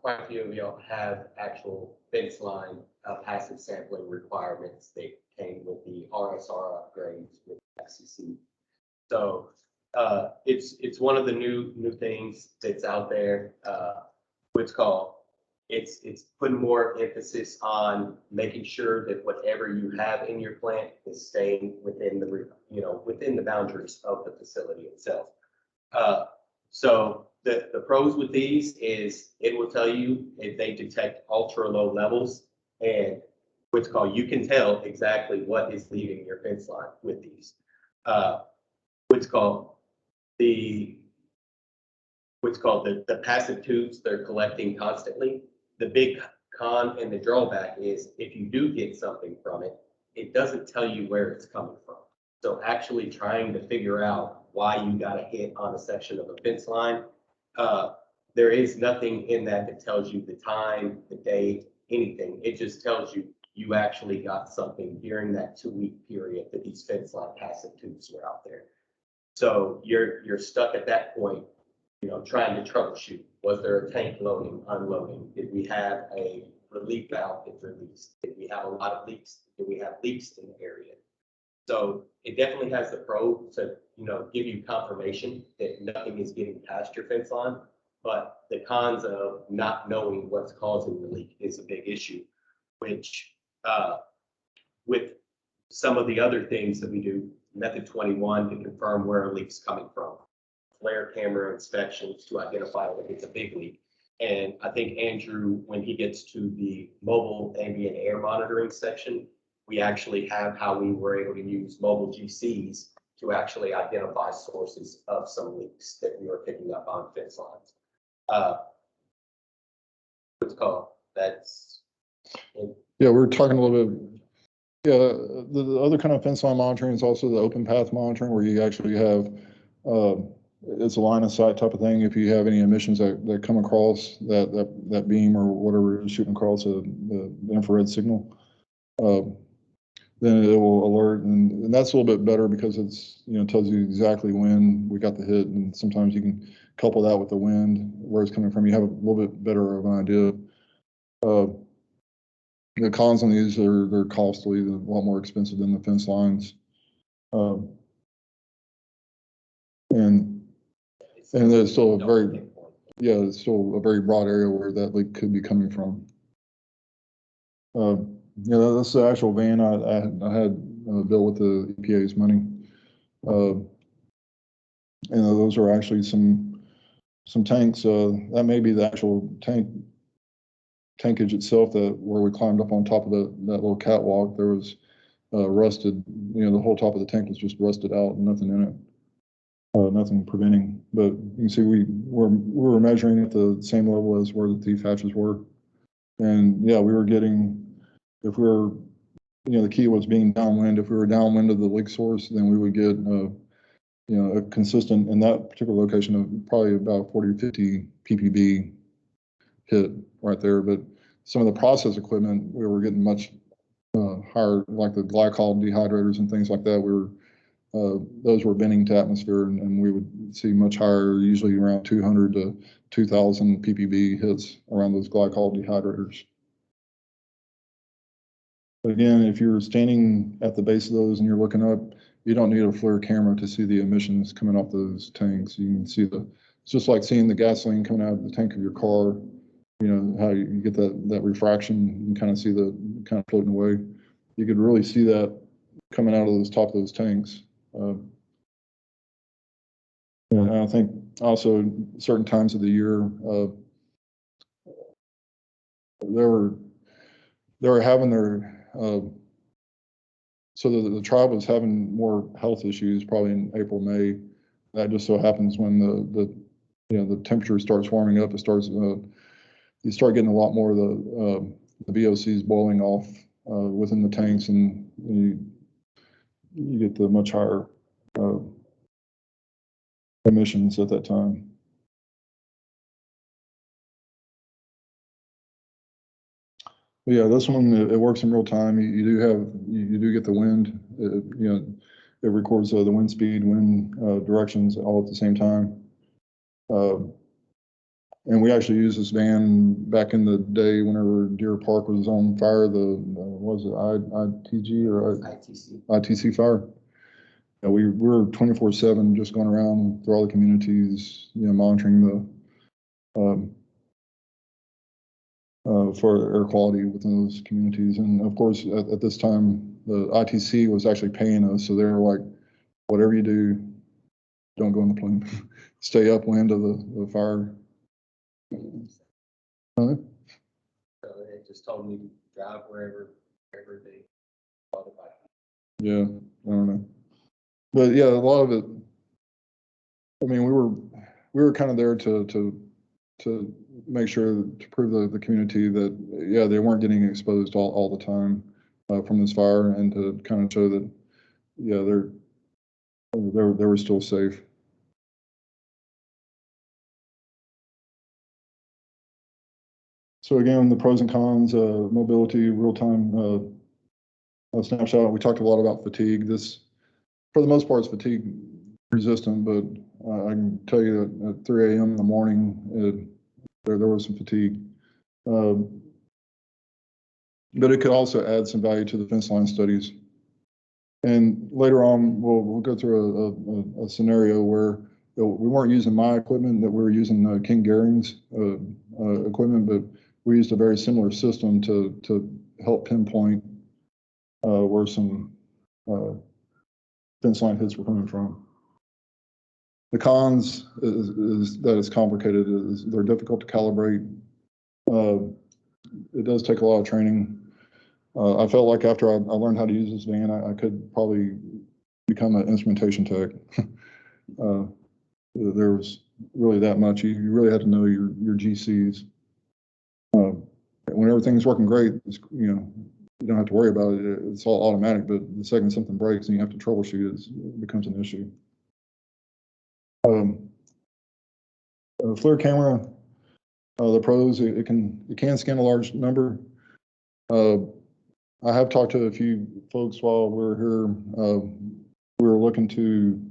quite a few of y'all have actual fence line passive sampling requirements that came with the RSR upgrades with FCC. So it's one of the new things that's out there. It's putting more emphasis on making sure that whatever you have in your plant is staying within the boundaries of the facility itself. So the pros with these is it will tell you if they detect ultra low levels, and you can tell exactly what is leaving your fence line with these. The passive tubes they're collecting constantly. The big con and the drawback is if you do get something from it, it doesn't tell you where it's coming from. So actually trying to figure out why you got a hit on a section of a fence line, there is nothing in that tells you the time, the date, anything. It just tells you you actually got something during that 2-week period that these fence line passive tubes were out there. So you're stuck at that point, trying to troubleshoot. Was there a tank loading, unloading? Did we have a relief valve that released? Did we have a lot of leaks? Did we have leaks in the area? So it definitely has the pro to, give you confirmation that nothing is getting past your fence line, but the cons of not knowing what's causing the leak is a big issue, which with some of the other things that we do, Method 21 to confirm where a leak's coming from, flare camera inspections to identify if it's a big leak. And I think Andrew, when he gets to the mobile ambient air monitoring section, we actually have how we were able to use mobile GCs to actually identify sources of some leaks that we were picking up on fence lines. Yeah, we're talking a little bit. Yeah, the other kind of fence line monitoring is also the open path monitoring, where you actually have it's a line of sight type of thing. If you have any emissions that come across that beam or whatever is shooting across the infrared signal, then it will alert, and that's a little bit better because it's, tells you exactly when we got the hit, and sometimes you can couple that with the wind, where it's coming from. You have a little bit better of an idea. The cons on these they're costly, they're a lot more expensive than the fence lines. And there's still it's still a very broad area where that leak could be coming from. That's the actual van I had built with the EPA's money. And those are actually some tanks. That may be the actual tankage itself, where we climbed up on top of that little catwalk. There was rusted, the whole top of the tank was just rusted out and nothing in it. Nothing preventing, but you can see we were measuring at the same level as where the thief hatches were. And yeah, we were getting, if we were, the key was being downwind. If we were downwind of the leak source, then we would get, a consistent, in that particular location, of probably about 40 to 50 ppb hit right there. But some of the process equipment, we were getting much higher, like the glycol dehydrators and things like that. Those were bending to atmosphere, and we would see much higher, usually around 200 to 2,000 ppb hits around those glycol dehydrators. But again, if you're standing at the base of those and you're looking up, you don't need a FLIR camera to see the emissions coming off those tanks. You can see it's just like seeing the gasoline coming out of the tank of your car. How you get that refraction, you kind of see the kind of floating away. You could really see that coming out of those top of those tanks. And I think also certain times of the year, they were having their, so the tribe was having more health issues probably in April, May. That just so happens when the temperature starts warming up, you start getting a lot more of the VOCs boiling off within the tanks, and you get the much higher emissions at that time. But yeah, this one, it works in real time. You do get the wind. It records the wind speed, wind directions all at the same time. And we actually used this van back in the day whenever Deer Park was on fire. Was it ITG or ITC fire? Yeah, we were 24/7 just going around through all the communities, monitoring for air quality within those communities. And of course, at this time, the ITC was actually paying us, so they were like, whatever you do, don't go in the plume. Stay upwind of the fire. So they just told me to drive wherever they thought about it. Yeah, I don't know. But yeah, a lot of it, I mean, we were kind of there to make sure, to prove the community that, yeah, they weren't getting exposed all the time from this fire, and to kind of show that, yeah, they were still safe. So again, the pros and cons, mobility, real-time snapshot. We talked a lot about fatigue. This, for the most part, is fatigue resistant, but I can tell you that at 3 a.m. in the morning, there was some fatigue. But it could also add some value to the fence line studies. And later on, we'll go through a scenario where we weren't using my equipment, that we were using King Gehring's equipment, but we used a very similar system to help pinpoint where some fence line hits were coming from. The cons is that it's complicated. They're difficult to calibrate. It does take a lot of training. I felt like after I learned how to use this van, I could probably become an instrumentation tech. There was really that much. You really had to know your GCs. When everything's working great, you don't have to worry about it. It's all automatic. But the second something breaks and you have to troubleshoot it, it becomes an issue. FLIR camera, the pros, it can scan a large number. I have talked to a few folks while we were here. We were looking to,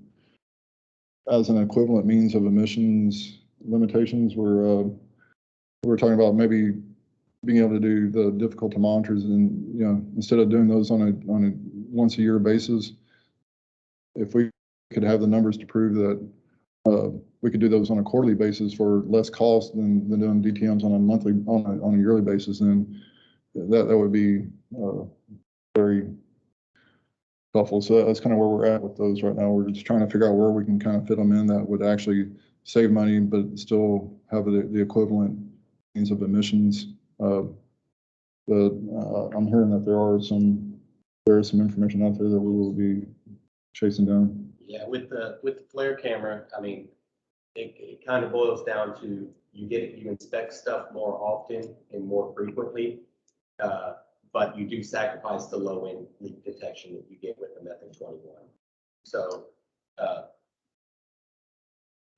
as an equivalent means of emissions limitations, we're talking about maybe being able to do the difficult to monitors, and instead of doing those on a once a year basis, if we could have the numbers to prove that we could do those on a quarterly basis for less cost than doing DTMs on a monthly, on a yearly basis, then that would be very helpful. So that's kind of where we're at with those right now. We're just trying to figure out where we can kind of fit them in that would actually save money, but still have the equivalent means of emissions. But I'm hearing that there is some information out there that we will be chasing down. Yeah, with the FLIR camera, I mean, it kind of boils down to you inspect stuff more often and more frequently, but you do sacrifice the low end leak detection that you get with the Method 21. So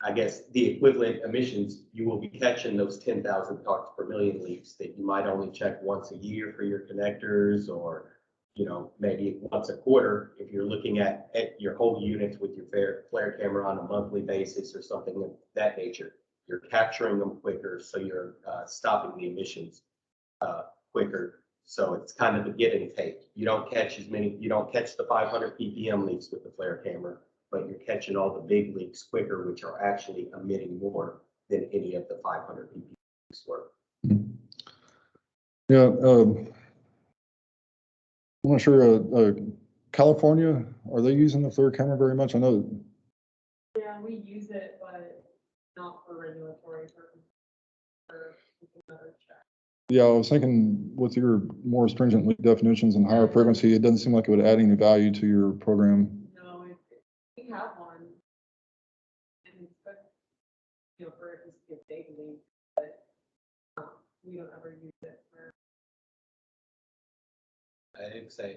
I guess the equivalent emissions, you will be catching those 10,000 parts per million leaks that you might only check once a year for your connectors, or maybe once a quarter if you're looking at your whole units with your FLIR camera on a monthly basis or something of that nature. You're capturing them quicker, so you're stopping the emissions quicker. So it's kind of a give and take. You don't catch the 500 ppm leaks with the FLIR camera, but you're catching all the big leaks quicker, which are actually emitting more than any of the 500 ppm leaks were. Yeah, I'm not sure, California, are they using the FLIR camera very much? I know. Yeah, we use it, but not for regulatory purposes. For another check. Yeah, I was thinking with your more stringent leak definitions and higher frequency, it doesn't seem like it would add any value to your program. No, we have one. And it's good, for it to get big leak, but we don't ever use it for. I'd say,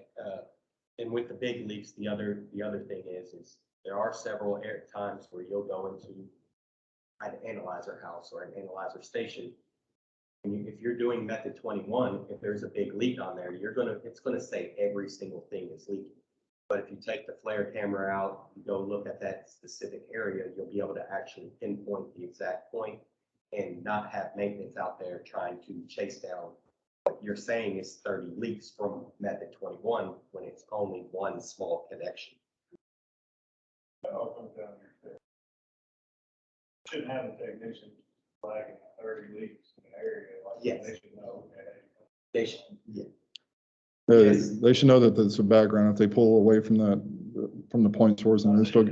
and with the big leaks, the other thing is there are several times where you'll go into an analyzer house or an analyzer station. And if you're doing Method 21, if there's a big leak on there, it's gonna say every single thing is leaking. But if you take the FLIR camera out, you go look at that specific area, you'll be able to actually pinpoint the exact point and not have maintenance out there trying to chase down what you're saying is 30 leaks from Method 21 when it's only one small connection. I'll come down here. Shouldn't have a technician flagging 30 leaks in an area like Yes. They should know. They should, yeah. They should know that there's a background. If they pull away from the point source, and they're still.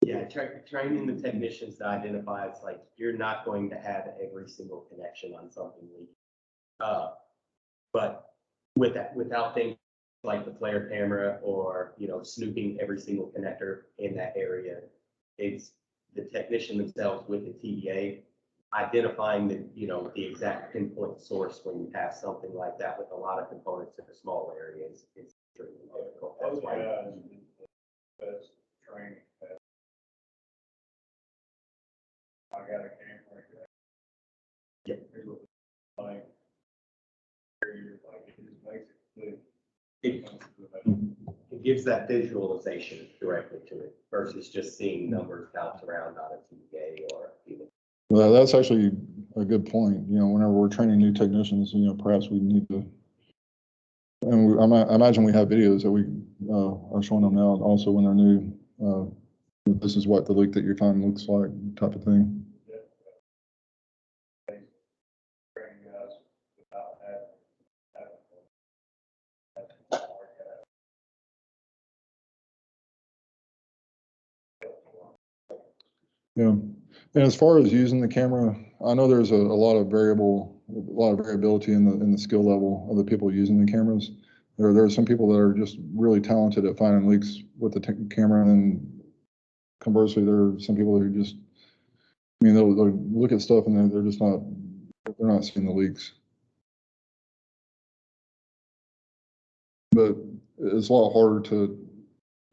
Yeah, training the technicians to identify, it's like, you're not going to have every single connection on something leaking. But without things like the FLIR camera or, snooping every single connector in that area, it's the technician themselves with the TDA identifying the exact pinpoint source when you have something like that with a lot of components in a small area is extremely difficult. That's why. Best training. I got a camera. Yeah. Like, it just makes it It gives that visualization directly to it versus just seeing numbers bounce around on a TDA or even. Well, that's actually a good point. Whenever we're training new technicians, perhaps we need to. And I imagine we have videos that we are showing them now also when they're new. This is what the leak that your time looks like, type of thing. training guys without having. Yeah. And as far as using the camera, I know there's a lot of variability in the skill level of the people using the cameras. There are some people that are just really talented at finding leaks with the camera, and then conversely, there are some people who just, they'll look at stuff and they're not seeing the leaks. But it's a lot harder to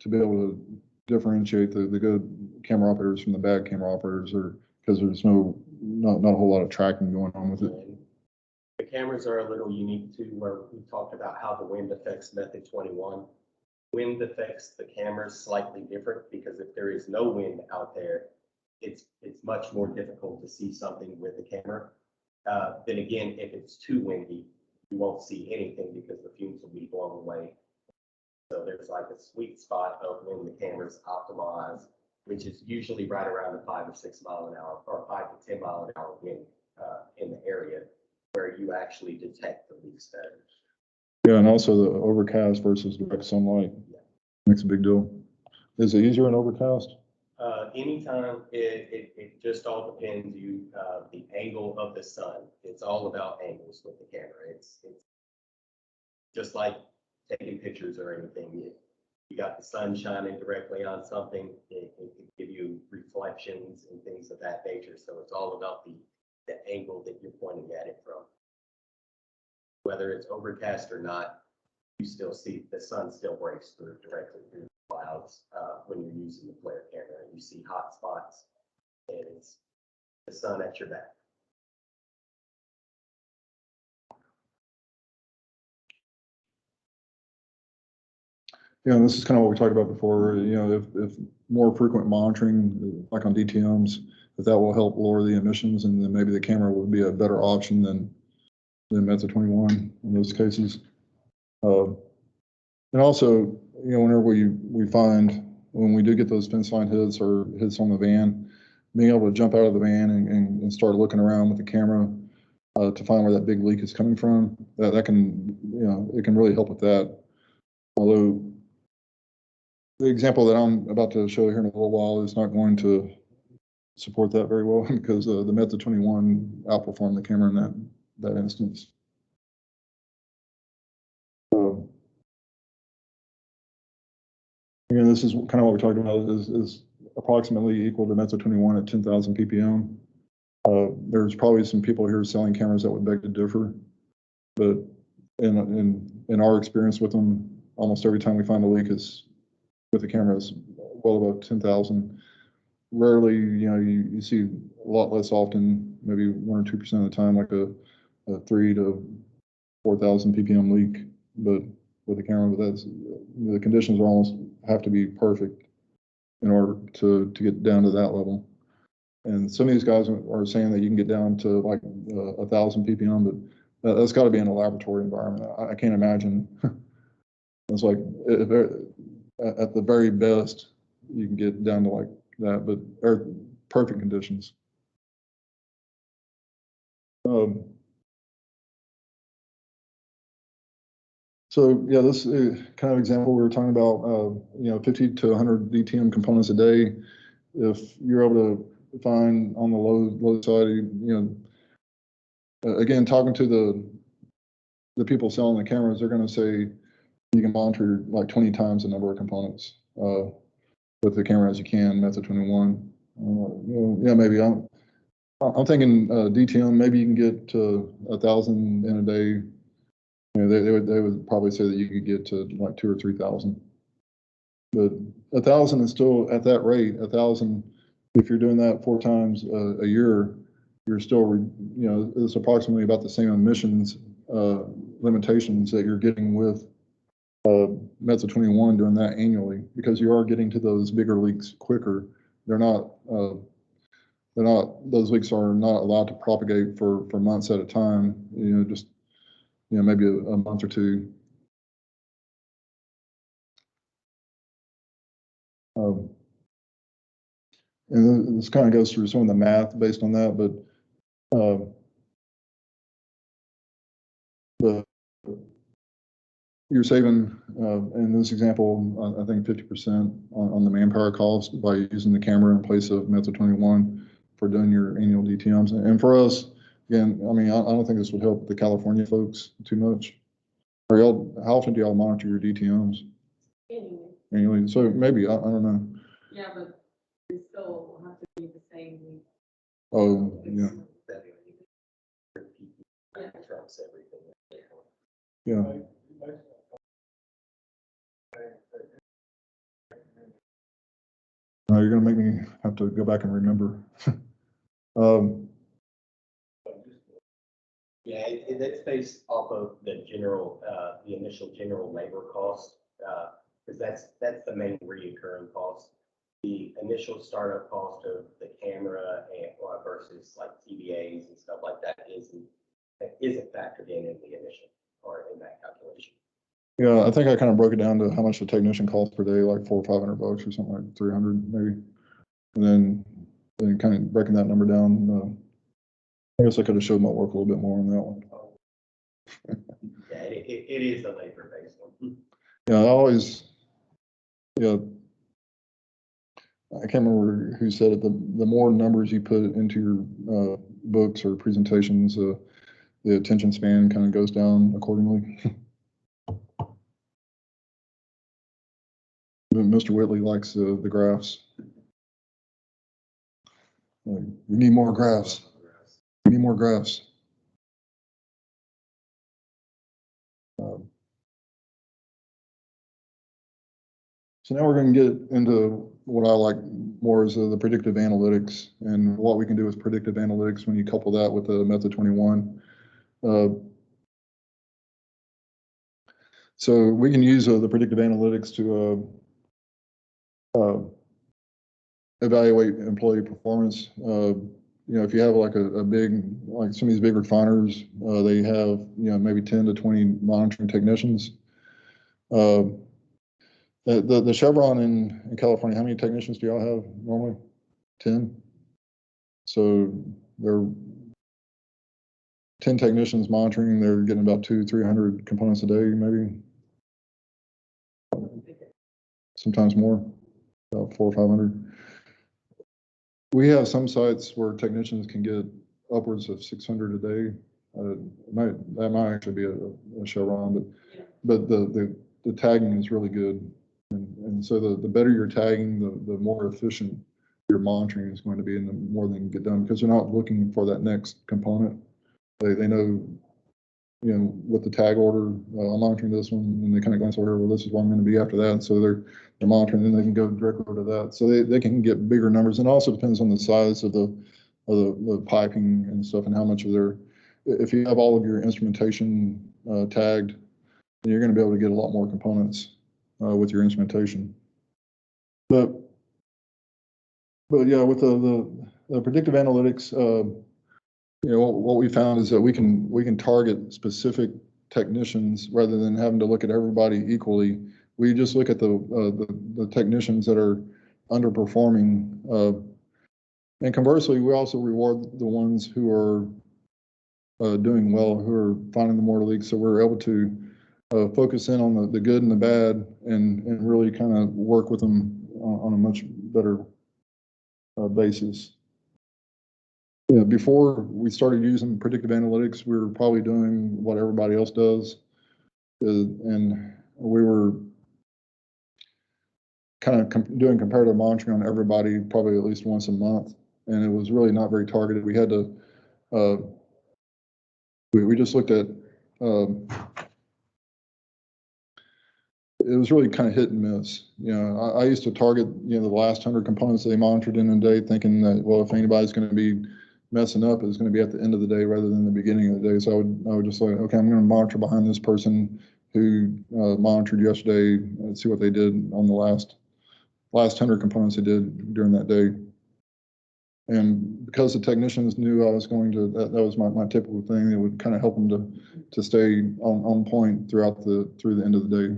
be able to differentiate the good camera operators from the bad camera operators, or because there's not a whole lot of tracking going on with it. And the cameras are a little unique too, where we talked about how the wind affects method 21. Wind affects the cameras slightly different because if there is no wind out there, it's much more difficult to see something with the camera. Then again, if it's too windy, you won't see anything because the fumes will be blown away. So there's like a sweet spot of when the camera's optimized, which is usually right around the 5 or 6 mile an hour or 5 to 10 mile an hour wind in the area where you actually detect the leaks better. Yeah, and also the overcast versus direct sunlight makes a big deal. Is it easier in overcast? Anytime, it just all depends, the angle of the sun. It's all about angles with the camera. It's just like taking pictures or anything. You got the sun shining directly on something, it can give you reflections and things of that nature. So it's all about the angle that you're pointing at it from. Whether it's overcast or not, you still see the sun still breaks through directly through the clouds when you're using the flare camera. You see hot spots, and it's the sun at your back. Yeah, and this is kind of what we talked about before. You know, if more frequent monitoring, like on DTMs, if that will help lower the emissions, and then maybe the camera would be a better option than Method 21 in those cases. And also, you know, whenever we find when we do get those fence line hits or hits on the van, being able to jump out of the van and start looking around with the camera to find where that big leak is coming from, that can, you know, it can really help with that. Although the example that I'm about to show here in a little while is not going to support that very well because the Method 21 outperformed the camera in that instance. Again, this is kind of what we're talking about is approximately equal to Method 21 at 10,000 ppm. There's probably some people here selling cameras that would beg to differ, but in our experience with them, almost every time we find a leak is with the cameras well above 10,000. Rarely, you know, you see a lot less often, maybe 1 or 2% of the time, like a 3 to 4,000 ppm leak, but with the camera, but that's the conditions almost have to be perfect in order to get down to that level. And some of these guys are saying that you can get down to like 1,000 ppm, but that's got to be in a laboratory environment. I can't imagine. It's like at the very best, you can get down to like that, but they're perfect conditions. So yeah, this kind of example we were talking about, you know, 50 to 100 DTM components a day. If you're able to find on the low side, you know, again, talking to the people selling the cameras, they're going to say you can monitor like 20 times the number of components with the camera as you can Method 21. Yeah, maybe I'm thinking DTM. Maybe you can get to 1,000 in a day. You know, they would probably say that you could get to like 2,000 or 3,000, but 1,000 is still at that rate. 1,000, if you're doing that 4 times a year, you're still, you know, it's approximately about the same emissions limitations that you're getting with Method 21 doing that annually, because you are getting to those bigger leaks quicker. They're not those leaks are not allowed to propagate for months at a time. You know, just, you know, maybe a month or two. And this kind of goes through some of the math based on that, but you're saving, in this example, I think 50% on the manpower cost by using the camera in place of Method 21 for doing your annual DTMs. And for us, again, I mean, I don't think this would help the California folks too much. Or how often do y'all monitor your DTMs? Annually. So maybe, I don't know. Yeah, but we still have to be the same. Oh, yeah. Yeah. You're gonna make me have to go back and remember. Yeah, that's based off of the general, the initial general labor cost, because that's the main recurring cost. The initial startup cost of the camera and versus like TVAs and stuff like that isn't factored in the initial or in that calculation. Yeah, I think I kind of broke it down to how much the technician costs per day, like $400 or $500 or something like 300 maybe. And then kind of breaking that number down. I guess I could have showed my work a little bit more on that one. Yeah, it is a labor based one. Yeah, I always, yeah, I can't remember who said it. The more numbers you put into your books or presentations, the attention span kind of goes down accordingly. Mr. Whitley likes the graphs. We need more graphs. We need more graphs. So now we're going to get into what I like more is the predictive analytics and what we can do with predictive analytics when you couple that with the method 21. So we can use the predictive analytics to evaluate employee performance. You know, if you have like a big, like some of these big refiners, they have, you know, maybe 10 to 20 monitoring technicians. The Chevron in California, how many technicians do y'all have normally? 10? So there are 10 technicians monitoring, they're getting about 200-300 components a day, maybe. Sometimes more, about 400 or 500. We have some sites where technicians can get upwards of 600 a day. That might actually be a Chevron, but the tagging is really good. And so the better you're tagging, the more efficient your monitoring is going to be and the more they can get done because they're not looking for that next component. They know, you know, with the tag order, I'm monitoring this one, and they kind of glance over, well, this is where I'm going to be after that. So they're monitoring, and they can go directly over to that. So they can get bigger numbers. And it also depends on the size of the piping and stuff and how much of their, if you have all of your instrumentation tagged, then you're going to be able to get a lot more components with your instrumentation. But yeah, with the predictive analytics, you know, what we found is that we can target specific technicians rather than having to look at everybody equally. We just look at the technicians that are underperforming, and conversely, we also reward the ones who are doing well, who are finding the more leaks. So we're able to focus in on the good and the bad, and really kind of work with them on a much better basis. Yeah, before we started using predictive analytics, we were probably doing what everybody else does. And we were kind of doing comparative monitoring on everybody probably at least once a month. And it was really not very targeted. We had to, we just looked at, it was really kind of hit and miss. You know, I used to target, you know, the last 100 components they monitored in a day, thinking that, well, if anybody's going to be messing up, it's going to be at the end of the day rather than the beginning of the day. So I would just like, okay, I'm going to monitor behind this person who monitored yesterday and see what they did on the last 100 components they did during that day. And because the technicians knew I was going to, that was my typical thing. It would kind of help them to stay on point through the end of the day.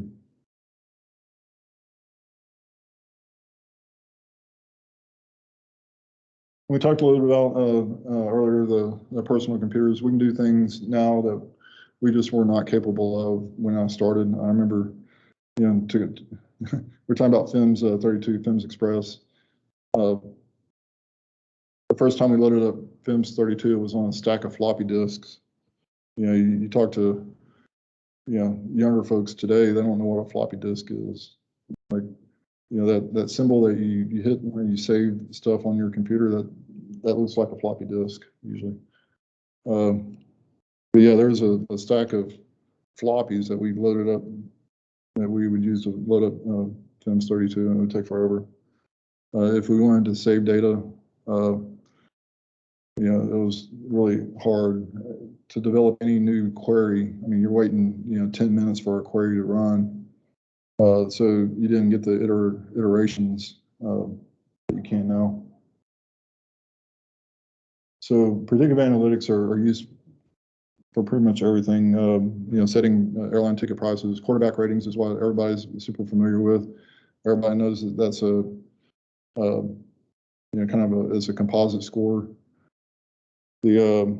We talked a little bit about earlier the personal computers. We can do things now that we just were not capable of when I started. I remember, you know, we're talking about FIMS 32, FIMS Express. The first time we loaded up FIMS 32, it was on a stack of floppy disks. You know, you talk to, you know, younger folks today, they don't know what a floppy disk is. Like, you know, that symbol that you hit when you save stuff on your computer, that looks like a floppy disk usually. But yeah, there's a stack of floppies that we loaded up that we would use to load up FIMS 32, and it would take forever. if we wanted to save data, you know, it was really hard to develop any new query. I mean, you're waiting, you know, 10 minutes for a query to run. So you didn't get the iterations that you can now. So predictive analytics are used for pretty much everything. You know, setting airline ticket prices, quarterback ratings is what everybody's super familiar with. Everybody knows that that's a you know, kind of it's a composite score. The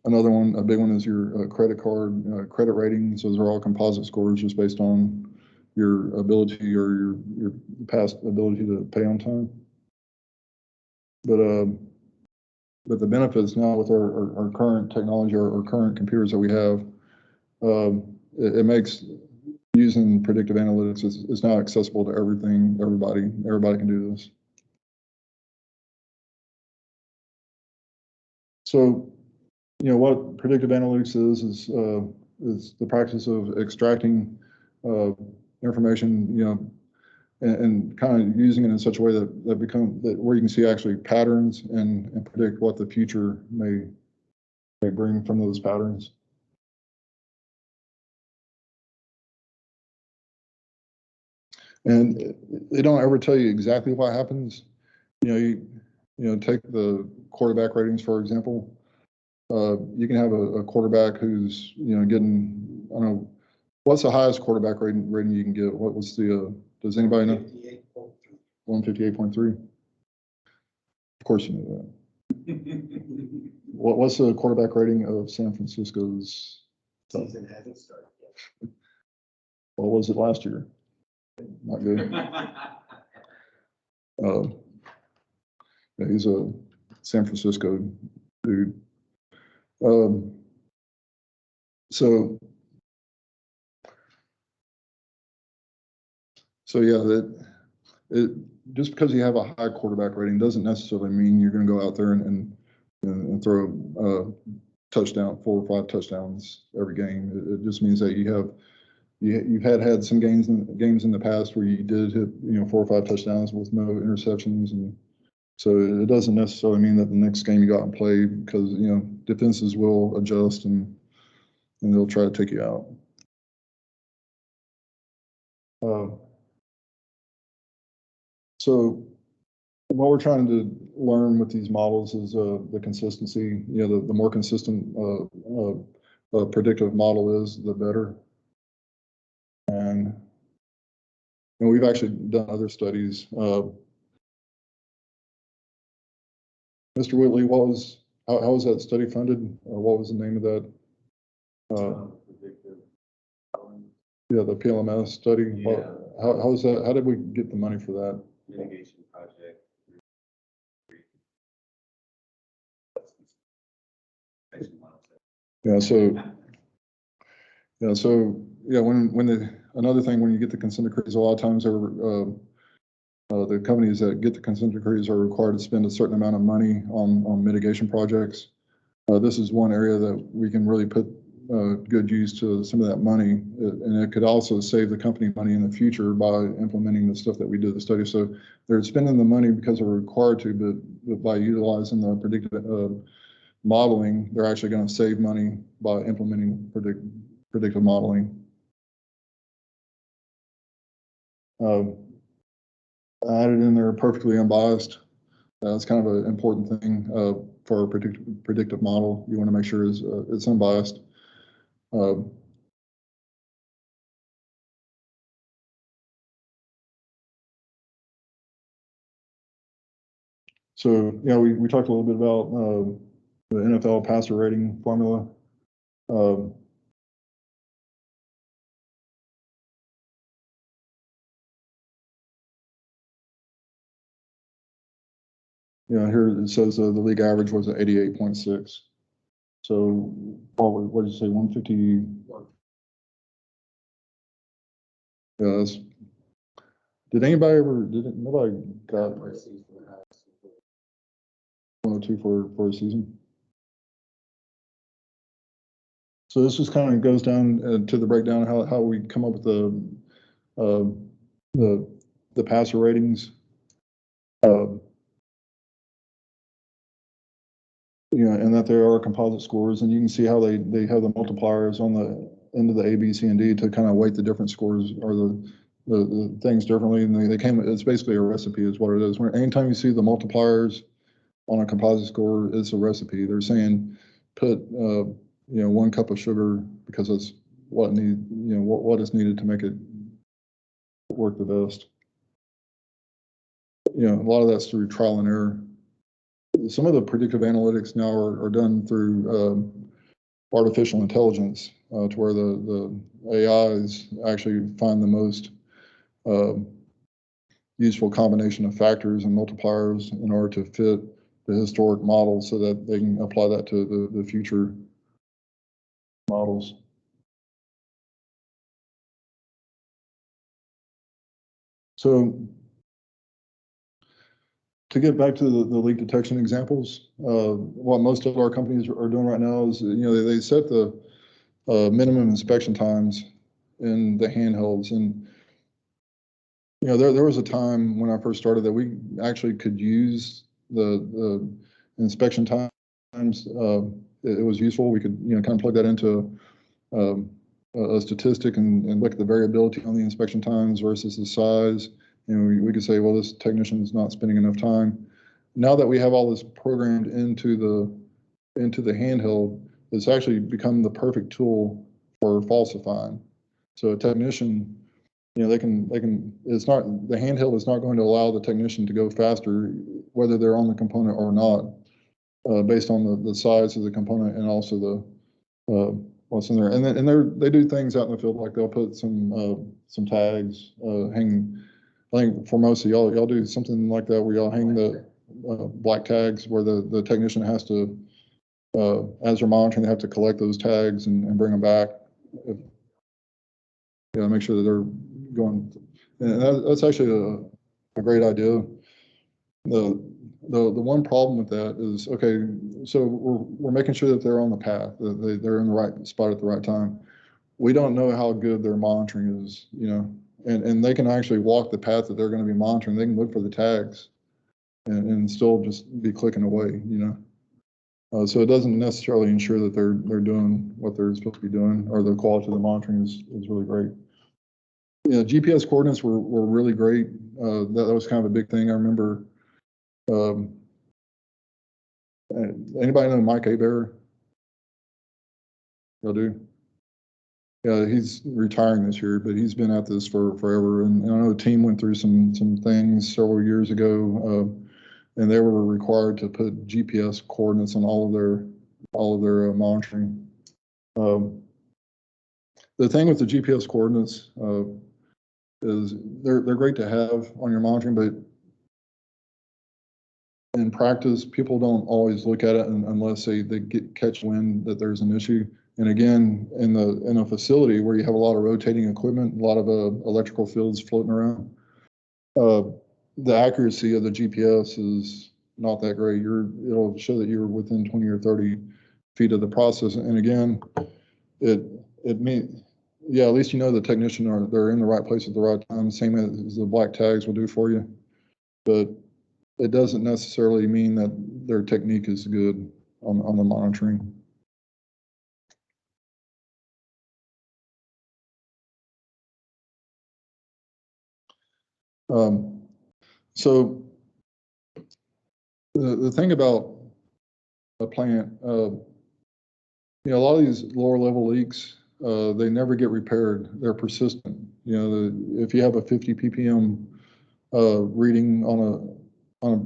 another one, a big one, is your credit card credit ratings. Those are all composite scores just based on your ability or your past ability to pay on time. But the benefits now with our current technology, our current computers that we have, it makes using predictive analytics is now accessible to everything. Everybody can do this. So, you know, what predictive analytics is the practice of extracting information, you know, and kind of using it in such a way that where you can see actually patterns and predict what the future may bring from those patterns. And they don't ever tell you exactly what happens. You know, take the quarterback ratings, for example. You can have a quarterback who's, you know, getting, I don't know, what's the highest quarterback rating you can get? What was the, does anybody know? 158.3. Of course you know that. What's the quarterback rating of San Francisco's? Season hasn't started yet. What was it last year? Not good. Yeah, he's a San Francisco dude. So yeah, just because you have a high quarterback rating doesn't necessarily mean you're going to go out there and throw a touchdown, 4 or 5 touchdowns every game. It just means that you've had some games in the past where you did hit, you know, 4 or 5 touchdowns with no interceptions, and so it doesn't necessarily mean that the next game you go out and play, because, you know, defenses will adjust and they'll try to take you out. So what we're trying to learn with these models is the consistency. You know, the more consistent predictive model is, the better. And we've actually done other studies. Mr. Whitley, how was that study funded, or what was the name of that? Yeah, the PLMS study. Yeah. How was that? How did we get the money for that? Mitigation project. Yeah. Another thing, when you get the consent decrees, a lot of times the companies that get the consent decrees are required to spend a certain amount of money on mitigation projects. This is one area that we can really put good use to some of that money, and it could also save the company money in the future by implementing the stuff that we did the study. So they're spending the money because they're required to, but by utilizing the predictive modeling, they're actually going to save money by implementing predictive modeling. I added in there perfectly unbiased. That's kind of an important thing for a predictive model. You want to make sure it's unbiased. So yeah, we talked a little bit about the NFL passer rating formula. Yeah, here it says the league average was at 88.6. So what did you say, 150? Yeah, nobody got 102 for a season? So this just kind of goes down to the breakdown of how we come up with the passer ratings. You know, and that there are composite scores, and you can see how they have the multipliers on the end of the A, B, C, and D to kind of weight the different scores or the things differently. And they came, it's basically a recipe is what it is. Anytime you see the multipliers on a composite score, it's a recipe. They're saying put, you know, 1 cup of sugar because it's what what is needed to make it work the best. You know, a lot of that's through trial and error. Some of the predictive analytics now are done through artificial intelligence, to where the AIs actually find the most useful combination of factors and multipliers in order to fit the historic model so that they can apply that to the future models. So to get back to the leak detection examples, what most of our companies are doing right now is, you know, they set the minimum inspection times in the handhelds. And, you know, there was a time when I first started that we actually could use the inspection times. It was useful. We could, you know, kind of plug that into a statistic and look at the variability on the inspection times versus the size. And we could say, well, this technician is not spending enough time. Now that we have all this programmed into the handheld, it's actually become the perfect tool for falsifying. So a technician, you know, they can, it's not, the handheld is not going to allow the technician to go faster, whether they're on the component or not, based on the size of the component and also the, what's in there. And then they do things out in the field, like they'll put some tags, hang, I think for most of y'all do something like that where y'all hang the black tags where the technician has to, as they're monitoring, they have to collect those tags and bring them back. Yeah, make sure that they're going. And that's actually a great idea. The one problem with that is, okay, so we're making sure that they're on the path, that they're in the right spot at the right time. We don't know how good their monitoring is, you know, and they can actually walk the path that they're going to be monitoring. They can look for the tags and still just be clicking away, you know. So it doesn't necessarily ensure that they're doing what they're supposed to be doing, or the quality of the monitoring is really great. Yeah, GPS coordinates were really great. That was kind of a big thing. I remember. Anybody know Mike Abear? Y'all do? Yeah, he's retiring this year, but he's been at this for forever. And I know the team went through some things several years ago, and they were required to put GPS coordinates on all of their monitoring. The thing with the GPS coordinates is they're great to have on your monitoring, but in practice, people don't always look at it unless they catch wind that there's an issue. And again, in a facility where you have a lot of rotating equipment, a lot of electrical fields floating around, the accuracy of the GPS is not that great. It'll show that you're within 20 or 30 feet of the process. And again, it means, yeah, at least you know the technician they're in the right place at the right time, same as the black tags will do for you. But it doesn't necessarily mean that their technique is good on the monitoring. So the thing about a plant, you know, a lot of these lower level leaks, they never get repaired. They're persistent. You know, if you have a 50 ppm reading on a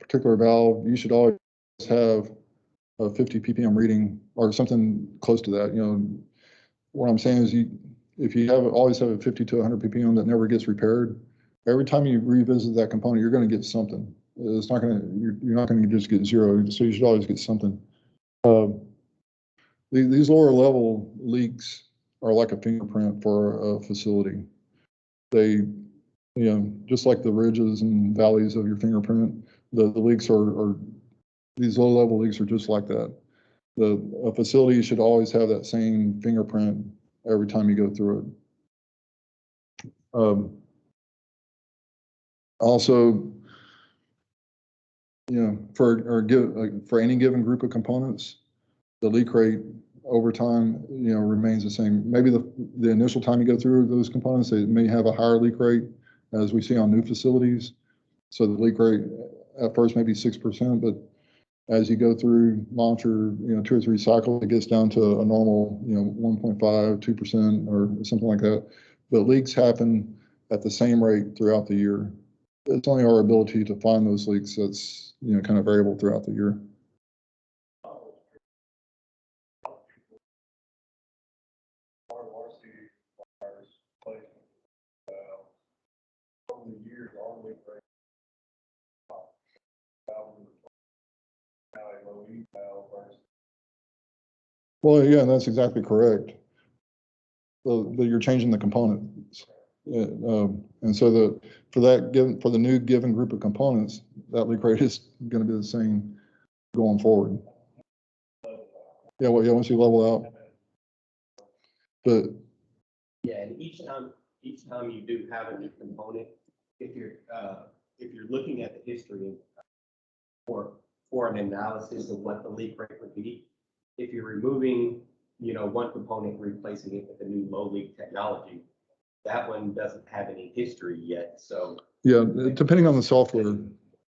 particular valve, you should always have a 50 ppm reading or something close to that. You know, what I'm saying is if you always have a 50 to 100 ppm that never gets repaired, every time you revisit that component, you're going to get something. It's not going to, you're not going to just get zero. So you should always get something. These lower level leaks are like a fingerprint for a facility. They, you know, just like the ridges and valleys of your fingerprint, the leaks are these low level leaks are just like that. A facility should always have that same fingerprint every time you go through it. Also, for any given group of components, the leak rate over time, remains the same. Maybe the initial time you go through those components, they may have a higher leak rate as we see on new facilities. So the leak rate at first may be 6%, but as you go through, monitor, 2 or 3 cycles, it gets down to a normal, 1.5, 2% or something like that. But leaks happen at the same rate throughout the year. It's only our ability to find those leaks that's, kind of variable throughout the year. Our varsity fires placement, over the years, our leak rate. Well, yeah, that's exactly correct. So you're changing the components. And so for the new given group of components, that leak rate is going to be the same going forward. Yeah, well, yeah, once you level out. But Yeah, and each time you do have a new component, if you're looking at the history for an analysis of what the leak rate would be, if you're removing, one component, replacing it with a new low leak technology, that one doesn't have any history yet, so. Yeah, depending on the software.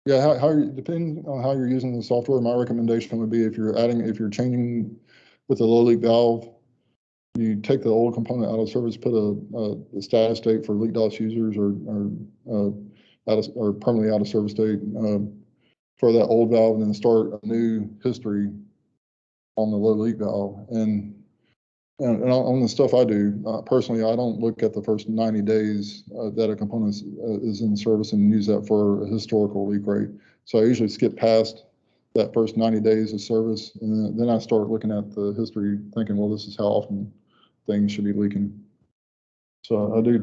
Yeah, depending on how you're using the software, my recommendation would be if you're changing with a low leak valve, you take the old component out of service, put a status date for leak DOS users or permanently out of service date for that old valve, and then start a new history on the low leak valve. And on the stuff I do, personally, I don't look at the first 90 days that a component is in service and use that for a historical leak rate. So I usually skip past that first 90 days of service, and then I start looking at the history, thinking, well, this is how often things should be leaking. So I do. It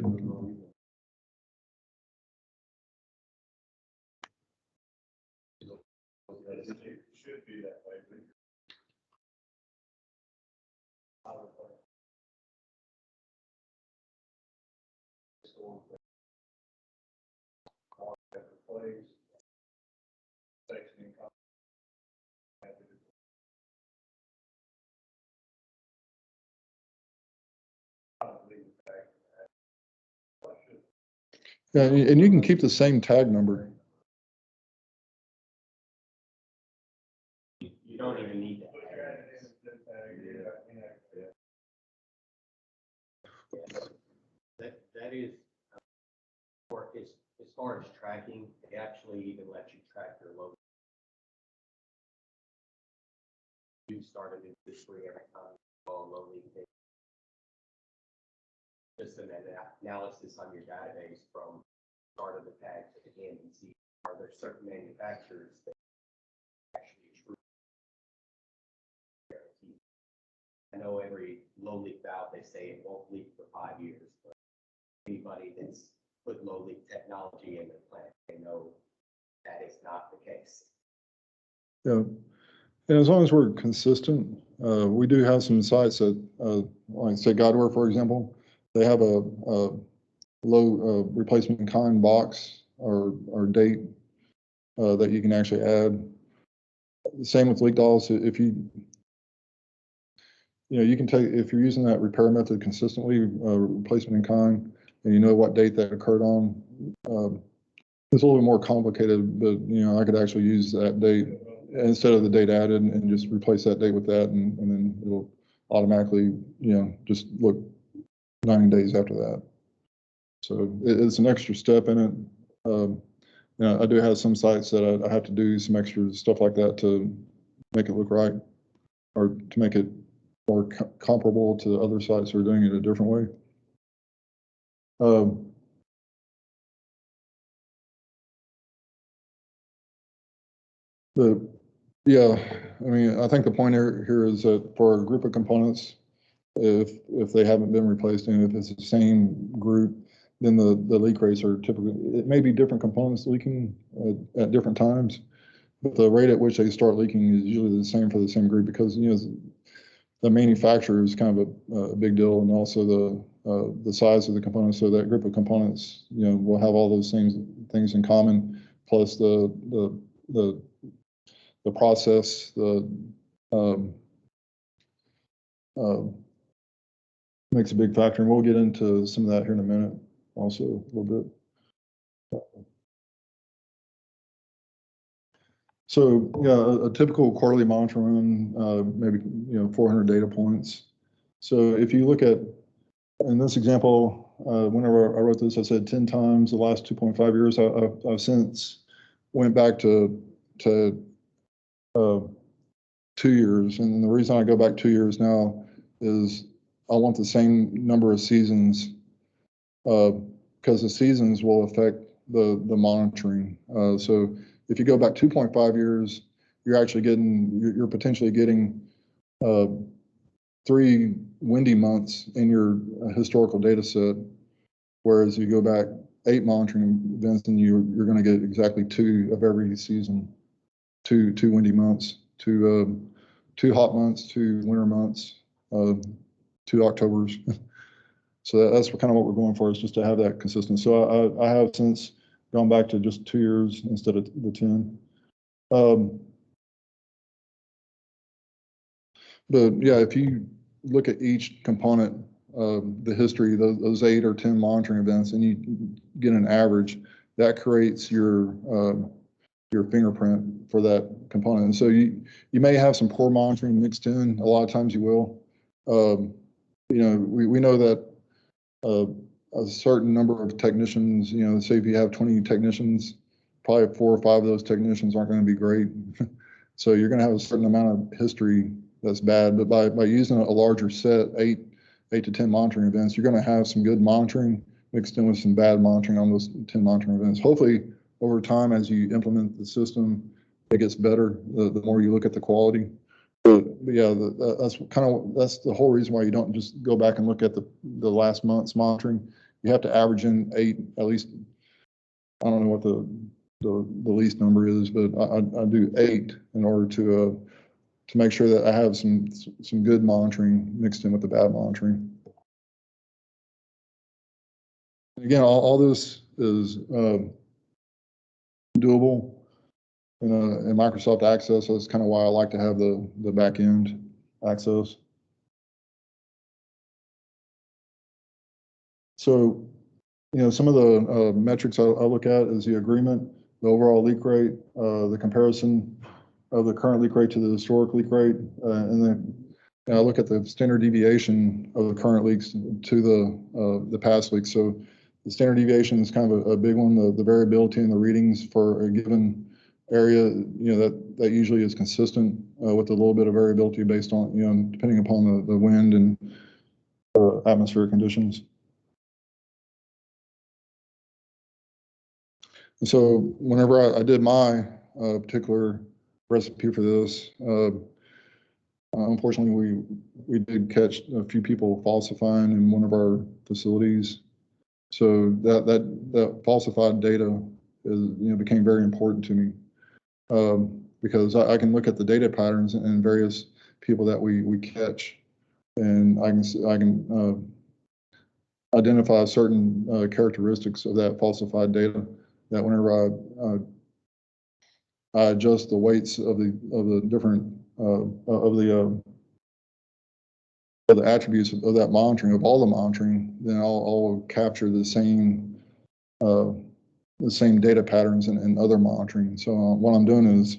should be that way. Yeah, and you can keep the same tag number. You don't even need that. That is, for as far as tracking, they actually even let you track your load. You start a new history every time all low leak data. Just an analysis on your database from start of the tag to the end and see are there certain manufacturers that actually true guarantee. I know every low leak valve, they say it won't leak for 5 years, but anybody that's put low leak technology in their plant, they know that is not the case. Yeah, and as long as we're consistent, we do have some sites that, like say Guideware, for example, they have a low replacement in kind box or date that you can actually add. Same with leak dolls. If you can take, if you're using that repair method consistently, replacement in kind, and you know what date that occurred on, it's a little bit more complicated, but I could actually use that date instead of the date added and just replace that date with that, and then it'll automatically, just look 90 days after that. So it's an extra step in it. I do have some sites that I have to do some extra stuff like that to make it look right, or to make it more comparable to other sites who are doing it a different way. But yeah, I mean, I think the point here is that for a group of components, if they haven't been replaced, and if it's the same group, then the leak rates are typically, it may be different components leaking at different times, but the rate at which they start leaking is usually the same for the same group, because the manufacturer is kind of a big deal, and also the size of the components. So that group of components, will have all those things in common, plus the process, um, uh, makes a big factor, and we'll get into some of that here in a minute also a little bit. So yeah, a typical quarterly monitoring run, maybe 400 data points. So if you look at, in this example, whenever I wrote this, I said 10 times the last 2.5 years. I've since went back to 2 years, and the reason I go back 2 years now is I want the same number of seasons, because the seasons will affect the monitoring. So if you go back 2.5 years, you're potentially getting 3 windy months in your historical data set, whereas you go back 8 monitoring events, and you're going to get exactly 2 of every season, two windy months, 2 hot months, 2 winter months, 2 Octobers. So that's kind of what we're going for, is just to have that consistent. So I have since gone back to just 2 years instead of the 10. But yeah, if you look at each component of the history, those 8 or 10 monitoring events, and you get an average, that creates your fingerprint for that component. And so you may have some poor monitoring mixed in. A lot of times you will. We know that a certain number of technicians, say if you have 20 technicians, probably 4 or 5 of those technicians aren't going to be great. So you're going to have a certain amount of history that's bad. But by using a larger set, 8 to 10 monitoring events, you're going to have some good monitoring mixed in with some bad monitoring on those 10 monitoring events. Hopefully, over time, as you implement the system, it gets better. The more you look at the quality. But yeah, that's the whole reason why you don't just go back and look at the last month's monitoring. You have to average in 8 at least. I don't know what the least number is, but I do 8 in order to make sure that I have some good monitoring mixed in with the bad monitoring. Again, all this is doable in Microsoft Access. So that's kind of why I like to have the back end access. So, some of the metrics I look at is the agreement, the overall leak rate, the comparison of the current leak rate to the historic leak rate, and then I look at the standard deviation of the current leaks to the past leaks. So the standard deviation is kind of a big one. The variability in the readings for a given area, that usually is consistent with a little bit of variability based on, depending upon the wind and atmospheric conditions. And so whenever I did my particular recipe for this, unfortunately, we did catch a few people falsifying in one of our facilities. So that falsified data became very important to me, because I can look at the data patterns and various people that we catch, and I can identify certain characteristics of that falsified data, that whenever I adjust the weights of the different of the attributes of that monitoring, of all the monitoring, then I'll capture the same data patterns in other monitoring. So what I'm doing is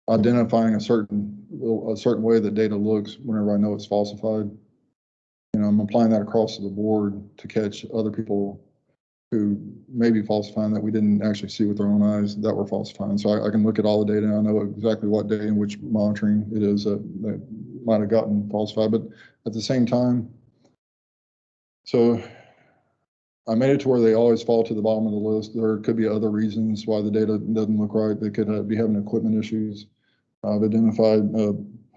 identifying a certain way that data looks whenever I know it's falsified, and I'm applying that across the board to catch other people who may be falsifying that we didn't actually see with our own eyes that were falsifying. So I can look at all the data, and I know exactly what day and which monitoring it is that might have gotten falsified. But at the same time, so I made it to where they always fall to the bottom of the list. There could be other reasons why the data doesn't look right. They could be having equipment issues. I've identified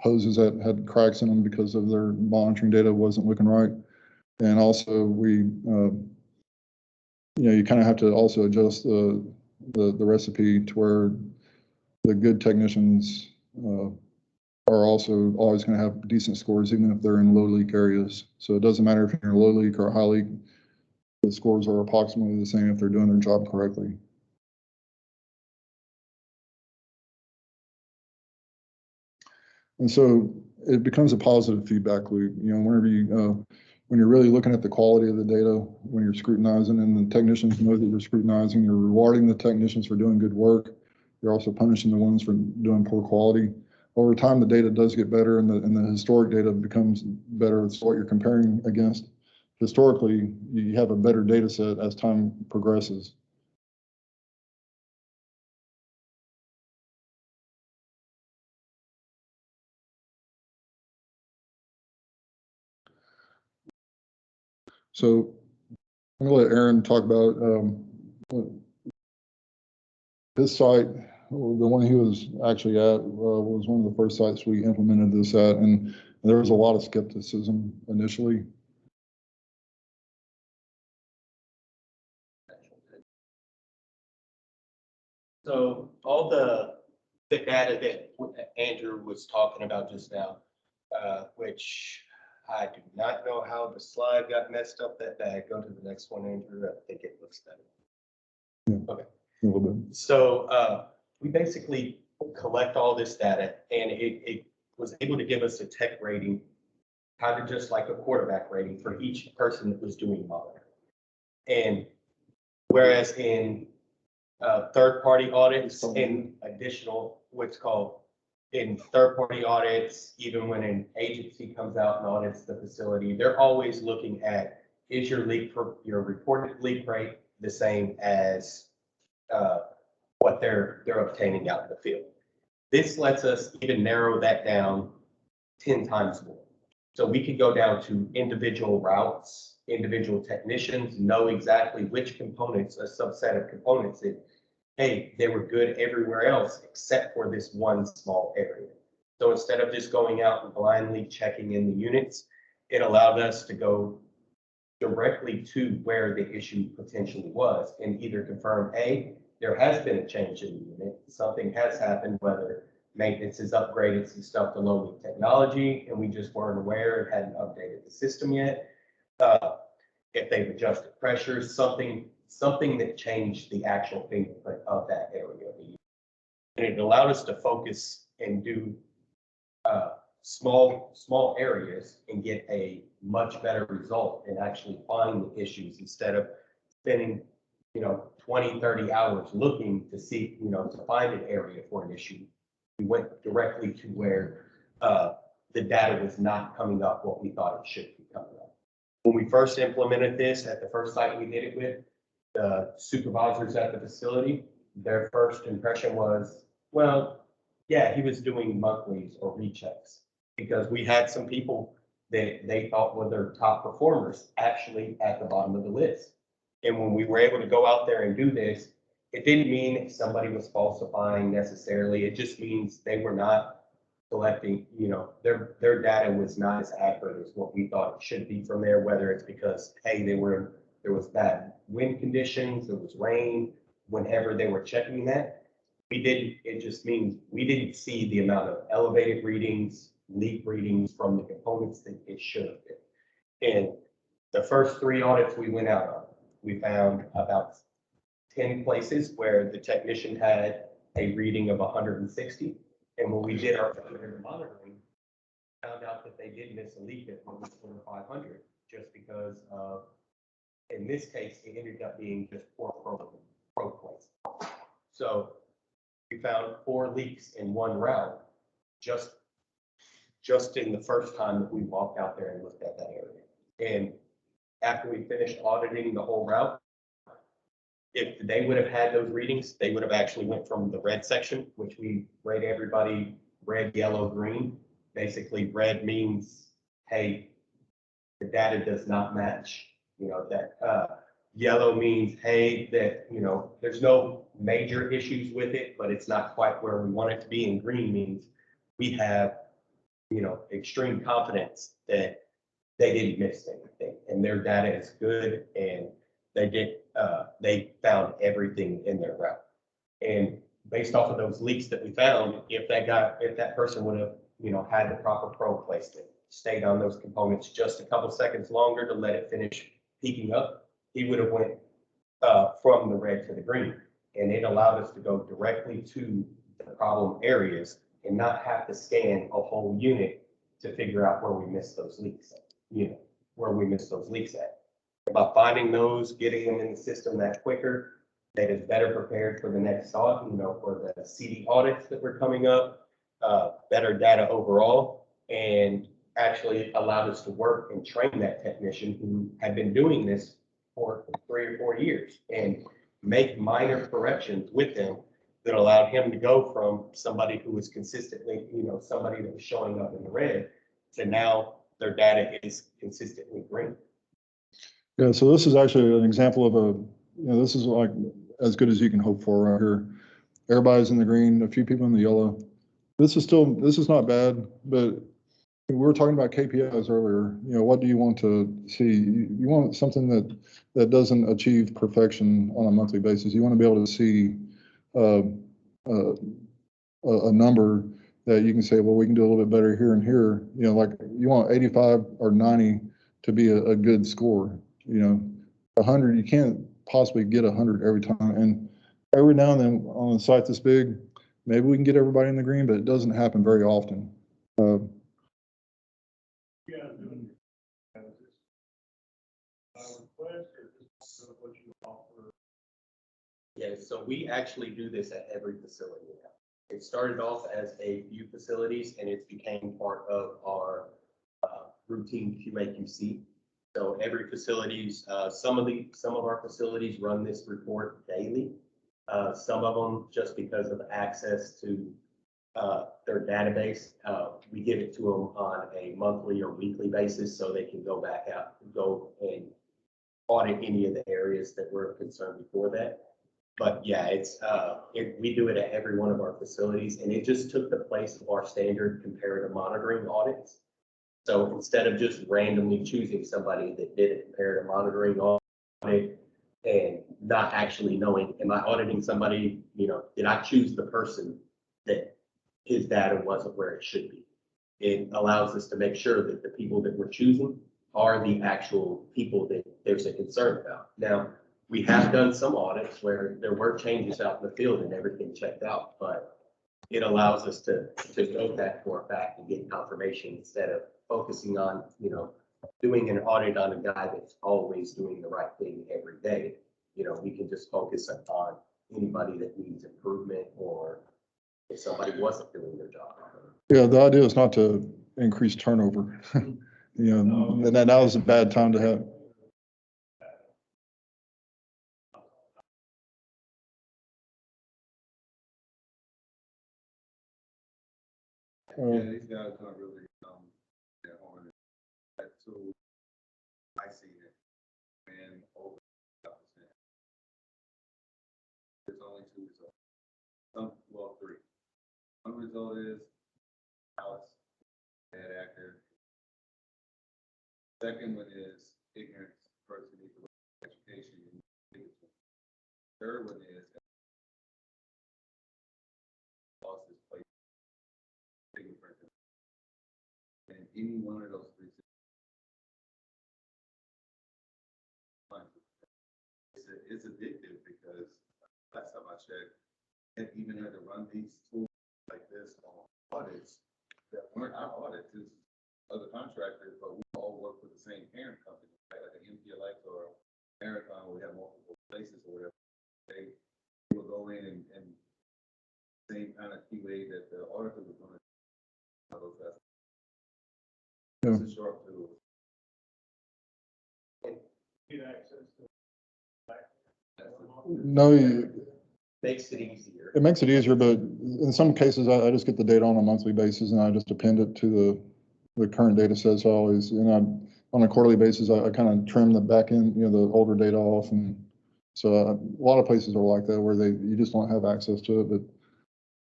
hoses that had cracks in them because of their monitoring data wasn't looking right. And also you kind of have to also adjust the recipe to where the good technicians are also always going to have decent scores, even if they're in low leak areas. So it doesn't matter if you're in a low leak or a high leak, the scores are approximately the same if they're doing their job correctly. And so it becomes a positive feedback loop, you know, whenever you, when you're really looking at the quality of the data, when you're scrutinizing and the technicians know that you're scrutinizing, you're rewarding the technicians for doing good work. You're also punishing the ones for doing poor quality. Over time, the data does get better and the historic data becomes better. It's what you're comparing against. Historically, you have a better data set as time progresses. So I'm gonna let Aaron talk about his site. The one he was actually at was one of the first sites we implemented this at, and there was a lot of skepticism initially. So all the data that Andrew was talking about just now, which I do not know how the slide got messed up that bad. Go to the next one, Andrew. I think it looks better. Yeah, okay. A little bit. So we basically collect all this data, and it was able to give us a tech rating, kind of just like a quarterback rating for each person that was doing monitoring. And whereas in third-party audits and additional, what's called in third-party audits, even when an agency comes out and audits the facility, they're always looking at, is your your reported leak rate the same as what they're obtaining out in the field? This lets us even narrow that down 10 times more. So we could go down to individual routes, individual technicians, know exactly which components, a subset of components that, hey, they were good everywhere else except for this one small area. So instead of just going out and blindly checking in the units, it allowed us to go directly to where the issue potentially was and either confirm, A, there has been a change in the unit, something has happened, whether maintenance has upgraded some stuff to low leak technology and we just weren't aware and hadn't updated the system yet. If they've adjusted pressure, something that changed the actual fingerprint of that area of the unit. And it allowed us to focus and do small areas and get a much better result and actually find the issues instead of spending 20, 30 hours looking to see, to find an area for an issue. We went directly to where the data was not coming up what we thought it should be coming up. When we first implemented this at the first site we did it with, the supervisors at the facility, their first impression was, well, yeah, he was doing monthlies or rechecks, because we had some people that they thought were their top performers actually at the bottom of the list. And when we were able to go out there and do this, it didn't mean somebody was falsifying necessarily. It just means they were not collecting, their data was not as accurate as what we thought it should be from there, whether it's because, hey, there was bad wind conditions, there was rain, whenever they were checking that. It just means we didn't see the amount of elevated readings, leak readings from the components that it should have been. And the first 3 audits we went out on, we found about 10 places where the technician had a reading of 160. And when we did our monitoring, found out that they did miss a leak at 500 just because of, in this case, it ended up being just poor probe placement. So we found 4 leaks in one route just in the first time that we walked out there and looked at that area. And after we finished auditing the whole route, if they would have had those readings, they would have actually went from the red section, which we rate everybody red, yellow, green. Basically, red means, hey, the data does not match. Yellow means, hey, that, there's no major issues with it, but it's not quite where we want it to be. And green means we have, extreme confidence that they didn't miss anything and their data is good and they found everything in their route. And based off of those leaks that we found, if that person would have, had the proper probe placement, stayed on those components just a couple seconds longer to let it finish peaking up, he would have went from the red to the green. And it allowed us to go directly to the problem areas and not have to scan a whole unit to figure out where we missed those leaks, where we missed those leaks at. By finding those, getting them in the system that quicker, that is better prepared for the next audit, for the CD audits that were coming up, better data overall, and actually allowed us to work and train that technician who had been doing this for 3 or 4 years and make minor corrections with them that allowed him to go from somebody who was consistently, somebody that was showing up in the red to now their data is consistently green. Yeah, so this is actually an example of this is like as good as you can hope for around here. Everybody's in the green, a few people in the yellow. This is not bad, but we were talking about KPIs earlier. What do you want to see? You want something that doesn't achieve perfection on a monthly basis. You want to be able to see a number that you can say, well, we can do a little bit better here and here. Like you want 85 or 90 to be a good score. 100, you can't possibly get 100 every time. And every now and then on a site this big, maybe we can get everybody in the green, but it doesn't happen very often. Yeah, doing request or just what you offer? Yeah, so we actually do this at every facility now. It started off as a few facilities and it became part of our routine QA/QC. So every facilities, some of our facilities run this report daily. Some of them just because of access to their database, we give it to them on a monthly or weekly basis so they can go back out and go and audit any of the areas that were concerned before that. But yeah, we do it at every one of our facilities, and it just took the place of our standard comparative monitoring audits. So instead of just randomly choosing somebody that did a comparative monitoring audit and not actually knowing, am I auditing somebody, did I choose the person that his data wasn't where it should be? It allows us to make sure that the people that we're choosing are the actual people that there's a concern about. Now, we have done some audits where there were changes out in the field and everything checked out, but it allows us to go that for a fact and get confirmation instead of focusing on, doing an audit on a guy that's always doing the right thing every day. We can just focus on anybody that needs improvement or if somebody wasn't doing their job. Yeah, the idea is not to increase turnover. And that was a bad time to have. Yeah, these guys aren't really, on it. That tool, I see it, and over 5%. There's only 2 results. Well, 3. One result is Alex, bad actor. Second one is ignorance, person needs to learn education. Third one is lost his place. And any one of those 3 it's addictive because last time I checked, and even had to run these tools like this on audits that weren't our audits, it's other contractors, but we all work with the same parent company, right? Like an MPLX or Marathon, we have multiple places or whatever. They will go in and same kind of QA that the auditor was going to. It's a short tool. Get access to. No, Makes it easier. it makes it easier, but in some cases, I just get the data on a monthly basis and I just append it to the current data sets always. And on a quarterly basis, I kind of trim the back end, the older data off. And so a lot of places are like that where you just don't have access to it. But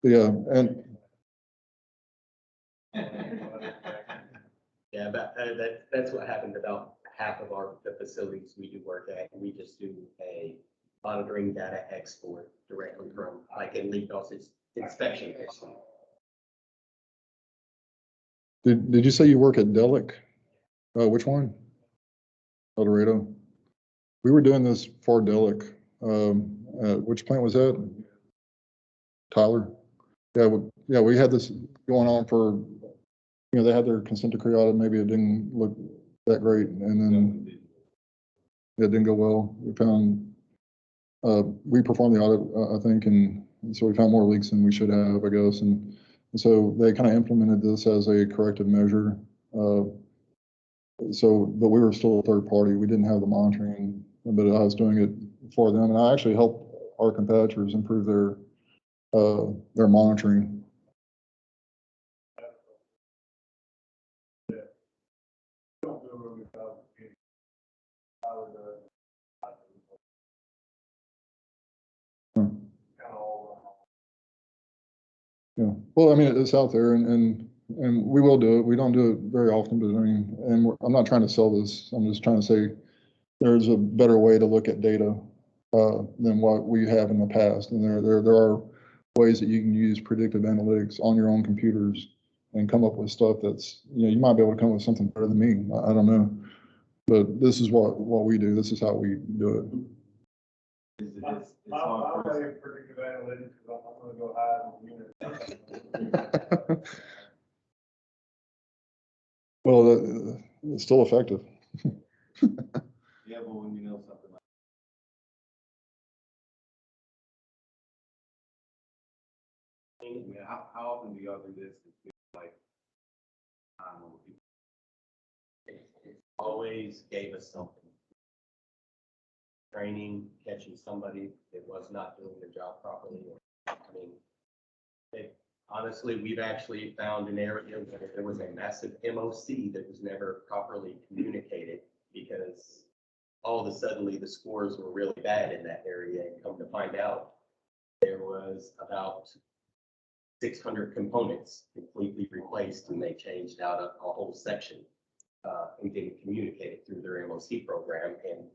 yeah, and Yeah, but that's what happened about half of the facilities we do work at. We just do a monitoring data export directly from, like in Leap's inspection. did you say you work at Delic? Which one? El Dorado. We were doing this for Delic. Which plant was that? Tyler. Yeah, we had this going on for, they had their consent decree audit, maybe it didn't look that great, and then it didn't go well. We found, we performed the audit, I think, and so we found more leaks than we should have, I guess, and so they kind of implemented this as a corrective measure. But we were still a third party. We didn't have the monitoring, but I was doing it for them, and I actually helped our competitors improve their monitoring. Don't do it without getting out of the. Kind of all. Yeah, well, I mean, it's out there, and we will do it. We don't do it very often, but I mean, and I'm not trying to sell this. I'm just trying to say there's a better way to look at data than what we have in the past. And there are ways that you can use predictive analytics on your own computers and come up with stuff that's, you might be able to come up with something better than me. I don't know, but this is what we do. This is how we do I'll tell you predictive analytics, because I'm gonna go hide in the unit. Well, it's still effective. Yeah, but when you know something like. Yeah, how often do y'all do this? It's like, it always gave us something. Training, catching somebody that was not doing their job properly. I mean, honestly, we've actually found an area where there was a massive MOC that was never properly communicated because all of a sudden the scores were really bad in that area, and come to find out there was about 600 components completely replaced, and they changed out a whole section and didn't communicate it through their MOC program, and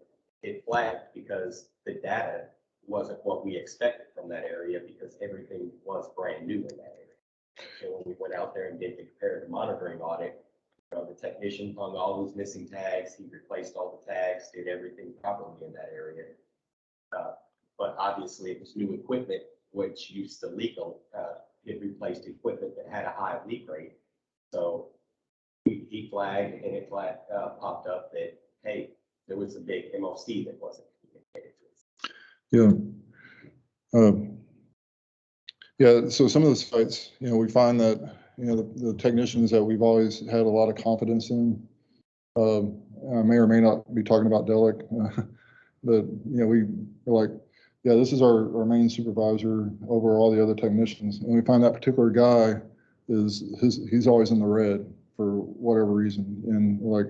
it flagged because the data wasn't what we expected from that area because everything was brand new in that area. So when we went out there and did the comparative monitoring audit, the technician found all those missing tags. He replaced all the tags, did everything properly in that area. But obviously it was new equipment, which used to leak. It replaced equipment that had a high leak rate. So he flagged, and it popped up that, hey, there was a big MOC that wasn't communicated to us. Yeah. So some of the sites, we find that, the technicians that we've always had a lot of confidence in, I may or may not be talking about Delic, but, we are like, yeah, this is our main supervisor over all the other technicians. And we find that particular guy he's always in the red for whatever reason. And like,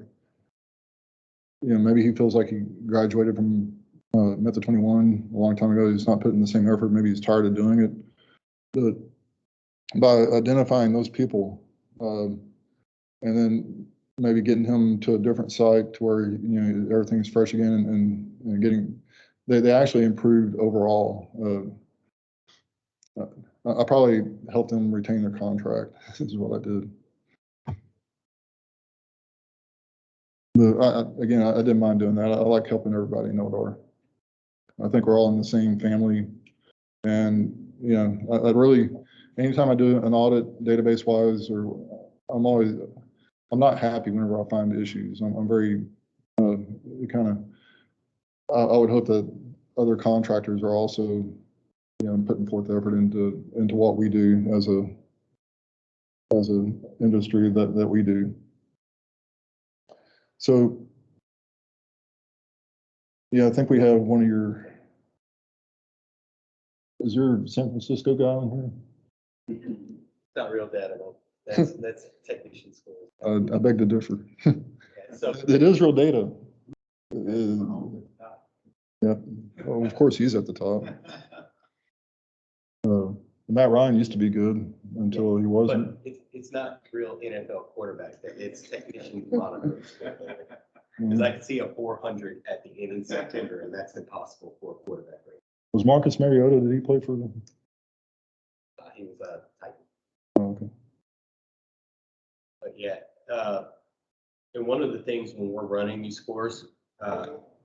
maybe he feels like he graduated from Method 21 a long time ago. He's not putting the same effort. Maybe he's tired of doing it. But by identifying those people, and then maybe getting him to a different site to where, everything's fresh again, and getting, they actually improved overall. I probably helped them retain their contract. This is what I did. But again, I didn't mind doing that. I like helping everybody in LDAR. I think we're all in the same family. And, I'd really, anytime I do an audit database wise, or I'm not happy whenever I find issues. I'm very, I would hope that other contractors are also, putting forth effort into what we do as an industry that we do. So, yeah, I think we have one of is your San Francisco guy on here? It's not real data, though. That's technician scores. I beg to differ. Yeah, so It is real data. Yeah, well, of course, he's at the top. Matt Ryan used to be good until he wasn't. But it's not real NFL quarterback. It's technician monitoring. Because I can see a 400 at the end of September, and that's impossible for a quarterback rate. Was Marcus Mariota, did he play for them? He was a Titan. Oh, okay. But yeah, and one of the things when we're running these scores,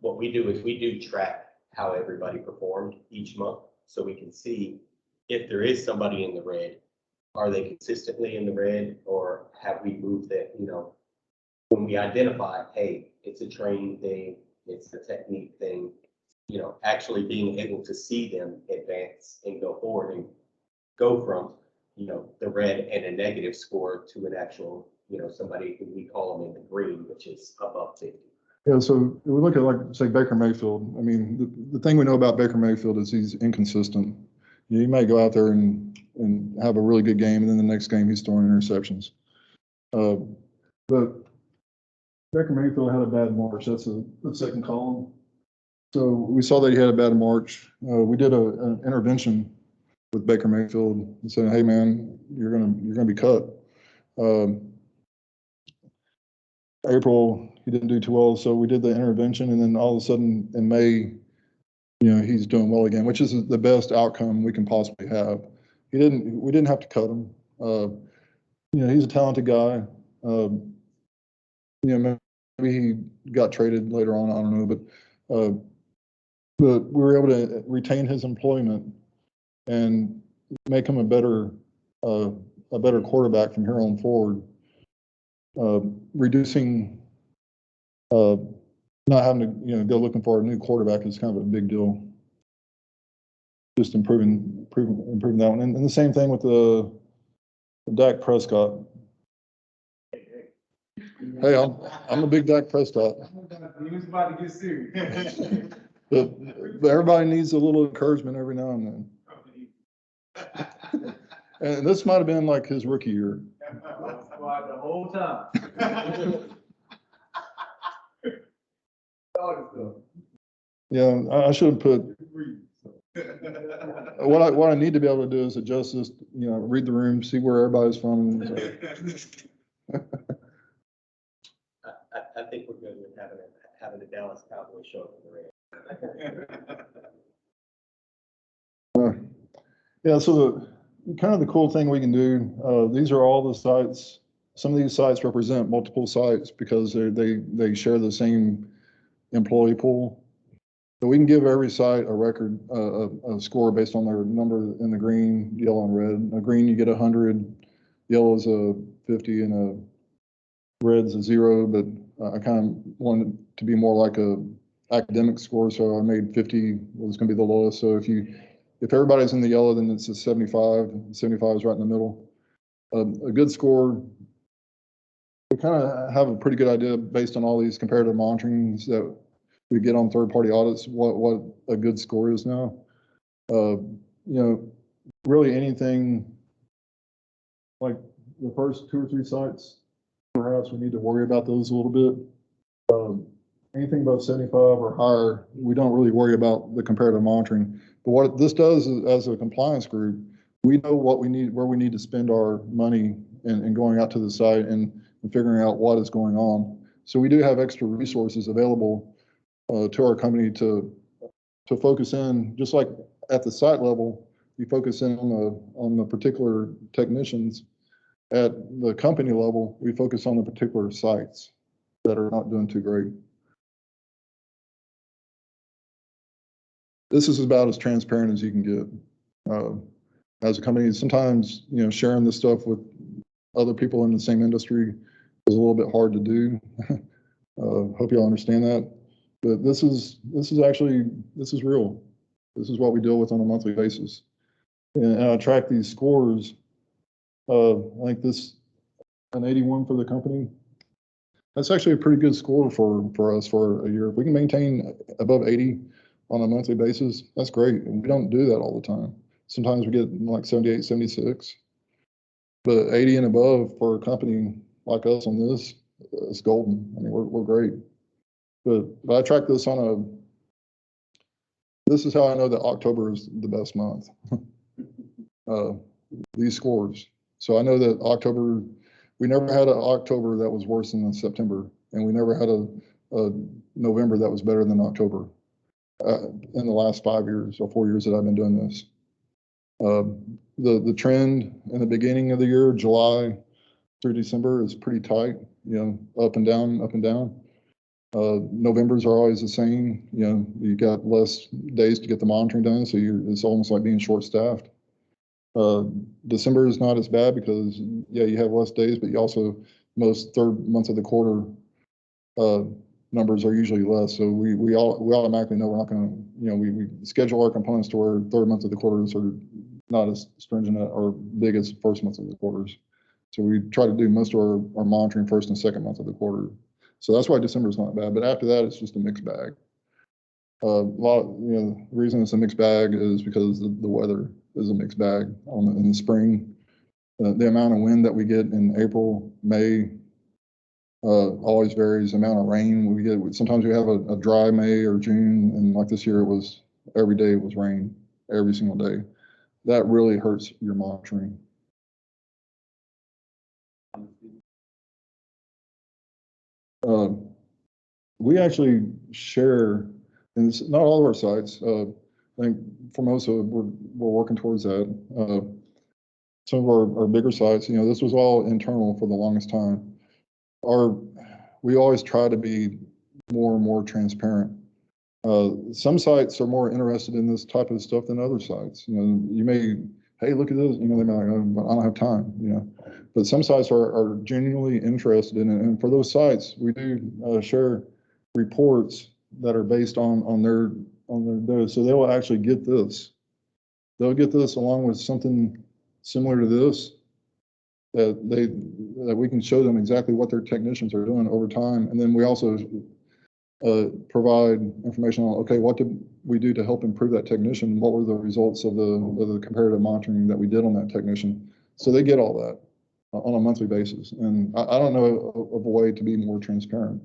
what we do is we do track how everybody performed each month, so we can see if there is somebody in the red, are they consistently in the red, or have we moved that, you know, when we identify, hey, it's a training thing, it's a technique thing, you know, actually being able to see them advance and go forward and go from, you know, the red and a negative score to an actual, you know, somebody who we call them in the green, which is above 50. Yeah, so we look at, like, say, Baker Mayfield. I mean, the thing we know about Baker Mayfield is he's inconsistent. You know, he may go out there and have a really good game, and then the next game he's throwing interceptions. But Baker Mayfield had a bad March. That's the second column. So we saw that he had a bad March. We did an intervention with Baker Mayfield and said, "Hey, man, you're gonna be cut." April, he didn't do too well, so we did the intervention, and then all of a sudden in May, you know, he's doing well again, which is the best outcome we can possibly have. We didn't have to cut him. You know, he's a talented guy. You know, maybe he got traded later on, I don't know, but we were able to retain his employment and make him a better quarterback from here on forward. Reducing, not having to, you know, go looking for a new quarterback is kind of a big deal. Just improving that one. And the same thing with the Dak Prescott. Hey, I'm a big Dak Prescott. He was about to get serious. But everybody needs a little encouragement every now and then. And this might have been like his rookie year. The whole time. Yeah, I should have put. What I need to be able to do is adjust this, you know, read the room, see where everybody's from. I think we're good with having the Dallas Cowboys show up in the red. Yeah, so the cool thing we can do, these are all the sites. Some of these sites represent multiple sites because they share the same employee pool. So we can give every site a record, a score based on their number in the green, yellow, and red. A green, you get 100, yellow is a 50, and a red's a 0. But I kind of wanted it to be more like a academic score, so I made 50 was going to be the lowest. So if everybody's in the yellow, then it's a 75. 75 is right in the middle. A good score. We kind of have a pretty good idea based on all these comparative monitorings that we get on third-party audits what a good score is now. You know, really anything like the first 2 or 3 sites, perhaps we need to worry about those a little bit. Anything above 75 or higher, we don't really worry about the comparative monitoring. But what this does is, as a compliance group, we know what we need, where we need to spend our money and going out to the site and figuring out what is going on. So we do have extra resources available to our company to focus in, just like at the site level, you focus in on the particular technicians. At the company level, we focus on the particular sites that are not doing too great. This is about as transparent as you can get. As a company, sometimes, you know, sharing this stuff with other people in the same industry is a little bit hard to do. Hope you all understand that. But this is real. This is what we deal with on a monthly basis. And I track these scores. I think this, an 81 for the company. That's actually a pretty good score for us for a year. If we can maintain above 80 on a monthly basis, that's great. And we don't do that all the time. Sometimes we get like 78, 76. But 80 and above for a company like us on this is golden. I mean, we're great. But I track this this is how I know that October is the best month. These scores. So I know that October, we never had an October that was worse than September, and we never had a November that was better than October in the last 5 years or 4 years that I've been doing this. The trend in the beginning of the year, July through December, is pretty tight, you know, up and down, up and down. Novembers are always the same. You know, you got less days to get the monitoring done, so it's almost like being short-staffed. December is not as bad because, yeah, you have less days, but you also, most third months of the quarter, numbers are usually less. So we automatically know we're not gonna, we schedule our components to where third months of the quarters are not as stringent or big as first months of the quarters. So we try to do most of our monitoring first and second month of the quarter. So that's why December is not bad, but after that, it's just a mixed bag. The reason it's a mixed bag is because the weather is a mixed bag in the spring. The amount of wind that we get in April, May, always varies. The amount of rain we get. Sometimes we have a dry May or June, and like this year, it was every day it was rain, every single day. That really hurts your monitoring. We actually share, and it's not all of our sites. I think for most of it, we're working towards that. Some of our bigger sites, this was all internal for the longest time. We always try to be more and more transparent. Some sites are more interested in this type of stuff than other sites. You may, hey, look at this. They may like, oh, but I don't have time. But some sites are genuinely interested in it, and for those sites, we do share reports that are based on their so they will actually get this. They'll get this along with something similar to this that we can show them exactly what their technicians are doing over time, and then we also provide information on, okay, what did we do to help improve that technician? What were the results of the comparative monitoring that we did on that technician? So they get all that on a monthly basis, and I don't know of a way to be more transparent.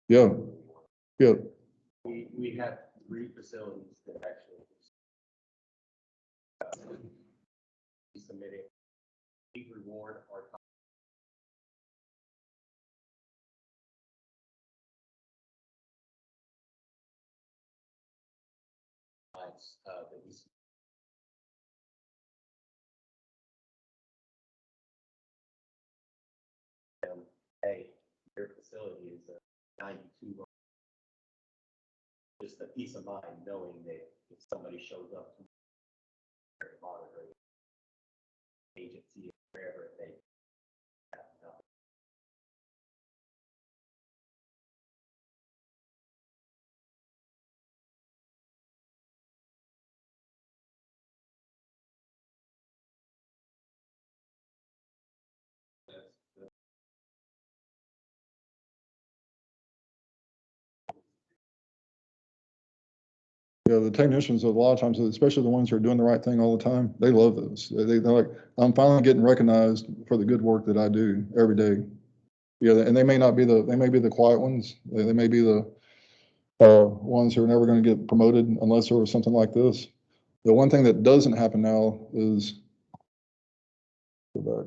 Yeah, yeah. We have 3 facilities that actually submitting reward our clients that we hey, your facility is a 92. Just a peace of mind knowing that if somebody shows up to monitoring agency, wherever they have nothing. Yeah, the technicians, a lot of times, especially the ones who are doing the right thing all the time, they love this. They're like, I'm finally getting recognized for the good work that I do every day. Yeah, and they may be the quiet ones. They may be the ones who are never going to get promoted unless there was something like this. The one thing that doesn't happen now is, go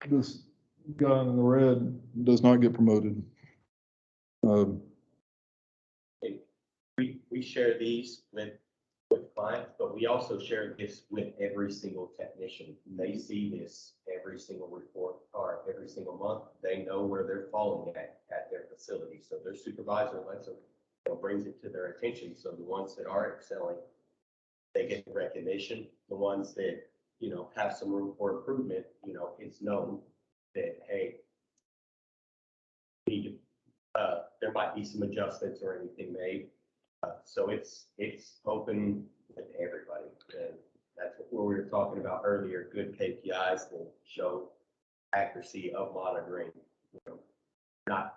back. This guy in the red does not get promoted. We share these with clients, but we also share this with every single technician. They see this every single report or every single month. They know where they're falling at their facility. So their supervisor lets them, brings it to their attention. So the ones that are excelling, they get the recognition. The ones that, have some room for improvement, it's known that, hey, there might be some adjustments or anything made. So it's open with everybody, and that's what we were talking about earlier. Good KPIs that show accuracy of monitoring. Not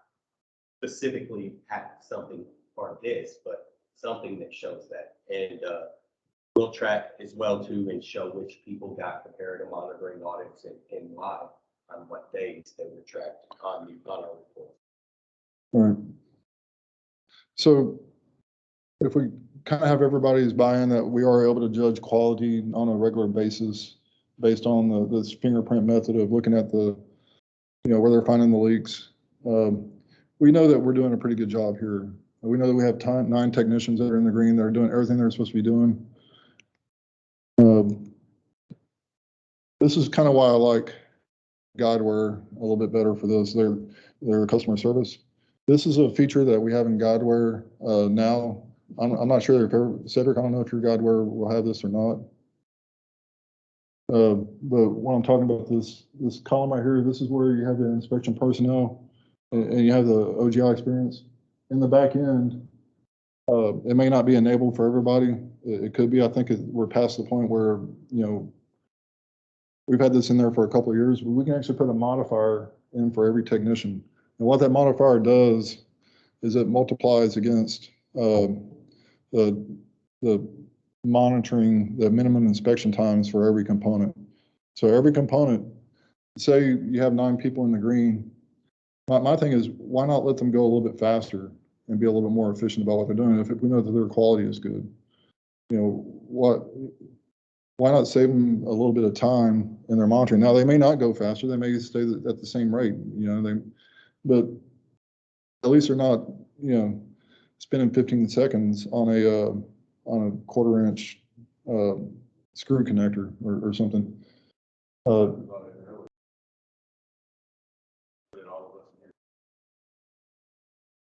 specifically have something for this, but something that shows that, and we'll track as well too and show which people got comparative monitoring audits and why on what days they were tracked on our report. All right. So if we kind of have everybody's buy-in that we are able to judge quality on a regular basis based on this fingerprint method of looking at the, where they're finding the leaks. We know that we're doing a pretty good job here. We know that we have 9 technicians that are in the green that are doing everything they're supposed to be doing. This is kind of why I like Guidewire a little bit better for this, their customer service. This is a feature that we have in Guidewire now. I'm not sure if Cedric, I don't know if your Guidewire will have this or not. But when I'm talking about this column right here, this is where you have the inspection personnel and you have the OGI experience. In the back end, it may not be enabled for everybody. It could be. I think we're past the point where, we've had this in there for a couple of years, but we can actually put a modifier in for every technician. And what that modifier does is it multiplies against the monitoring the minimum inspection times for every component. So every component, say you have 9 people in the green, my thing is, why not let them go a little bit faster and be a little bit more efficient about what they're doing if we know that their quality is good? Why not save them a little bit of time in their monitoring? Now, they may not go faster, they may stay at the same rate, but at least they're not, spending 15 seconds on a 1/4 inch screw connector or something.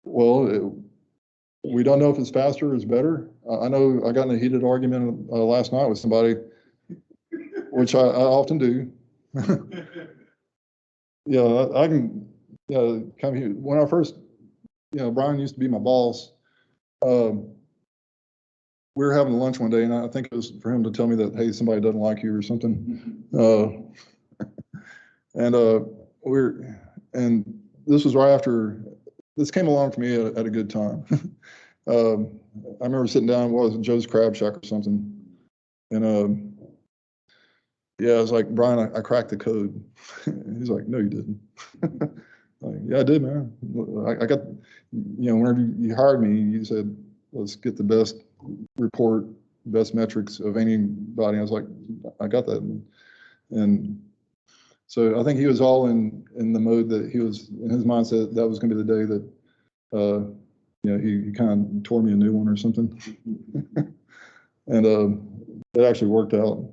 Well, we don't know if it's faster or it's better. I know I got in a heated argument last night with somebody, which I often do. Yeah, I can come here. When I first, Brian used to be my boss. We were having lunch one day, and I think it was for him to tell me that, hey, somebody doesn't like you or something. And this was right after, this came along for me at a good time. I remember sitting down, what was it, Joe's Crab Shack or something. And yeah, I was like, Brian, I cracked the code. He's like, no, you didn't. Like, yeah, I did, man. I got, whenever you hired me, you said, let's get the best report, best metrics of anybody. I was like, I got that. And so I think he was all in the mode that he was, in his mindset, that was going to be the day that, he kind of tore me a new one or something. And it actually worked out.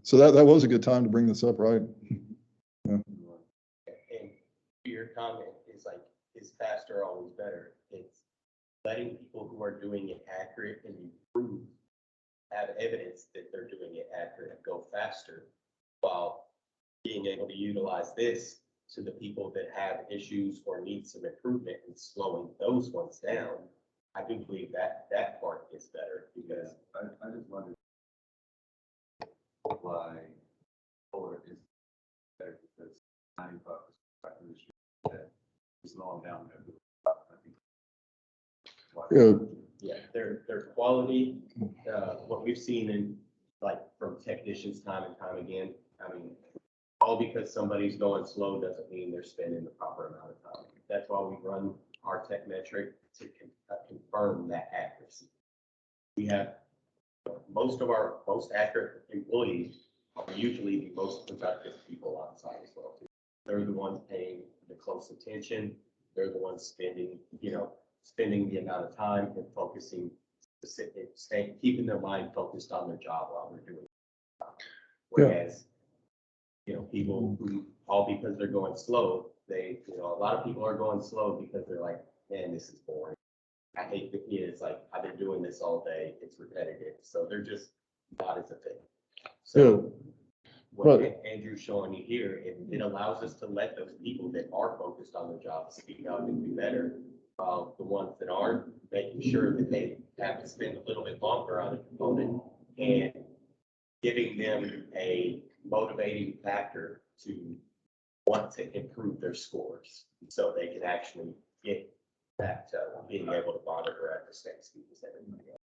So that was a good time to bring this up, right? Yeah. And your comment is like, is faster always better? It's letting people who are doing it accurate and improve have evidence that they're doing it accurate and go faster, while being able to utilize this to the people that have issues or need some improvement and slowing those ones down. I do believe that part is better, because I just wondered why solar is better, because 95% of the industry that is slowing down. yeah, their quality, what we've seen in, like, from technicians time and time again, I mean, all because somebody's going slow doesn't mean they're spending the proper amount of time. That's why we run our tech metric to confirm that accuracy. We have most of our most accurate employees are usually the most productive people on site as well. They're the ones paying the close attention. They're the ones spending the amount of time and focusing, keeping their mind focused on their job while they're doing it. Whereas, people who, all because they're going slow, a lot of people are going slow because they're like, man, this is boring. I hate the kids. Like, I've been doing this all day. It's repetitive. So they're just not as effective. So what Andrew's showing you here, it allows us to let those people that are focused on their job speak up and do better. The ones that aren't, making sure that they have to spend a little bit longer on a component and giving them a motivating factor to want to improve their scores, so they can actually get back to being able to monitor at the same speed as everybody else.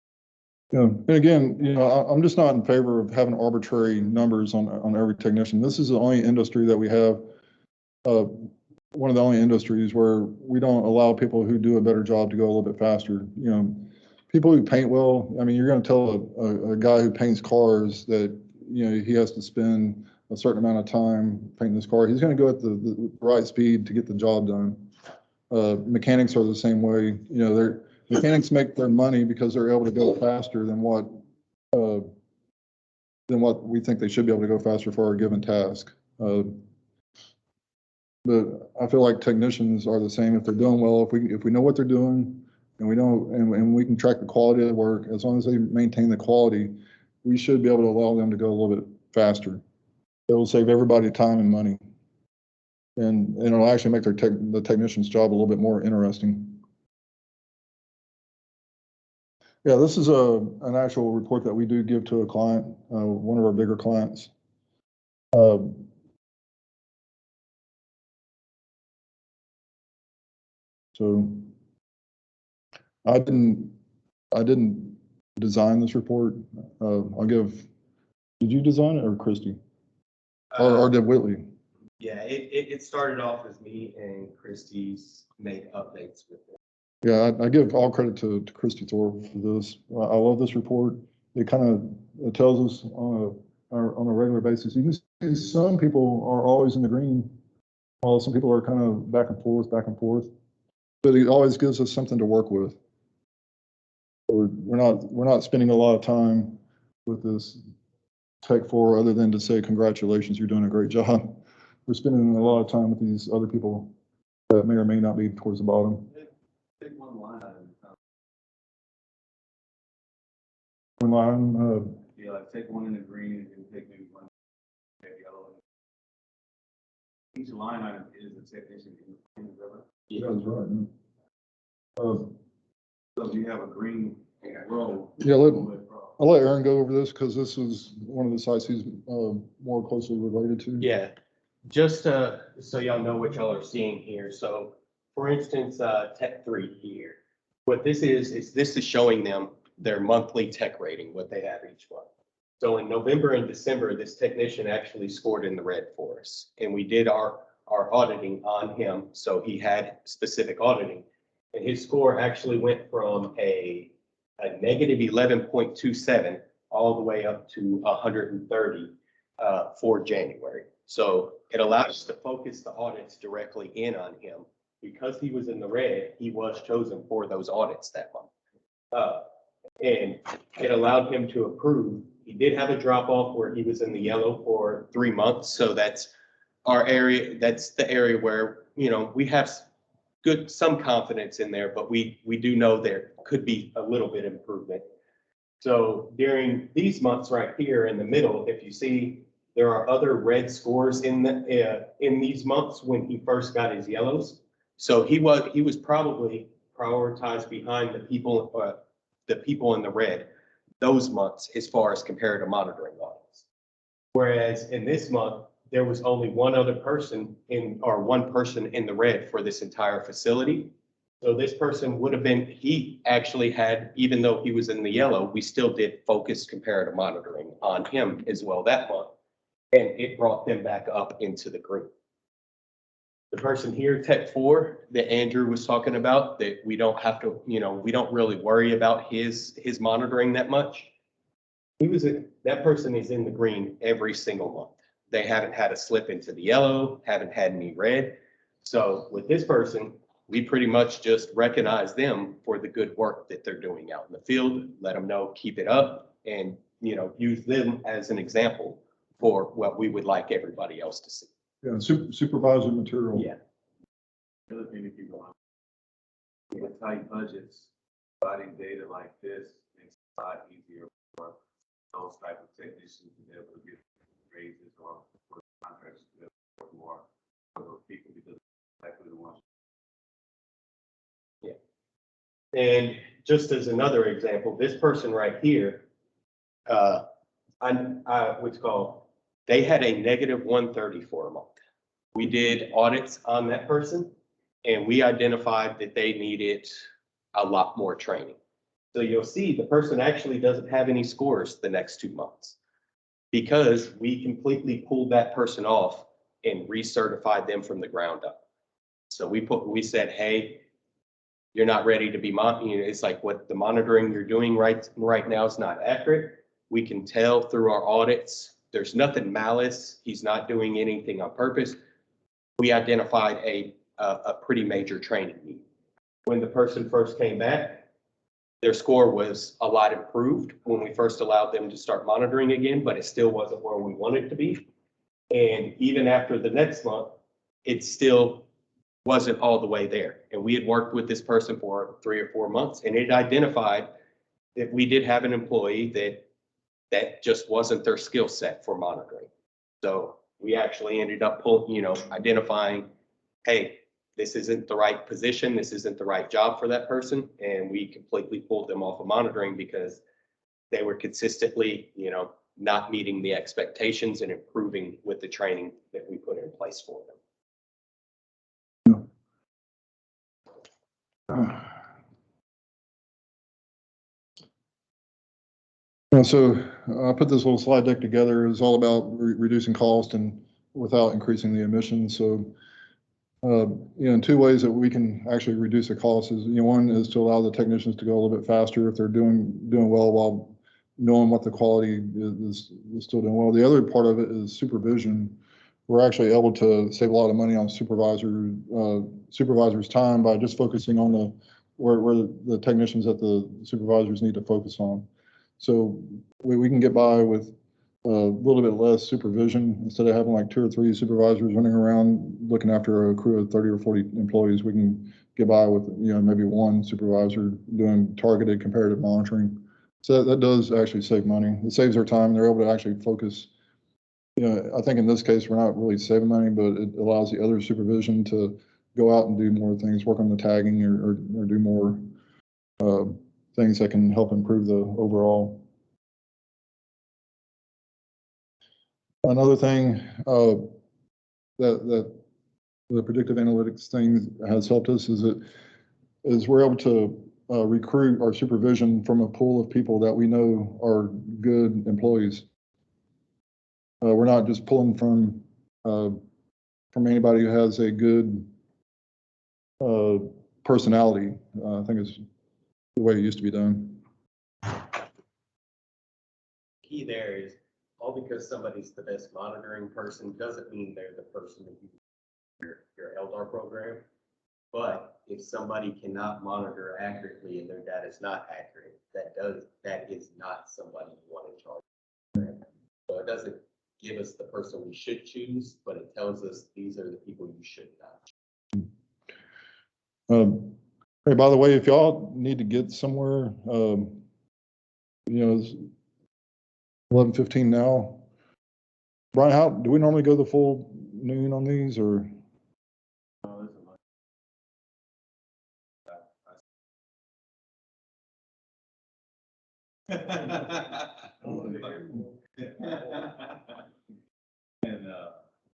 Yeah, and again, I'm just not in favor of having arbitrary numbers on every technician. This is the only industry that we have, one of the only industries where we don't allow people who do a better job to go a little bit faster. People who paint well, I mean, you're going to tell a guy who paints cars that, he has to spend a certain amount of time painting this car. He's going to go at the right speed to get the job done. Mechanics are the same way. Mechanics make their money because they're able to go faster than what than what we think they should be able to go faster for our given task. But I feel like technicians are the same. If they're doing well, if we know what they're doing and we know, and we can track the quality of the work, as long as they maintain the quality, we should be able to allow them to go a little bit faster. It will save everybody time and money. And it'll actually make the technician's job a little bit more interesting. Yeah, this is an actual report that we do give to a client, one of our bigger clients. So I didn't design this report. Did you design it or Christie? Or did Whitley? Yeah, it started off as me and Christie's made updates with it. Yeah, I give all credit to Christie Thorpe for this. I love this report. It tells us on a regular basis. You can see some people are always in the green, while some people are kind of back and forth. But it always gives us something to work with. We're not spending a lot of time with this Tech 4 other than to say congratulations, you're doing a great job. We're spending a lot of time with these other people that may or may not be towards the bottom. Take one line item. One line, Yeah, like take one in the green and take maybe one in the yellow. Each line item is a technician in the river. that's right. So if you have a green row. Yeah, I'll let Aaron go over this because this is one of the sites he's more closely related to. Yeah, just so y'all know what y'all are seeing here. So for instance, Tech 3 here, what this is this is showing them their monthly tech rating, what they have each month. So in November and December, this technician actually scored in the red for us. And we did our auditing on him. So he had specific auditing. And his score actually went from a negative 11.27 all the way up to 130 for January. So it allowed us to focus the audits directly in on him. Because he was in the red, he was chosen for those audits that month. And it allowed him to approve. He did have a drop off where he was in the yellow for 3 months. So that's our area. That's the area where, we have some confidence in there, but we do know there could be a little bit of improvement. So during these months right here in the middle, if you see, there are other red scores in these months when he first got his yellows. So he was probably prioritized behind the people in the red those months as far as compared to monitoring audits. Whereas in this month, there was only one person in the red for this entire facility. So this person would have been, he actually had, even though he was in the yellow, we still did focused comparative monitoring on him as well that month. And it brought them back up into the green. The person here, Tech 4, that Andrew was talking about, that we don't have to, we don't really worry about his monitoring that much. That person is in the green every single month. They haven't had a slip into the yellow, haven't had any red. So with this person, we pretty much just recognize them for the good work that they're doing out in the field, let them know, keep it up, and, use them as an example for what we would like everybody else to see. Yeah, supervisor material. Yeah. The other thing to keep on, with tight budgets, providing data like this makes it a lot easier for those type of technicians to be able to get raises or for contractors to be able to work more for those people because exactly the ones. Yeah. And just as another example, this person right here, what's called, they had a negative 130 for a month. We did audits on that person and we identified that they needed a lot more training. So you'll see the person actually doesn't have any scores the next 2 months because we completely pulled that person off and recertified them from the ground up. So we said, hey, you're not ready to be it's like what the monitoring you're doing right now is not accurate. We can tell through our audits. There's nothing malice. He's not doing anything on purpose. We identified a pretty major training need. When the person first came back, their score was a lot improved when we first allowed them to start monitoring again, but it still wasn't where we wanted it to be. And even after the next month, it still wasn't all the way there. And we had worked with this person for 3 or 4 months, and it identified that we did have an employee that just wasn't their skill set for monitoring. So we actually ended up identifying, hey, this isn't the right position, this isn't the right job for that person. And we completely pulled them off of monitoring because they were consistently, not meeting the expectations and improving with the training that we put in place for them. So I put this little slide deck together. It's all about reducing cost and without increasing the emissions. So, in 2 ways that we can actually reduce the cost is, one is to allow the technicians to go a little bit faster if they're doing well while knowing what the quality is still doing well. The other part of it is supervision. We're actually able to save a lot of money on supervisors' time by just focusing on where the technicians that the supervisors need to focus on. So we can get by with a little bit less supervision. Instead of having like 2 or 3 supervisors running around looking after a crew of 30 or 40 employees, we can get by with, maybe 1 supervisor doing targeted comparative monitoring. So that does actually save money. It saves their time. They're able to actually focus. I think in this case, we're not really saving money, but it allows the other supervision to go out and do more things, work on the tagging or do more things that can help improve the overall. Another thing that the predictive analytics thing has helped us is we're able to recruit our supervision from a pool of people that we know are good employees. We're not just pulling from anybody who has a good personality. I think it's the way it used to be done. Key there is all because somebody's the best monitoring person doesn't mean they're the person that you your LDAR program. But if somebody cannot monitor accurately and their data is not accurate, that is not somebody you want in charge. So it doesn't give us the person we should choose, but it tells us these are the people you should not. Hey, by the way, if y'all need to get somewhere, it's 11:15 now. Brian, how do we normally go the full noon on these, or?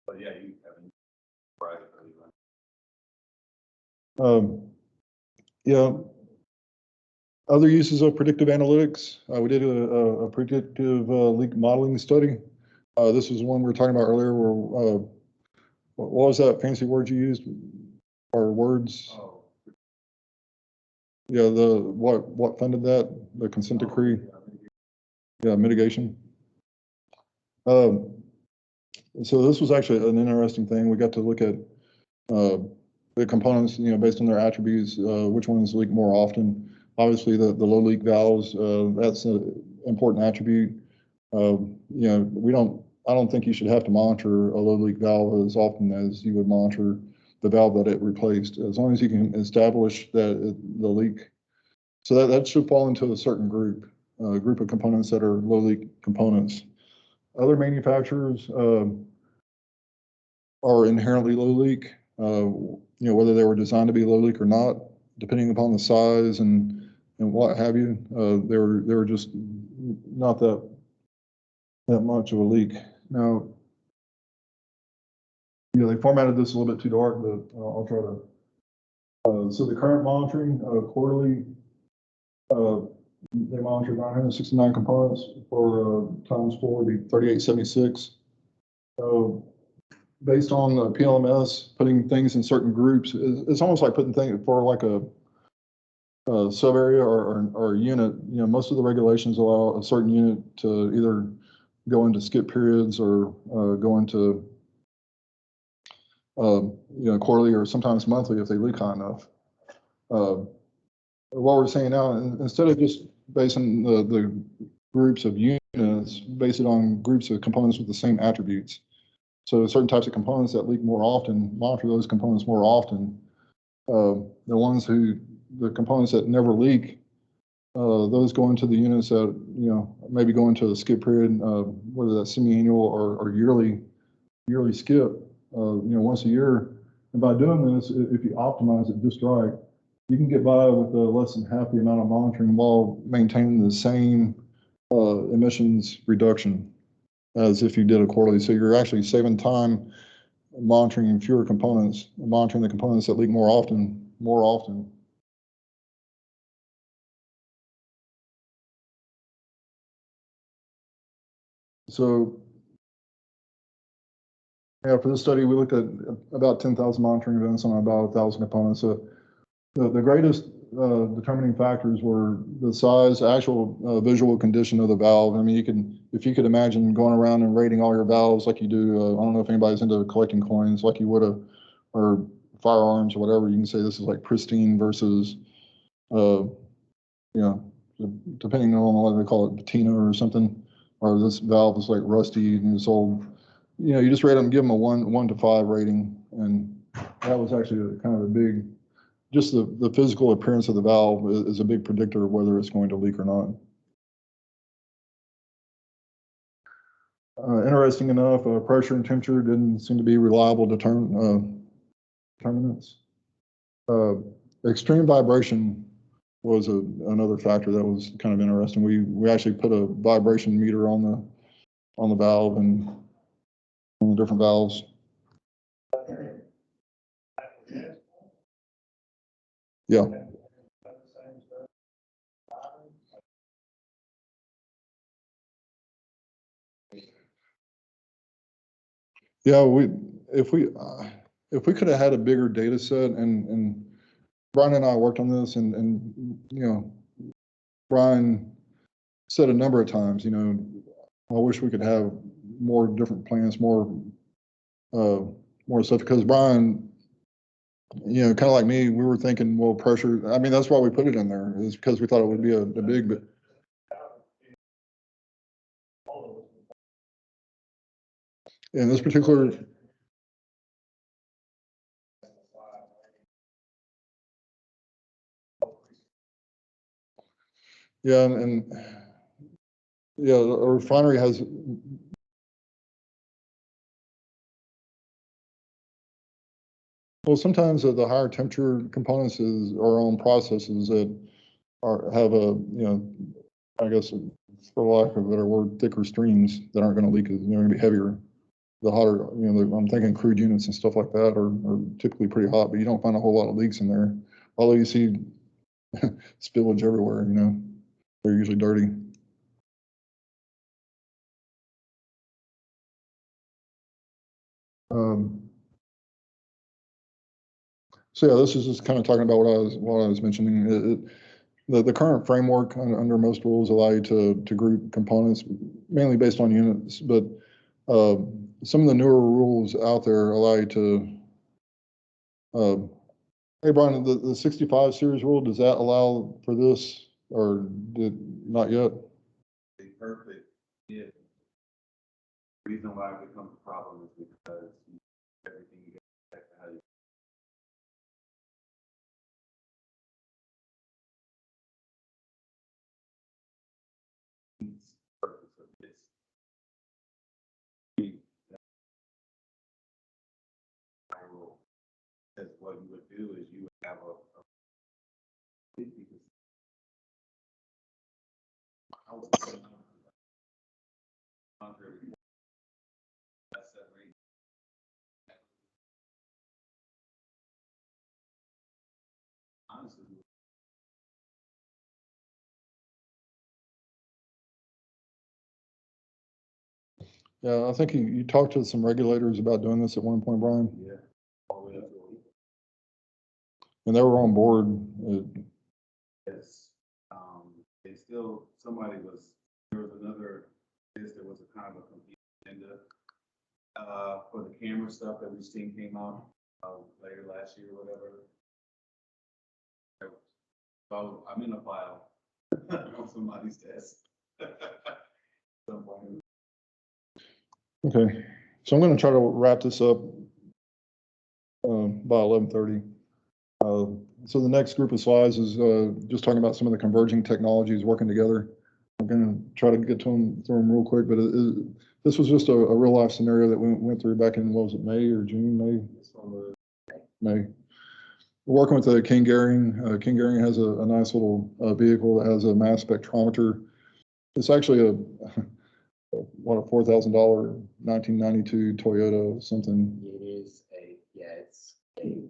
But yeah, you haven't. Yeah. Other uses of predictive analytics. We did a predictive leak modeling study. This was one we were talking about earlier. Where what was that fancy word you used? Or words? Oh. Yeah. What funded that? The consent decree. Yeah, mitigation. So this was actually an interesting thing. We got to look at the components, based on their attributes, which ones leak more often. Obviously, the low leak valves, that's an important attribute. I don't think you should have to monitor a low leak valve as often as you would monitor the valve that it replaced, as long as you can establish that the leak. So that should fall into a certain group of components that are low leak components. Other manufacturers are inherently low leak, whether they were designed to be low leak or not, depending upon the size and what have you. They were just not that much of a leak. Now, they formatted this a little bit too dark, but I'll try to. So the current monitoring quarterly, they monitored 969 components for times 4 would be 3876. Based on the PLMS, putting things in certain groups, it's almost like putting things for like a sub area or a unit. Most of the regulations allow a certain unit to either go into skip periods or go into quarterly or sometimes monthly if they leak high enough. what we're saying now, instead of just basing the groups of units, base it on groups of components with the same attributes. So certain types of components that leak more often, monitor those components more often. The components that never leak, those go into the units that, maybe go into a skip period, whether that's semi-annual or yearly skip, once a year. And by doing this, if you optimize it just right, you can get by with less than half the amount of monitoring while maintaining the same emissions reduction as if you did a quarterly. So you're actually saving time monitoring fewer components, monitoring the components that leak more often. So, yeah, for this study, we looked at about 10,000 monitoring events on about 1,000 components. So the greatest determining factors were the size, actual visual condition of the valve. I mean, if you could imagine going around and rating all your valves like you do, I don't know if anybody's into collecting coins like you would or firearms or whatever, you can say this is like pristine versus, depending on whether they call it patina or something, or this valve is like rusty and it's old. You just rate them, give them a 1 to 5 rating. And that was actually kind of a big, just the physical appearance of the valve is a big predictor of whether it's going to leak or not. Interesting enough, pressure and temperature didn't seem to be reliable determinants. Extreme vibration was another factor that was kind of interesting. We actually put a vibration meter on the valve and on the different valves. Yeah. Yeah, if we could have had a bigger data set, and Brian and I worked on this, and Brian said a number of times, I wish we could have more different plans, more stuff, because Brian, kind of like me, we were thinking, well, pressure. I mean, that's why we put it in there, is because we thought it would be a big, but in this particular. Yeah, and yeah, a refinery has. Well, sometimes the higher temperature components is our own processes that have a, I guess, for lack of a better word, thicker streams that aren't going to leak, they're going to be heavier. The hotter, I'm thinking crude units and stuff like that are typically pretty hot, but you don't find a whole lot of leaks in there. Although you see spillage everywhere, they're usually dirty. So yeah, this is just kind of talking about what I was mentioning. The current framework under most rules allow you to group components mainly based on units, but some of the newer rules out there allow you to. Hey Brian, the 65 series rule, does that allow for this, or not yet? Perfect. Yeah. The reason why it becomes a problem is because everything you get back to how you. Purpose of this. Because what you would do is you would have a 50%. Honestly. Yeah, I think you talked to some regulators about doing this at one point, Brian. Yeah. All the way up to a week. And they were on board. Yes. They still, there was another, there was a kind of a complete agenda for the camera stuff that we've seen came out later last year or whatever. So I'm in a file on somebody's desk. Okay, so I'm gonna try to wrap this up by 11:30. So the next group of slides is just talking about some of the converging technologies working together. I'm gonna try to get through them real quick, but this was just a real life scenario that we went through back in, what was it, May or June, May. We're working with King Gehring. King Gehring has a nice little vehicle that has a mass spectrometer. It's actually a $4,000 1992 Toyota something. It is it's a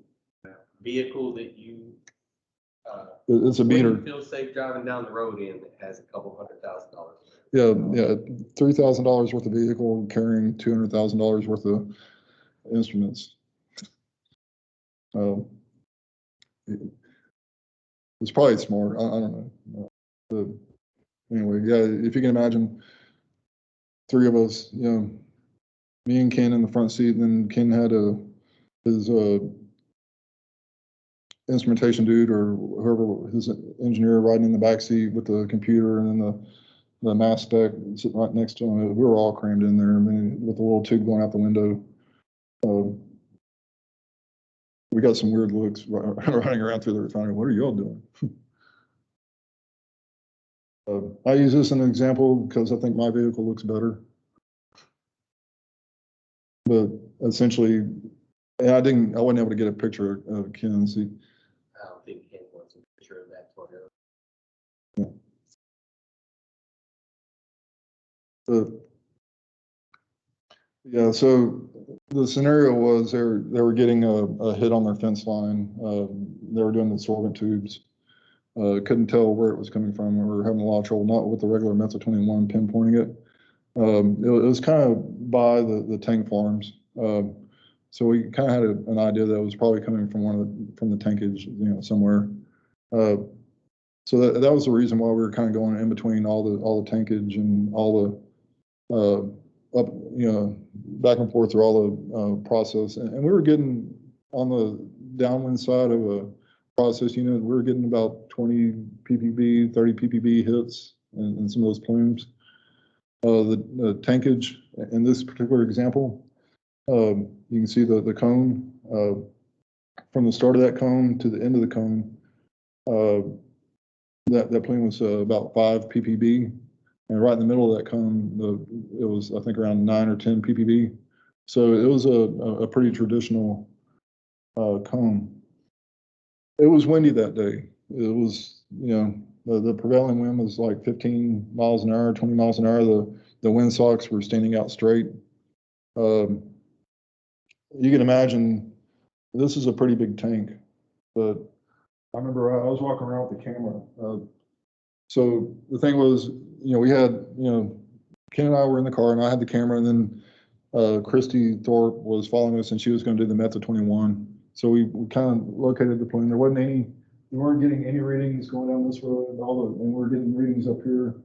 vehicle that you, It's a meter. wouldn't feel safe driving down the road in that has a couple $100,000. Yeah, $3,000 worth of vehicle carrying $200,000 worth of instruments. It's probably smart. I don't know. Anyway, yeah, if you can imagine, three of us, me and Ken in the front seat, and then Ken had his instrumentation dude or whoever, his engineer riding in the back seat with the computer, and then the mass spec sitting right next to him. We were all crammed in there. I mean, with a little tube going out the window. We got some weird looks running around through the refinery. What are y'all doing? I use this as an example because I think my vehicle looks better. But essentially, and I wasn't able to get a picture of Ken's. I don't think Ken wants a picture of that Toyota. Yeah, so the scenario was they were getting a hit on their fence line. They were doing the sorbent tubes. Couldn't tell where it was coming from. We were having a lot of trouble, not with the regular method 21 pinpointing it. It was kind of by the tank farms. So we kind of had an idea that it was probably coming from from the tankage, somewhere. So that was the reason why we were kind of going in between all the tankage and all the up, back and forth through all the process, and we were getting on the downwind side of a process unit. We were getting about 20 ppb, 30 ppb hits in some of those plumes. The tankage in this particular example, you can see the cone from the start of that cone to the end of the cone. That plume was about 5 ppb. And right in the middle of that cone, it was, I think, around 9 or 10 ppb. So it was a pretty traditional cone. It was windy that day. It was, the prevailing wind was like 15 miles an hour, 20 miles an hour. The windsocks were standing out straight. You can imagine this is a pretty big tank, but I remember I was walking around with the camera. So the thing was, we had, Ken and I were in the car, and I had the camera, and then Christy Thorpe was following us, and she was going to do the method 21. So we kind of located the plane. We weren't getting any readings going down this road, and we were getting readings up here.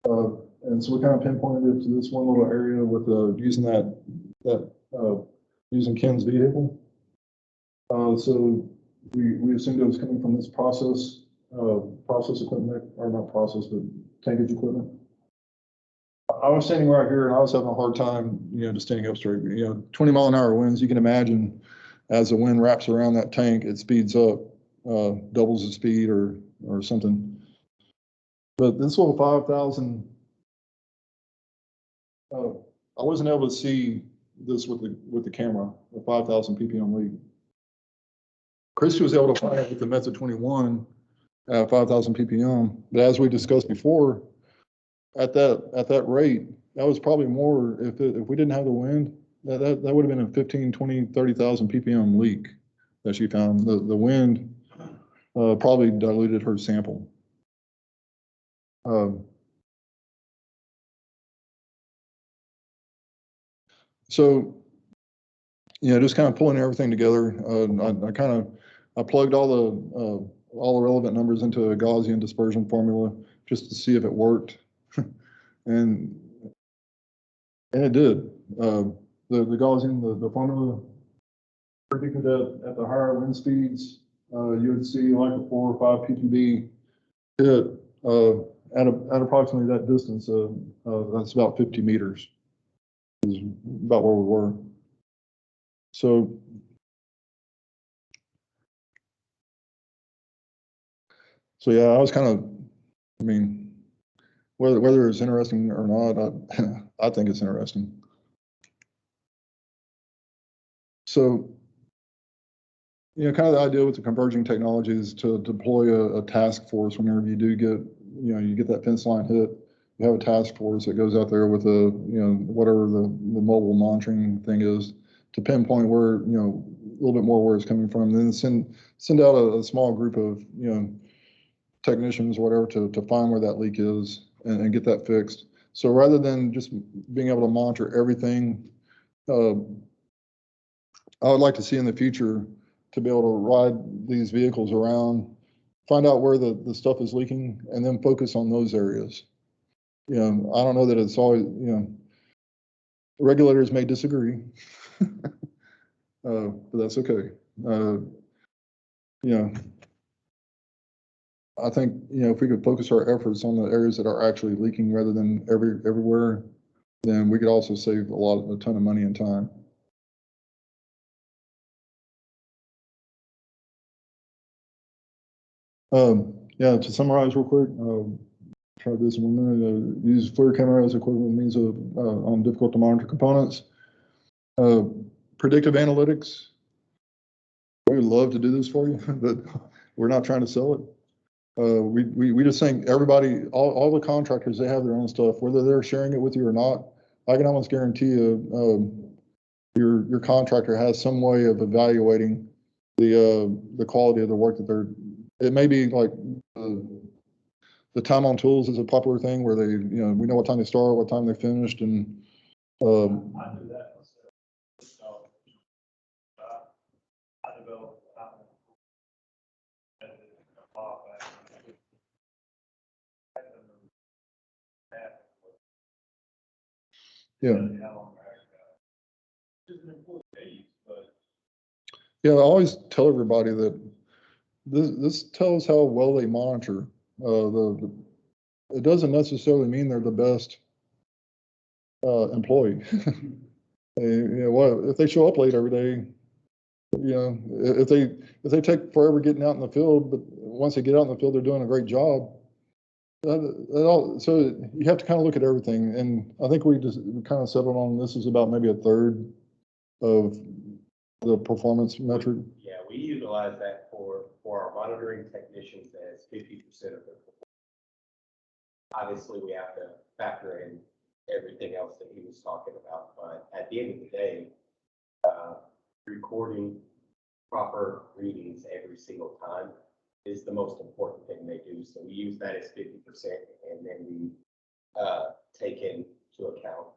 And so we kind of pinpointed it to this one little area with using Ken's vehicle. So we assumed it was coming from this process equipment, or not process, but tankage equipment. I was standing right here, and I was having a hard time, just standing up straight. 20 mile an hour winds, you can imagine as the wind wraps around that tank, it speeds up, doubles the speed or something. But this little 5,000, I wasn't able to see this with the camera, the 5,000 ppm lead. Christy was able to find it with the method 21 at 5,000 ppm. But as we discussed before, at that rate, that was probably more if we didn't have the wind. That would have been a 15, 20, 30,000 ppm leak that she found. The wind probably diluted her sample. So, just kind of pulling everything together. I plugged all the relevant numbers into a Gaussian dispersion formula just to see if it worked, and it did. The Gaussian, the formula predicted that at the higher wind speeds, you would see like a 4 or 5 ppb hit, at approximately that distance, that's about 50 meters, is about where we were. So, yeah, I was kind of, I mean, whether it's interesting or not, I think it's interesting. So, kind of the idea with the converging technology is to deploy a task force whenever you do get, you get that fence line hit. You have a task force that goes out there with whatever the mobile monitoring thing is to pinpoint where, a little bit more where it's coming from. Then send out a small group of, technicians, whatever, to find where that leak is and get that fixed. So rather than just being able to monitor everything, I would like to see in the future to be able to ride these vehicles around, find out where the stuff is leaking, and then focus on those areas. I don't know that it's always, regulators may disagree, but that's okay. I think, if we could focus our efforts on the areas that are actually leaking rather than everywhere, then we could also save a ton of money and time. Yeah, to summarize real quick, try to do some more minute. Use FLIR camera as equivalent means of on difficult to monitor components. Predictive analytics. We would love to do this for you, but we're not trying to sell it. We just think everybody, all the contractors, they have their own stuff, whether they're sharing it with you or not. I can almost guarantee you, your contractor has some way of evaluating the quality of the work that they're. It may be like the time on tools is a popular thing where they, we know what time they start, what time they're finished, and I do that myself. So, I developed, yeah. Yeah, I always tell everybody that this tells how well they monitor. It doesn't necessarily mean they're the best employee. If they show up late every day, if they take forever getting out in the field, but once they get out in the field, they're doing a great job. So you have to kind of look at everything, and I think we kind of settled on this is about maybe a third of the performance metric. Yeah, we utilize that for our monitoring technicians as 50% of their performance. Obviously, we have to factor in everything else that he was talking about, but at the end of the day, recording proper readings every single time is the most important thing they do. So we use that as 50%, and then we take into account